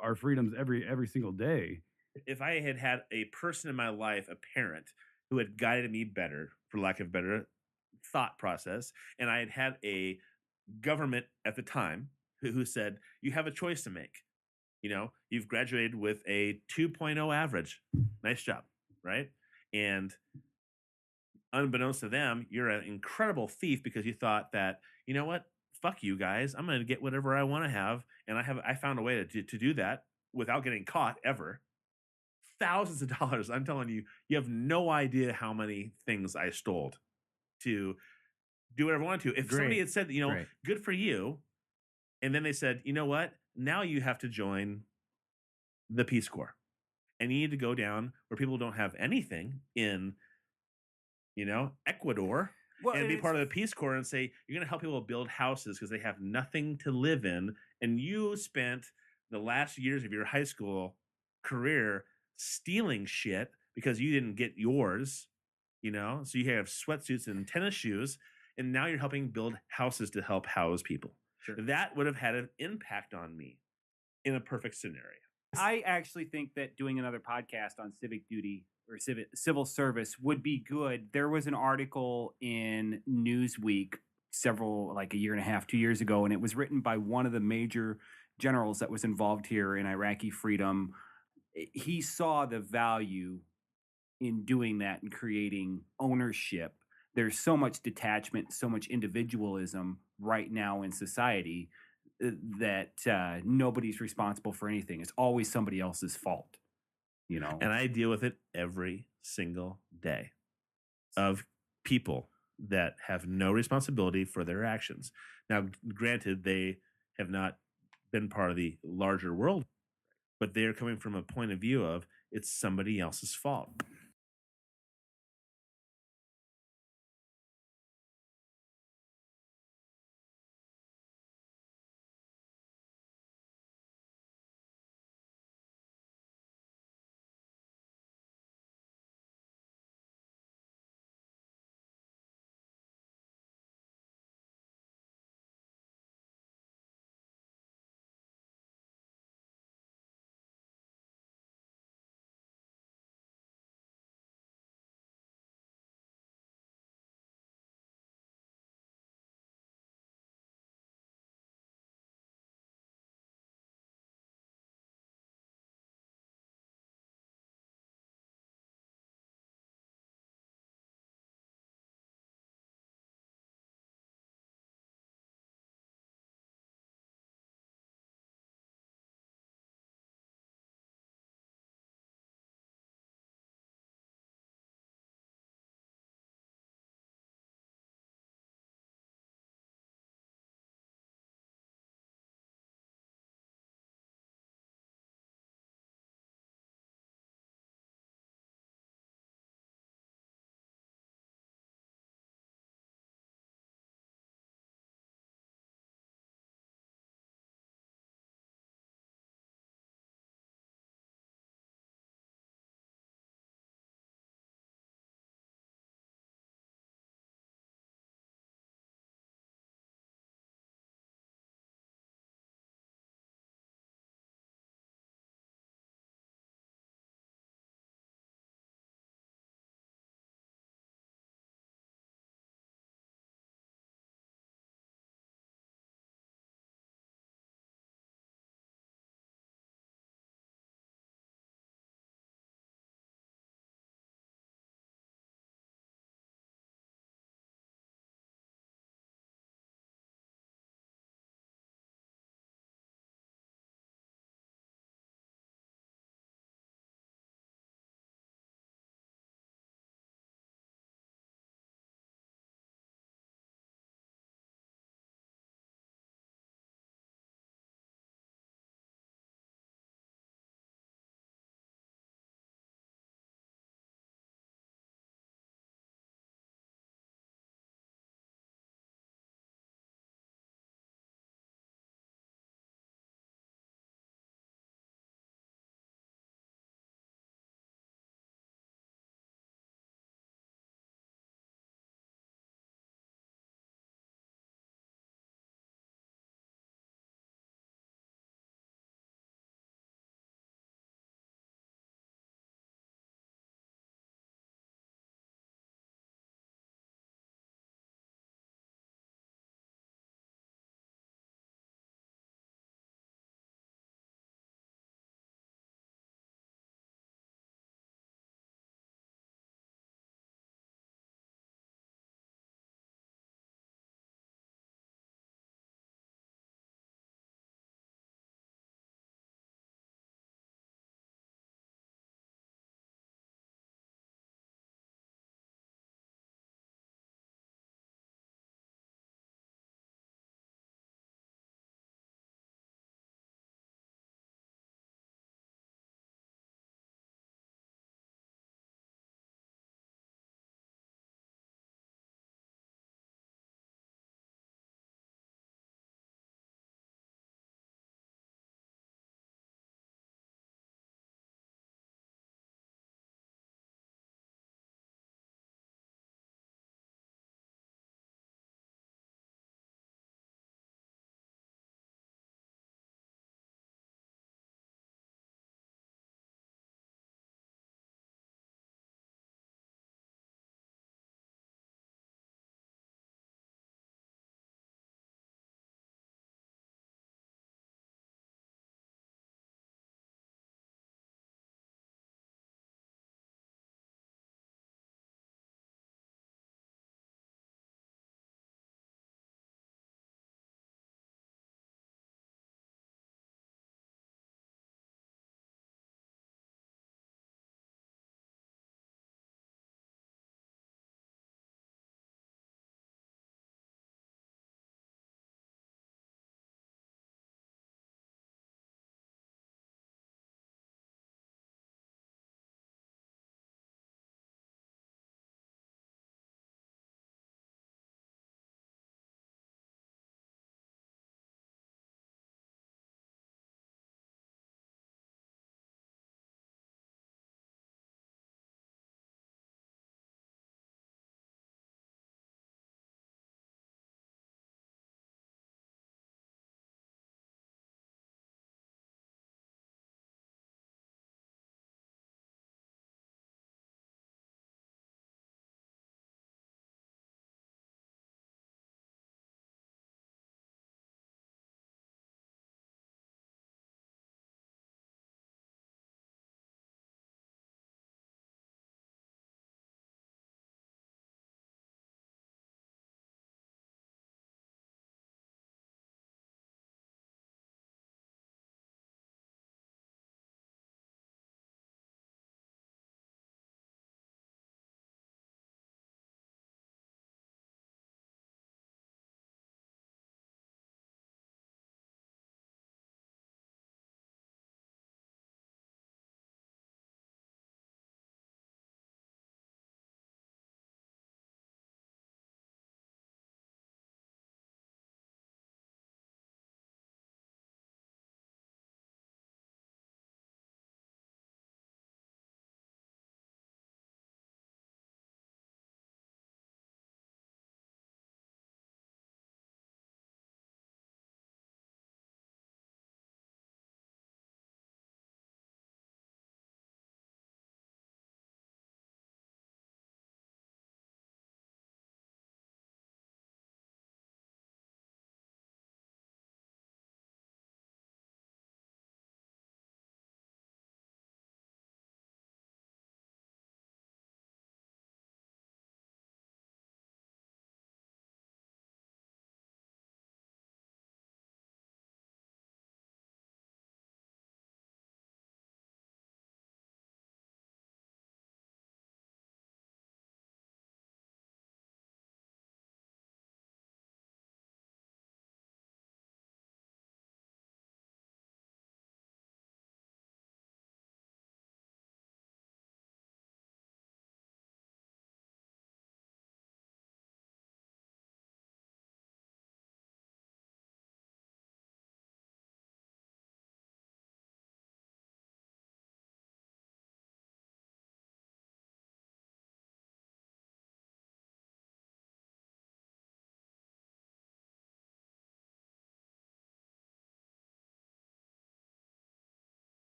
our freedoms every single day. If I had had a person in my life, a parent, who had guided me better, for lack of better thought process, and I had had a government at the time who said, you have a choice to make. You've graduated with a 2.0 average. Nice job, right? And unbeknownst to them, you're an incredible thief because you thought that, you know what? Fuck you guys. I'm going to get whatever I want to have. And I found a way to do that without getting caught ever. Thousands of dollars. I'm telling you, you have no idea how many things I stole to do whatever I wanted to. If somebody had said, good for you, and then they said, you know what? Now you have to join the Peace Corps. And you need to go down where people don't have anything in, Ecuador, and be part of the Peace Corps and say, you're going to help people build houses because they have nothing to live in. And you spent the last years of your high school career stealing shit because you didn't get yours. So you have sweatsuits and tennis shoes, and now you're helping build houses to help house people. Sure. That would have had an impact on me in a perfect scenario. I actually think that doing another podcast on civic duty or civil service would be good. There was an article in Newsweek a year and a half, 2 years ago, and it was written by one of the major generals that was involved here in Iraqi freedom. He saw the value in doing that and creating ownership. There's so much detachment, so much individualism right now in society that nobody's responsible for anything. It's always somebody else's fault, And I deal with it every single day of people that have no responsibility for their actions. Now, granted, they have not been part of the larger world, but they're coming from a point of view of it's somebody else's fault.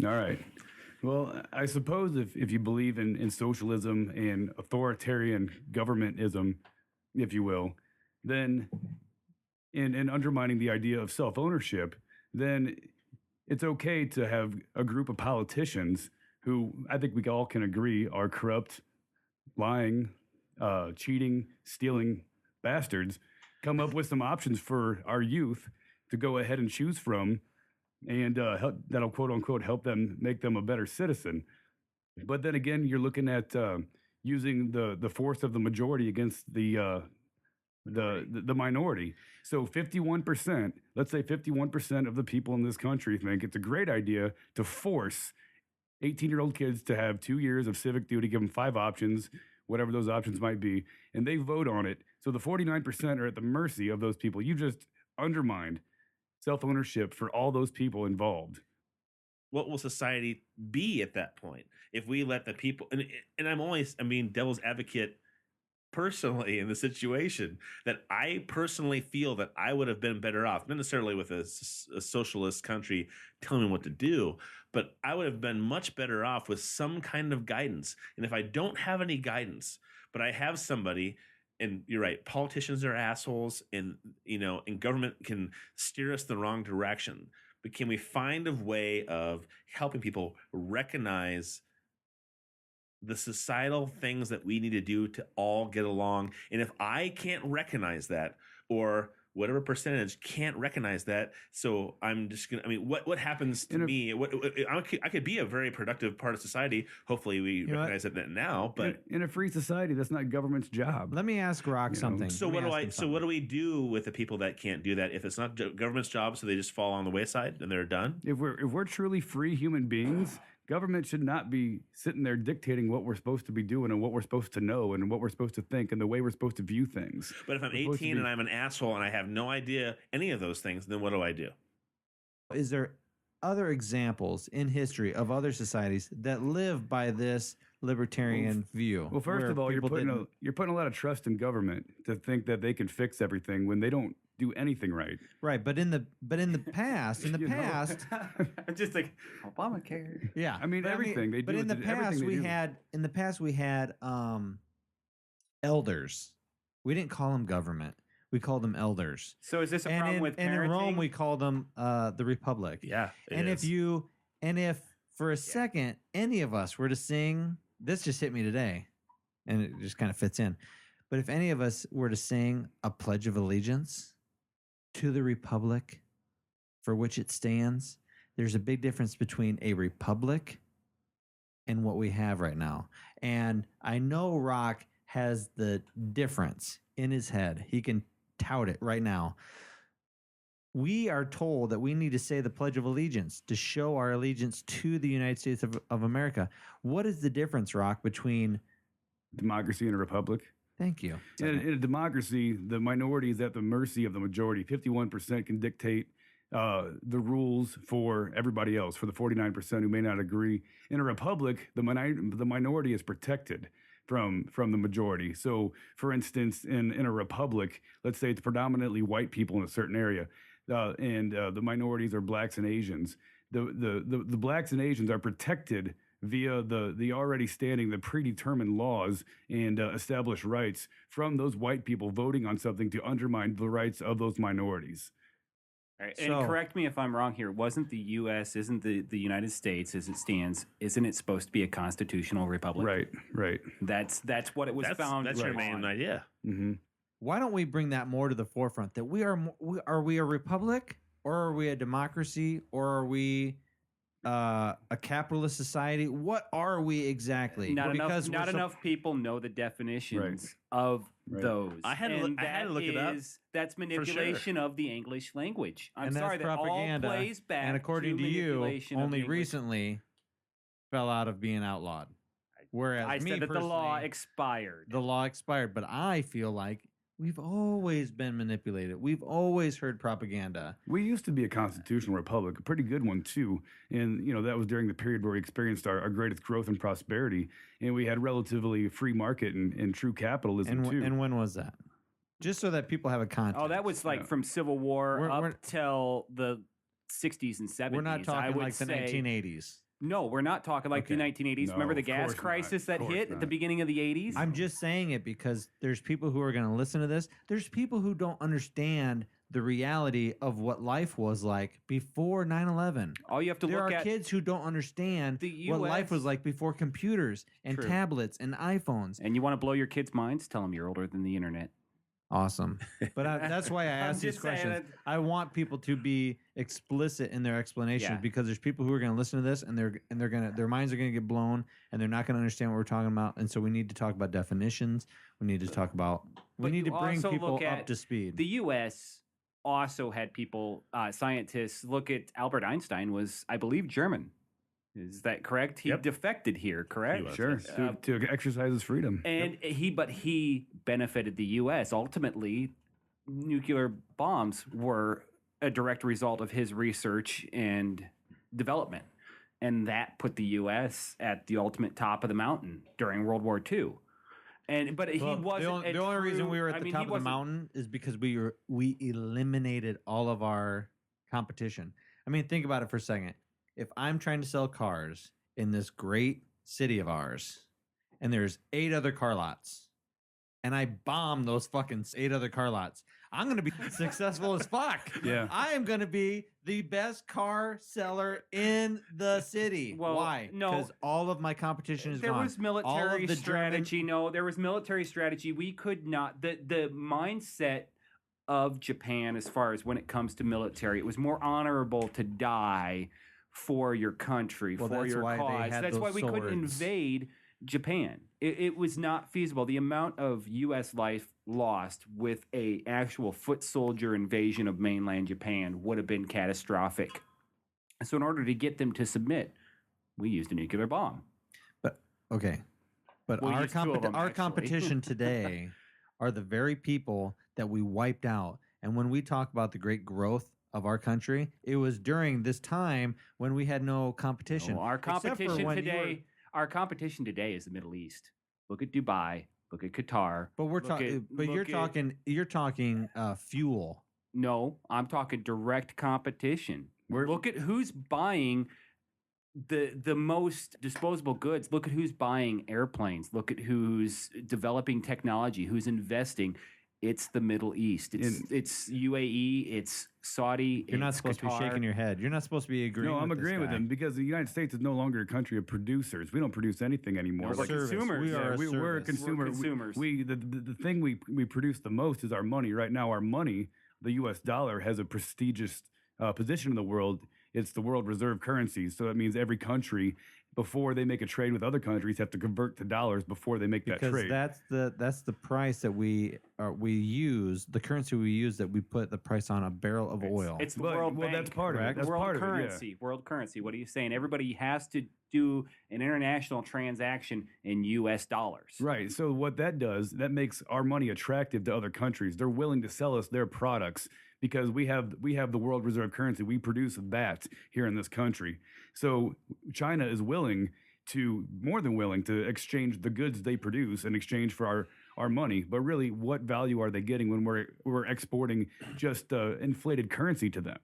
All right. Well, I suppose if you believe in socialism and authoritarian governmentism, if you will, then in undermining the idea of self-ownership, then it's okay to have a group of politicians who I think we all can agree are corrupt, lying, cheating, stealing bastards, come up with some options for our youth to go ahead and choose from, and that'll quote unquote help them, make them a better citizen. But then again, you're looking at using the force of the majority against the minority. So 51%, let's say 51% of the people in this country think it's a great idea to force 18-year-old kids to have 2 years of civic duty, give them 5 options, whatever those options might be, and they vote on it. So the 49% are at the mercy of those people. You just undermined self-ownership for all those people involved. What will society be at that point if we let the people? And I'm being devil's advocate personally in the situation, that I personally feel that I would have been better off, not necessarily with a socialist country telling me what to do, but I would have been much better off with some kind of guidance. And if I don't have any guidance, but I have somebody, and you're right, politicians are assholes, and and government can steer us the wrong direction. But can we find a way of helping people recognize the societal things that we need to do to all get along? And if I can't recognize that, or whatever percentage can't recognize that, so I'm just gonna. What happens to me? I could be a very productive part of society. Hopefully, we recognize it now. But in a free society, that's not government's job. Let me ask Rock something. So what do we do with the people that can't do that? If it's not government's job, so they just fall on the wayside and they're done? If we're truly free human beings, government should not be sitting there dictating what we're supposed to be doing and what we're supposed to know and what we're supposed to think and the way we're supposed to view things. But if I'm 18 and I'm an asshole and I have no idea any of those things, then what do I do? Is there other examples in history of other societies that live by this libertarian view? Well, first of all, you're putting a lot of trust in government to think that they can fix everything when they don't do anything right. Right, but in the past, I'm just like Obamacare. Yeah, everything they do. But in the past, we had elders. We didn't call them government. We called them elders. So is this a problem with parenting? And in Rome, we called them the Republic. Yeah, if for a second any of us were to sing, this just hit me today, and it just kind of fits in. But if any of us were to sing a Pledge of Allegiance to the Republic for which it stands, there's a big difference between a republic and what we have right now. And I know Rock has the difference in his head. He can tout it right now. We are told that we need to say the Pledge of Allegiance to show our allegiance to the United States of America. What is the difference, Rock, between democracy and a republic? Thank you. In a democracy, the minority is at the mercy of the majority. 51% can dictate the rules for everybody else, for the 49% who may not agree. In a republic, the minority is protected from the majority. So, for instance, in a republic, let's say it's predominantly white people in a certain area, and the minorities are blacks and Asians. The blacks and Asians are protected via the already standing, the predetermined laws and established rights from those white people voting on something to undermine the rights of those minorities. All right, and correct me if I'm wrong here. Isn't the United States, as it stands, isn't it supposed to be a constitutional republic? Right. That's what it was found. That's your main idea. Mm-hmm. Why don't we bring that more to the forefront? That are we a republic, or are we a democracy, or are we a capitalist society? What are we exactly? Not enough people know the definitions of those. I had to look it up. That's manipulation of the English language. I'm sorry, that propaganda, all plays back. And according to you, only recently fell out of being outlawed. Whereas I said that the law expired. The law expired, but I feel like we've always been manipulated. We've always heard propaganda. We used to be a constitutional republic, a pretty good one too. And, that was during the period where we experienced our greatest growth and prosperity. And we had relatively free market and true capitalism too. And when was that? Just so that people have a context. Oh, that was from Civil War up till the 60s and 70s. We're not talking like the 1980s. No, we're not talking like Okay. the 1980s. No, Remember the of gas course not. crisis Of that course hit at the not. beginning of the 80s? I'm just saying it because there's people who are going to listen to this. There's people who don't understand the reality of what life was like before 9/11. All you have to There look are at kids who don't understand the what life was US like before computers and True. tablets and iPhones. and you want to blow your kids' minds? Tell them you're older than the internet. Awesome. But that's why I I'm ask these just saying questions. that- I want people to be explicit in their explanations Yeah. because there's people who are going to listen to this and their minds are going to get blown and they're not going to understand what we're talking about. And so we need to talk about definitions. We need to talk about. We But need to you bring also people look up at to speed. The U.S. also had people, scientists. Look at Albert Einstein was, I believe, German. Is that correct? He Yep. defected here, correct? He was, Sure, yes. to exercise his freedom. And he benefited the U.S. Ultimately, nuclear bombs were a direct result of his research and development, and that put the U.S. at the ultimate top of the mountain during World War II. But he Well, wasn't. the only reason we were at I the mean, top he of the wasn't- mountain is because we eliminated all of our competition. I mean, think about it for a second. If I'm trying to sell cars in this great city of ours, and there's 8 other car lots, and I bomb those fucking 8 other car lots, I'm going to be successful as fuck. Yeah. I am going to be the best car seller in the city. Well, Why? no. Because all of my competition is There gone. was All military of the strategy. No, there was military strategy. We could not. The mindset of Japan, as far as when it comes to military, it was more honorable to die for your country, Well, for that's your why they cause. had That's why those we couldn't swords. invade Japan. It was not feasible. The amount of U.S. life lost with a actual foot soldier invasion of mainland Japan would have been catastrophic. So in order to get them to submit, we used a nuclear bomb. Okay. But We'll our, use 2 of them, our actually. competition today are the very people that we wiped out. And when we talk about the great growth of our country, it was during this time when we had no competition. No, our Except for competition when you today, our competition today is the Middle East. Look at Dubai. Look at Qatar. But we're Look talking. at- But you're look at- talking fuel. No, I'm talking direct competition. We're- Look at who's buying the most disposable goods. Look at who's buying airplanes. Look at who's developing technology. Who's investing. It's the Middle East. It's UAE. It's Saudi. You're not it's supposed to be Qatar. shaking your head. You're not supposed to be agreeing. No, I'm with this agreeing with guy. him because the United States is no longer a country of producers. We don't produce anything anymore. No, we're Service. consumers. We are a we're a service. consumer. We're consumers. The thing we produce the most is our money. Right now, our money, the U.S. dollar, has a prestigious position in the world. It's the world reserve currency. So that means every country, before they make a trade with other countries, have to convert to dollars before they make that Because trade. that's the price that we use, the currency we use, that we put the price on a barrel of oil. It's the But- World well, Bank. that's part of it. correct? That's world part currency. of it. World currency. What are you saying? Everybody has to do an international transaction in U.S. dollars. Yeah. Right. So what that does, that makes our money attractive to other countries. They're willing to sell us their products because we have the world reserve currency. We produce that here in this country. So China is more than willing to exchange the goods they produce in exchange for our money. But really, what value are they getting when we're exporting just inflated currency to them?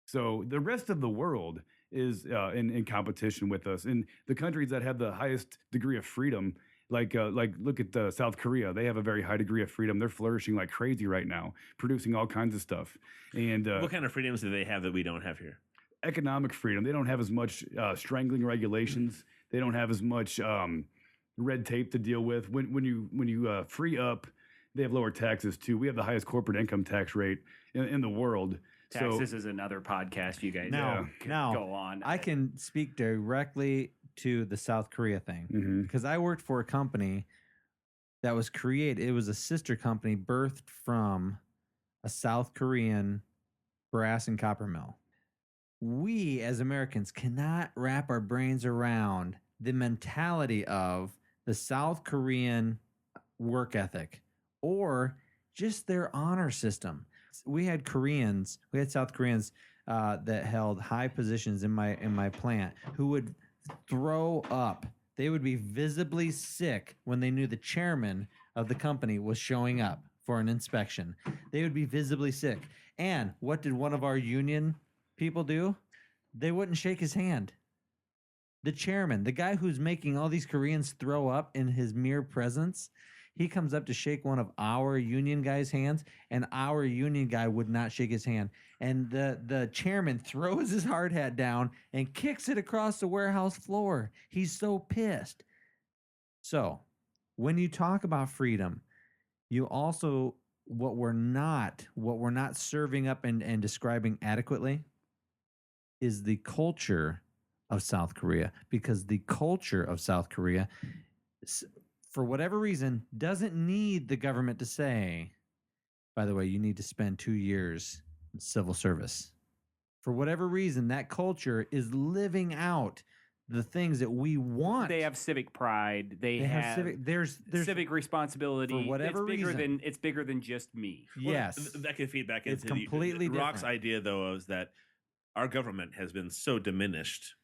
So the rest of the world is in competition with us. And the countries that have the highest degree of freedom, like look at South Korea. They have a very high degree of freedom. They're flourishing like crazy right now, producing all kinds of stuff. And What kind of freedoms do they have that we don't have here? economic freedom. They don't have as much strangling regulations. They don't have as much red tape to deal with. When you free up, they have lower taxes too. We have the highest corporate income tax rate in the world. Taxes is another podcast. You guys Now, can now, go on. I can speak directly to the South Korea thing Mhm. because I worked for a company that was created. It was a sister company birthed from a South Korean brass and copper mill. We as Americans cannot wrap our brains around the mentality of the South Korean work ethic or just their honor system. We had South Koreans that held high positions in my plant who would throw up. They would be visibly sick when they knew the chairman of the company was showing up for an inspection. They would be visibly sick. And what did one of our union people do? They wouldn't shake his hand. The chairman, the guy who's making all these Koreans throw up in his mere presence, he comes up to shake one of our union guys' hands, and our union guy would not shake his hand. And the chairman throws his hard hat down and kicks it across the warehouse floor. He's so pissed. So, when you talk about freedom, you also what we're not serving up and describing adequately is the culture of South Korea, because the culture of South Korea, for whatever reason, doesn't need the government to say, by the way, you need to spend 2 years in civil service. For whatever reason, that culture is living out the things that we want. They have civic pride. They have civic. There's civic responsibility. For whatever reason. It's bigger than just me. Yes, that could feed back it's into completely Rock's different. idea, though, is that our government has been so diminished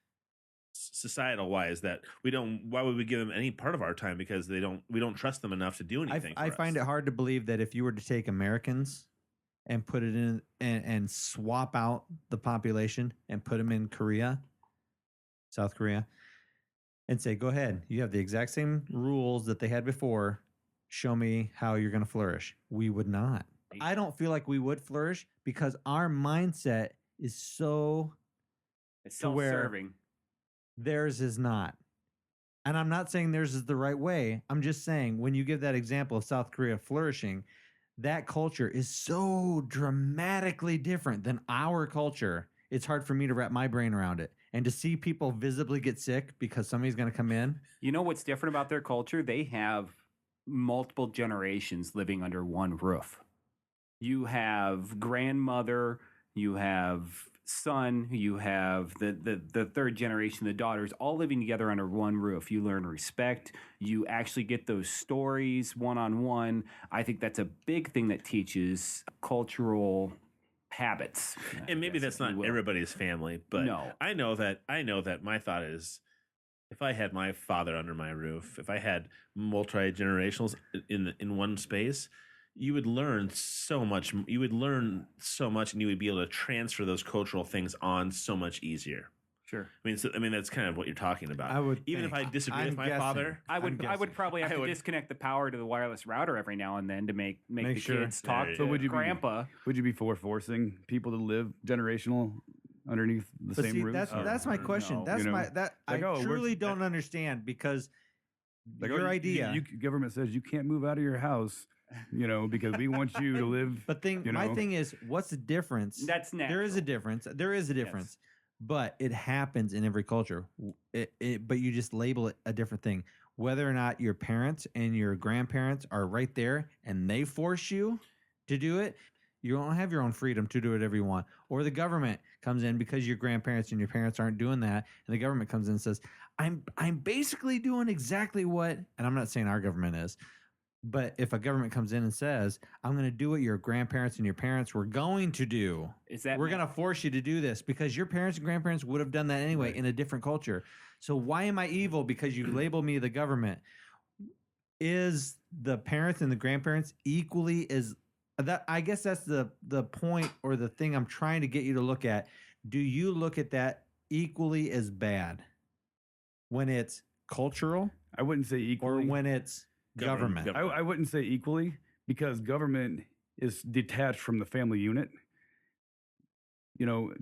societal wise that we don't. Why would we give them any part of our time? Because we don't trust them enough to do anything. I find it hard to believe that if you were to take Americans and put it in and swap out the population and put them in Korea, South Korea, and say, go ahead, you have the exact same rules that they had before. Show me how you're going to flourish. We would not. I don't feel like we would flourish because our mindset is so It's to where self-serving. theirs is not. And I'm not saying theirs is the right way. I'm just saying when you give that example of South Korea flourishing, that culture is so dramatically different than our culture. It's hard for me to wrap my brain around it. And to see people visibly get sick because somebody's going to come in. You know what's different about their culture? They have multiple generations living under one roof. You have grandmother, you have son, you have the third generation, the daughters, all living together under one roof. You learn respect. You actually get those stories one-on-one. I think that's a big thing that teaches cultural habits. And maybe that's not everybody's family, but No. I know that my thought is, if I had my father under my roof, if I had multi-generationals in one space, you would learn so much. You would learn so much, and you would be able to transfer those cultural things on so much easier. Sure. I mean, that's kind of what you're talking about. I would even if I disagree I'm with my guessing. father, I would probably have to disconnect the power to the wireless router every now and then to make the sure. kids talk Yeah, to yeah. would you be- grandpa. Would you be for forcing people to live generational underneath the But same see, roof? that's my question. no. That's You know, my that like, I oh, truly we're- don't understand because Like, your oh, idea. Government says you can't move out of your house, because we want you to live. But my thing is, what's the difference? That's natural. There is a difference. There is a difference, but it happens in every culture. But you just label it a different thing. Whether or not your parents and your grandparents are right there and they force you to do it, you don't have your own freedom to do whatever you want. Or the government comes in because your grandparents and your parents aren't doing that, and the government comes in and says, "I'm basically doing exactly what," and I'm not saying our government is. But if a government comes in and says, I'm going to do what your grandparents and your parents were going to do, we're going to force you to do this because your parents and grandparents would have done that anyway in a different culture. So why am I evil because you label me the government? Is the parents and the grandparents equally as that? I guess that's the point or the thing I'm trying to get you to look at. Do you look at that equally as bad when it's cultural I wouldn't say or equally. when it's government? I wouldn't say equally because government is detached from the family unit.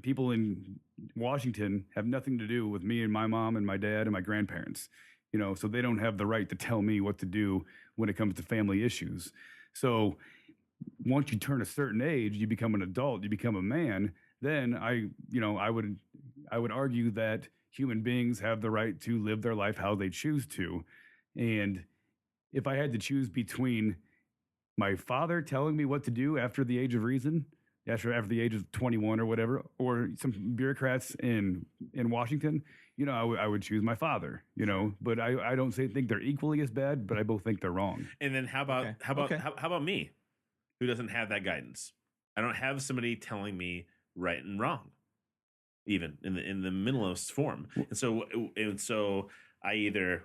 People in Washington have nothing to do with me and my mom and my dad and my grandparents, so they don't have the right to tell me what to do when it comes to family issues. So once you turn a certain age, you become an adult, you become a man, then I would argue that human beings have the right to live their life how they choose to. And if I had to choose between my father telling me what to do after the age of reason, after the age of 21 or whatever, or some bureaucrats in Washington, I would choose my father. But I don't think they're equally as bad, but I both think they're wrong. And then how about me, who doesn't have that guidance? I don't have somebody telling me right and wrong, even in the minimalist form. And so I either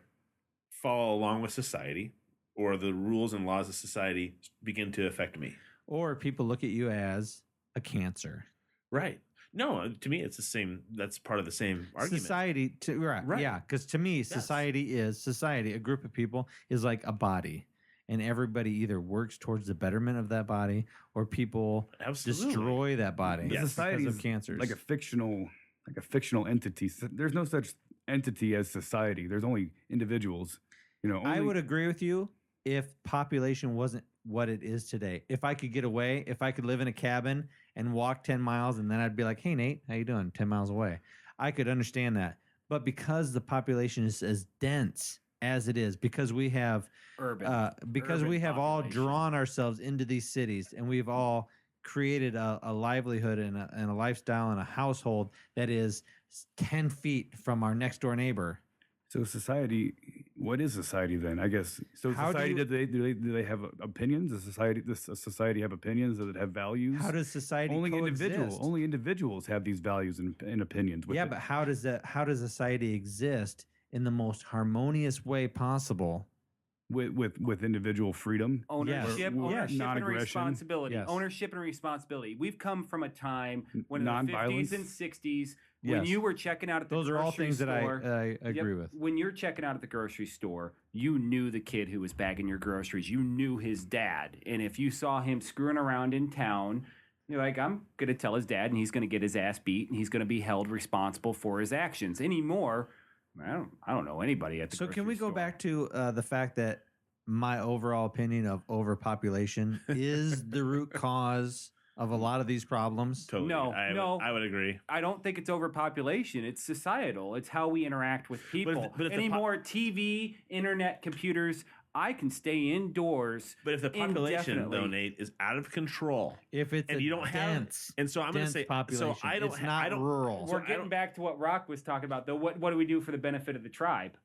follow along with society, or the rules and laws of society begin to affect me. Or people look at you as a cancer. Right. No, to me, it's the same. That's part of the same argument. Society, Right. yeah, because to me, Yes. society. A group of people is like a body, and everybody either works towards the betterment of that body, or people Absolutely. destroy that body The Yes. society because is of cancers. like a fictional entity. There's no such entity as society. There's only individuals. I would agree with you if population wasn't what it is today. If I could get away, if I could live in a cabin and walk 10 miles, and then I'd be like, hey, Nate, how you doing? 10 miles away. I could understand that. But because the population is as dense as it is, because we have urban we have all population. drawn ourselves into these cities, and we've all created a livelihood and a lifestyle and a household that is 10 feet from our next door neighbor. So society, what is society then? I guess so. How do Society, you- do they have opinions? Does society have opinions? Does it have values? How does society only coexist? individuals have these values and opinions? Yeah, but how does society exist in the most harmonious way possible? with individual freedom, Ownership, Or ownership and non-aggression. responsibility. Yes. Ownership and responsibility. We've come from a time when in the 50s Non-violence. and 60s, when Yes. you were checking out at the Those are all grocery things that store, I agree with. When you're checking out at the grocery store, you knew the kid who was bagging your groceries. You knew his dad. And if you saw him screwing around in town, you're like, I'm going to tell his dad, and he's going to get his ass beat, and he's going to be held responsible for his actions. Anymore, I don't know anybody at the So grocery can we go store. back to the fact that my overall opinion of overpopulation is the root cause of a lot of these problems? Totally. No, I would agree. I don't think it's overpopulation. It's societal. It's how we interact with people. but if the Anymore, TV, internet, computers, I can stay indoors. But if the population, indefinitely. though, Nate, is out of control, If it's and a you don't dense, have, and so I'm going to dense say, population, so I don't, it's not I don't, rural. so We're I getting don't- back to what Rock was talking about, though. What do we do for the benefit of the tribe?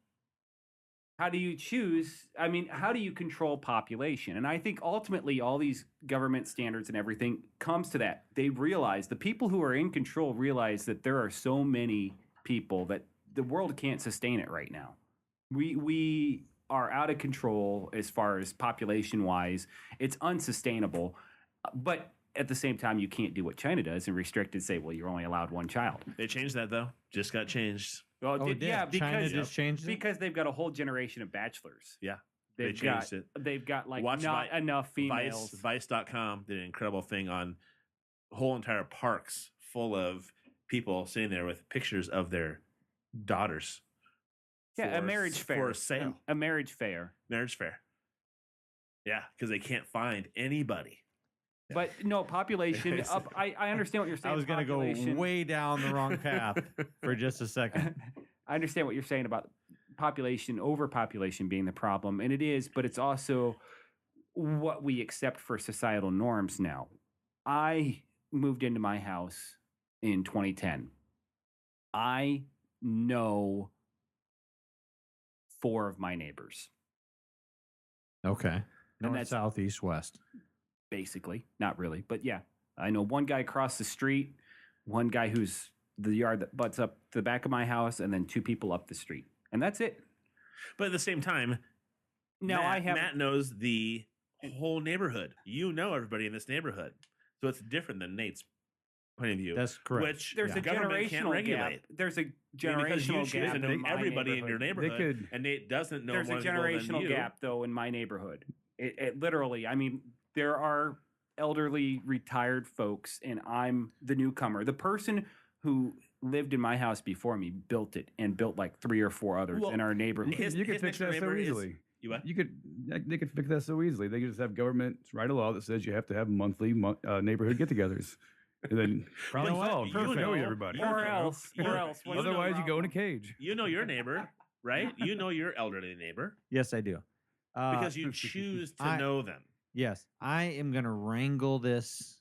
How do you choose? I mean, how do you control population? And I think ultimately all these government standards and everything comes to that. They realize, the people who are in control realize that there are so many people that the world can't sustain it right now. We are out of control as far as population wise. It's unsustainable. But at the same time, you can't do what China does and restrict and say, well, you're only allowed one child. They changed that though. Just got changed. Well, Oh, it did. yeah, China because just changed it? because they've got a whole generation of bachelors. Yeah, they They've changed got, it. They've got like Watch not enough females. Vice.com did an incredible thing on whole entire parks full of people sitting there with pictures of their daughters. Yeah, a for- marriage fair. for sale. A marriage fair. Marriage fair. Yeah, because they can't find anybody. But no, population up. I understand what you're saying. I was going to go population. way down the wrong path for just a second. I understand what you're saying about population, overpopulation being the problem. And it is, but it's also what we accept for societal norms now. I moved into my house in 2010. I know 4 of my neighbors, Okay. North, that's- south, east, west. basically. Not really, but yeah. I know one guy across the street, one guy who's the yard that butts up to the back of my house, and then 2 people up the street. And that's it. But at the same time, Now I have Matt knows the whole neighborhood. You know everybody in this neighborhood. So it's different than Nate's point of view. That's correct. Which there's the a government can't generational regulate. gap. There's a Because you generational choose gap to in take my everybody in your neighborhood. neighborhood, could- and Nate doesn't know There's a more people than generational you. gap though in my neighborhood. It literally, I mean, there are elderly retired folks, and I'm the newcomer. The person who lived in my house before me built it, and built like 3 or 4 others Well, in our neighborhood. You could fix next door that so neighbor is- easily. You what? They could fix that so easily. They could just have government write a law that says you have to have monthly neighborhood get-togethers, and then problem You know what? solved. You Perfect. know everybody. Or else, what is the Otherwise, you go in a problem? cage. You know your neighbor, right? You know your elderly neighbor Yes, I do. because you choose to I- know them. Yes, I am going to wrangle this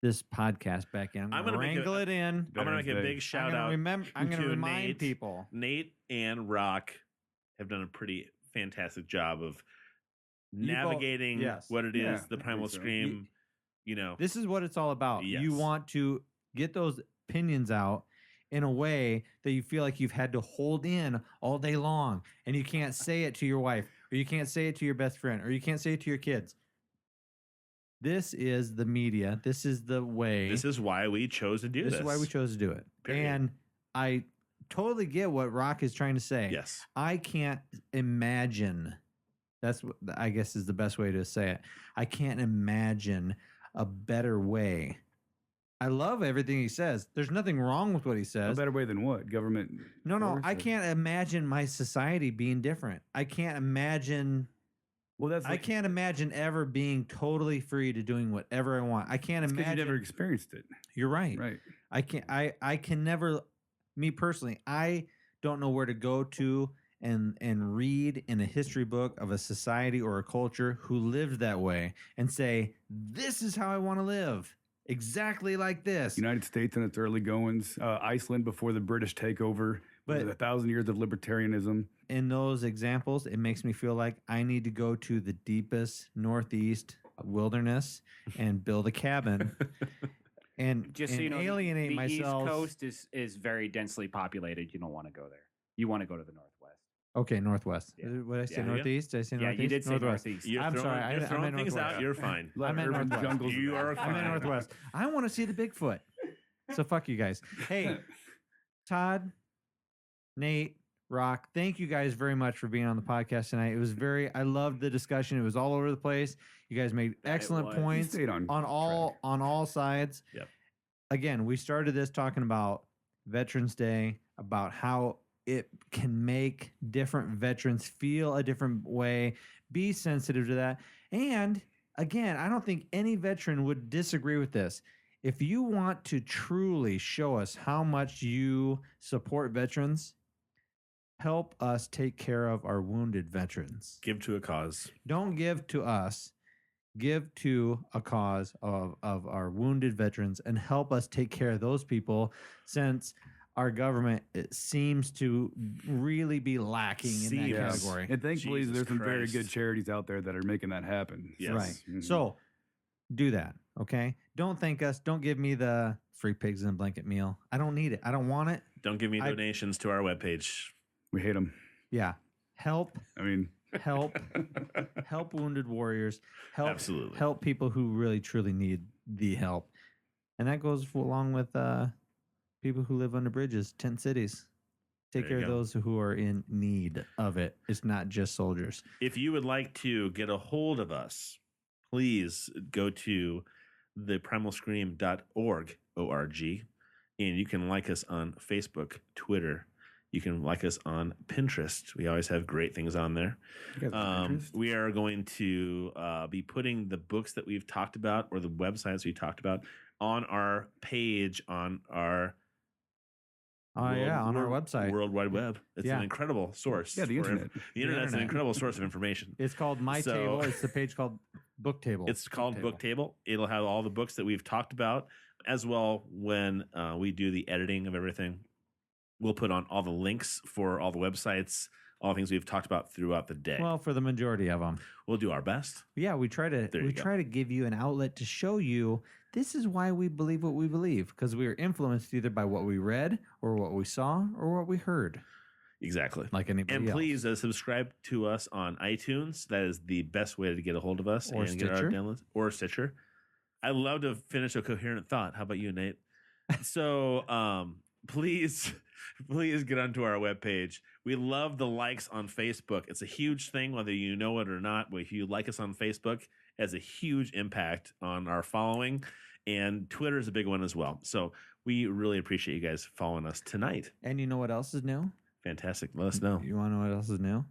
podcast back in. I'm I'm going gonna to make wrangle it in. I'm gonna make a Veterans Day. big shout I'm out. going to to remind Nate. people. Nate and Rock have done a pretty fantastic job of You both- navigating yes. what it is, Yeah, the I primal think so. scream. You know, This is what it's all about. Yes. You want to get those opinions out in a way that you feel like you've had to hold in all day long, and you can't say it to your wife, or you can't say it to your best friend, or you can't say it to your kids. This is the media. This is the way. This is why we chose to do this. This is why we chose to do it. Period. And I totally get what Rock is trying to say. Yes. I can't imagine. That's what I guess is the best way to say it. I can't imagine a better way. I love everything he says. There's nothing wrong with what he A says. better way than what? Government? No, force I or- can't imagine my society being different. I can't imagine. Well, that's I can't imagine ever being totally free to doing whatever I want. I can't because you imagine. never experienced it, You're right. right? I can't. I can never. Me personally, I don't know where to go to and read in a history book of a society or a culture who lived that way and say, "This is how I want to live." Exactly like this. United States in its early goings, Iceland before the British takeover, But- but 1,000 years of libertarianism. In those examples, it makes me feel like I need to go to the deepest Northeast wilderness and build a cabin and, Just so and you know, alienate the myself. East Coast is very densely populated. You don't want to go there. You want to go to the Northwest. Okay, Northwest. Yeah. What did I say? Yeah. Northeast? Did I say Yeah, Northeast? you did say Northwest. Northeast. You're I'm throwing, sorry, I You're throwing meant things Northwest. out. You're fine. A lot I of meant urban Northwest. jungles. You are I'm in fine. Northwest. I want to see the Bigfoot. So fuck you guys. Hey, Todd, Nate, Rock, thank you guys very much for being on the podcast tonight. It was I loved the discussion. It was all over the place. You guys made excellent was. You points stayed on all sides. Yep. Again, we started this talking about Veterans Day, about how it can make different veterans feel a different way, be sensitive to that. And again, I don't think any veteran would disagree with this. If you want to truly show us how much you support veterans, help us take care of our wounded veterans. Give to a cause. Don't give to us. Give to a cause of our wounded veterans and help us take care of those people, since our government it seems to really be lacking in that Seems. category. And thankfully, Jesus there's some very Christ. good charities out there that are making that happen. Yes. Right. Mhm. So do that. Okay. Don't thank us. Don't give me the free pigs in a blanket meal. I don't need it. I don't want it. Don't give me I- donations to our webpage. We hate them. Yeah. Help, I mean, help, help wounded warriors. Help, Absolutely. help people who really truly need the help. And that goes along with people who live under bridges, tent cities. Take There care you of go. those who are in need of it. It's not just soldiers. If you would like to get a hold of us, please go to theprimalscream.org, O-R-G, and you can like us on Facebook, Twitter. You can like us on Pinterest. We always have great things on there. you guys have interest? We are going to be putting the books that we've talked about or the websites we talked about on our page on our Oh, yeah, on our website. World Wide Web. It's Yeah. an incredible source. Yeah, the for internet. The internet's an internet. incredible source of information. It's called My So- Table. It's the page called Book Table. It's called Book Table. It'll have all the books that we've talked about, as well when we do the editing of everything. We'll put on all the links for all the websites, all the things we've talked about throughout the day. Well, for the majority of them. We'll do our best. Yeah, we try to There you go. try to give you an outlet to show you this is why we believe what we believe, because we are influenced either by what we read or what we saw or what we heard, Exactly. like anybody And else. please subscribe to us on iTunes. That is the best way to get a hold of us Or and get our Stitcher. downloads. Or Stitcher. I love to finish a coherent thought. How about you, Nate? So please get onto our webpage. We love the likes on Facebook. It's a huge thing, whether you know it or not. If you like us on Facebook, it has a huge impact on our following. And Twitter is a big one as well. So we really appreciate you guys following us tonight. And you know what else is new? Fantastic. Let us know. You want to know what else is new?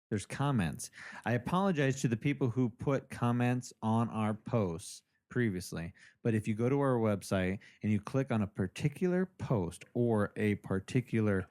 There's comments. I apologize to the people who put comments on our posts previously, but if you go to our website and you click on a particular post or a particular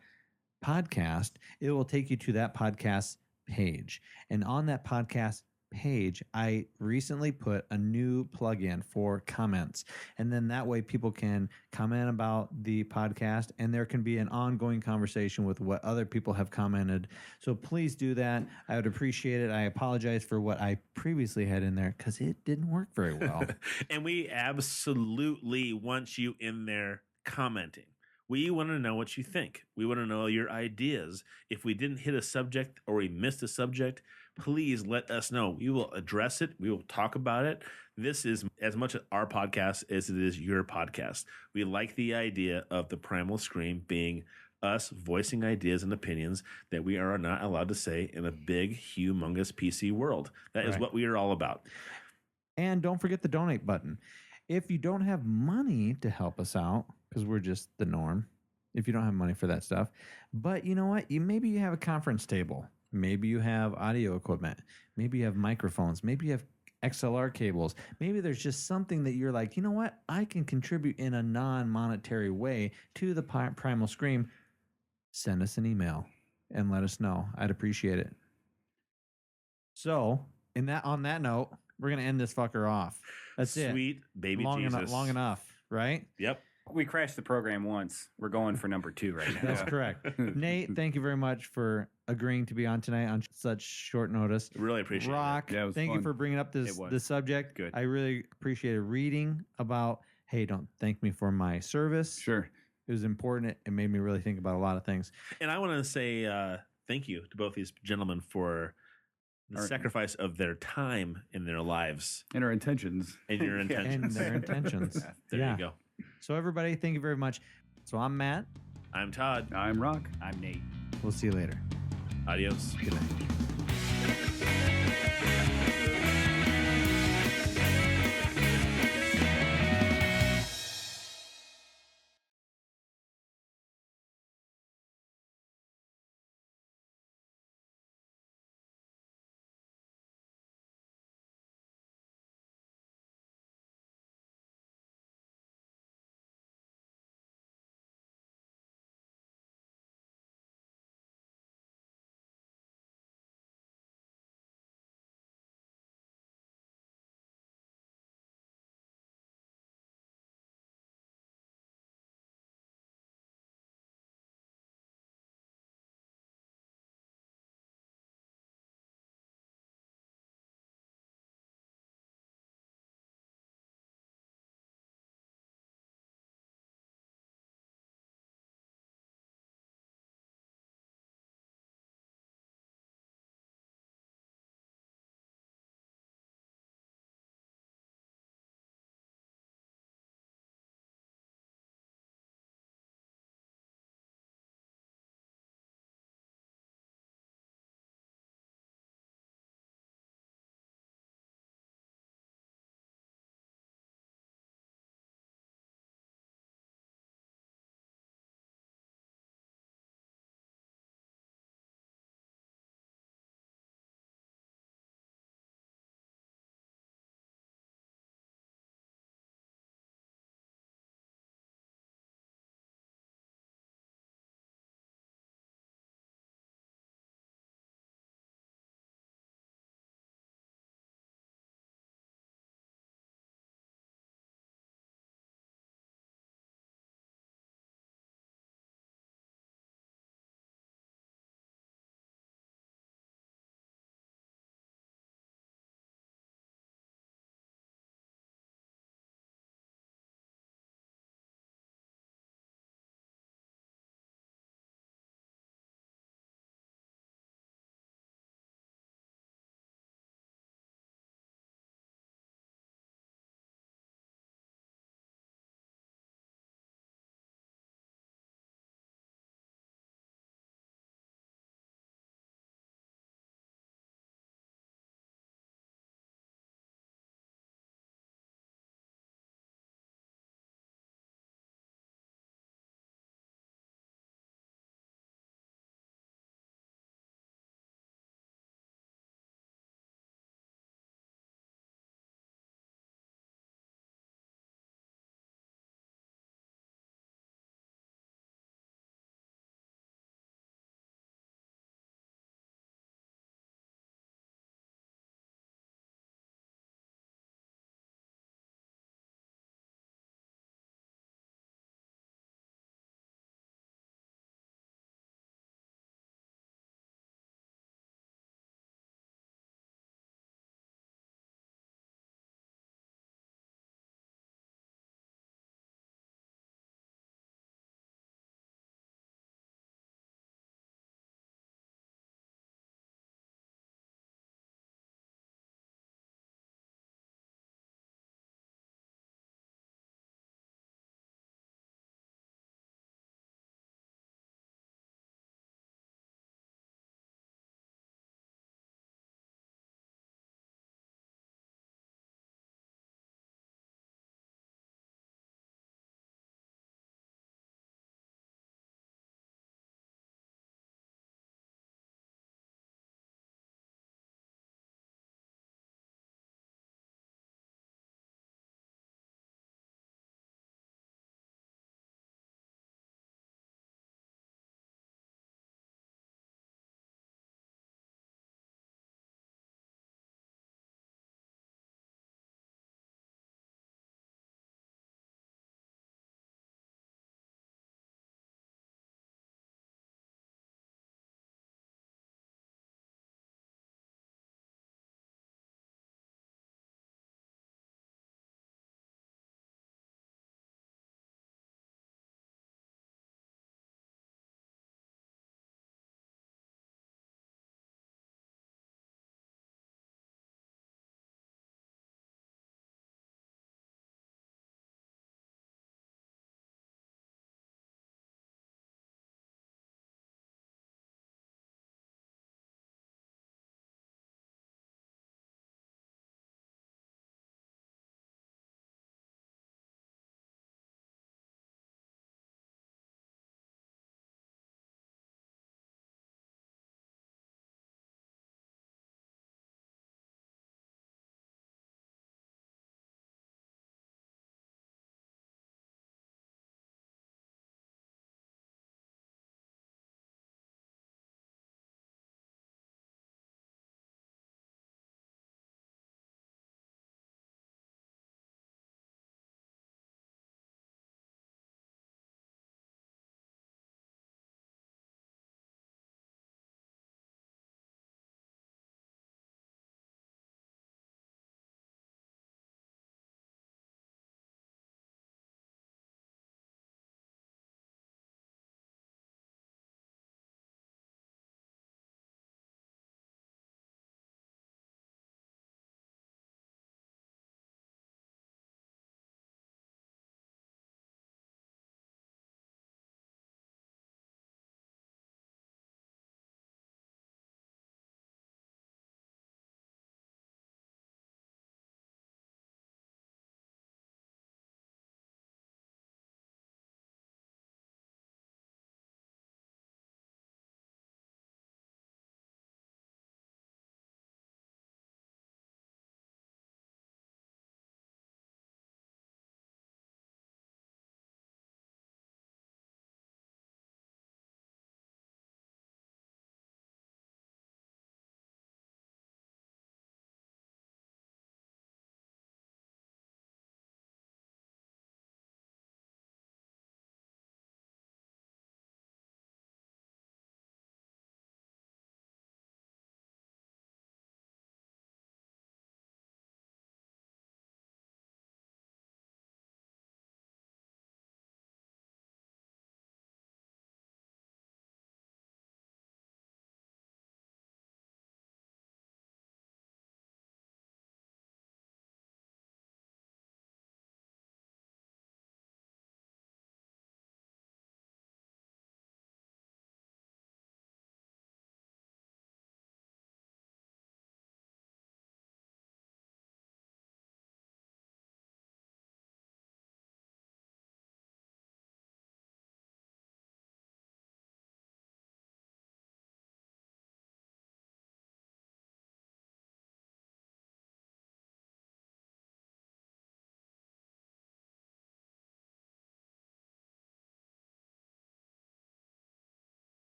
podcast, it will take you to that podcast page. And on that podcast page, I recently put a new plugin for comments. And then that way people can comment about the podcast and there can be an ongoing conversation with what other people have commented. So please do that. I would appreciate it. I apologize for what I previously had in there because it didn't work very well. And we absolutely want you in there commenting. We want to know what you think. We want to know your ideas. If we didn't hit a subject or we missed a subject, please let us know. We will address it. We will talk about it. This is as much our podcast as it is your podcast. We like the idea of the Primal Scream being us voicing ideas and opinions that we are not allowed to say in a big, humongous PC world. That is what we are all about. And don't forget the donate button. If you don't have money to help us out, because we're just the norm, if you don't have money for that stuff, but you know what? Maybe you have a conference table. Maybe you have audio equipment. Maybe you have microphones. Maybe you have XLR cables. Maybe there's just something that you're like, you know what? I can contribute in a non-monetary way to the Primal Scream. Send us an email and let us know. I'd appreciate it. So, on that note, we're gonna end this fucker off. That's it. Sweet baby Jesus. Long enough, right? Yep. We crashed the program once. We're going for number 2 right now. That's correct. Nate, thank you very much for agreeing to be on tonight on such short notice. Really appreciate Rock, it. Yeah, it was thank you fun. for bringing up this subject. Good. I really appreciated reading about, hey, don't thank me for my service. Sure. It was important. It made me really think about a lot of things. And I want to say thank you to both these gentlemen for the sacrifice of their time in their lives. And our intentions. And your intentions. And their intentions. There you go. So everybody, thank you very much. So I'm Matt. I'm Todd. I'm Rock. I'm Nate. We'll see you later. Adios. Good night.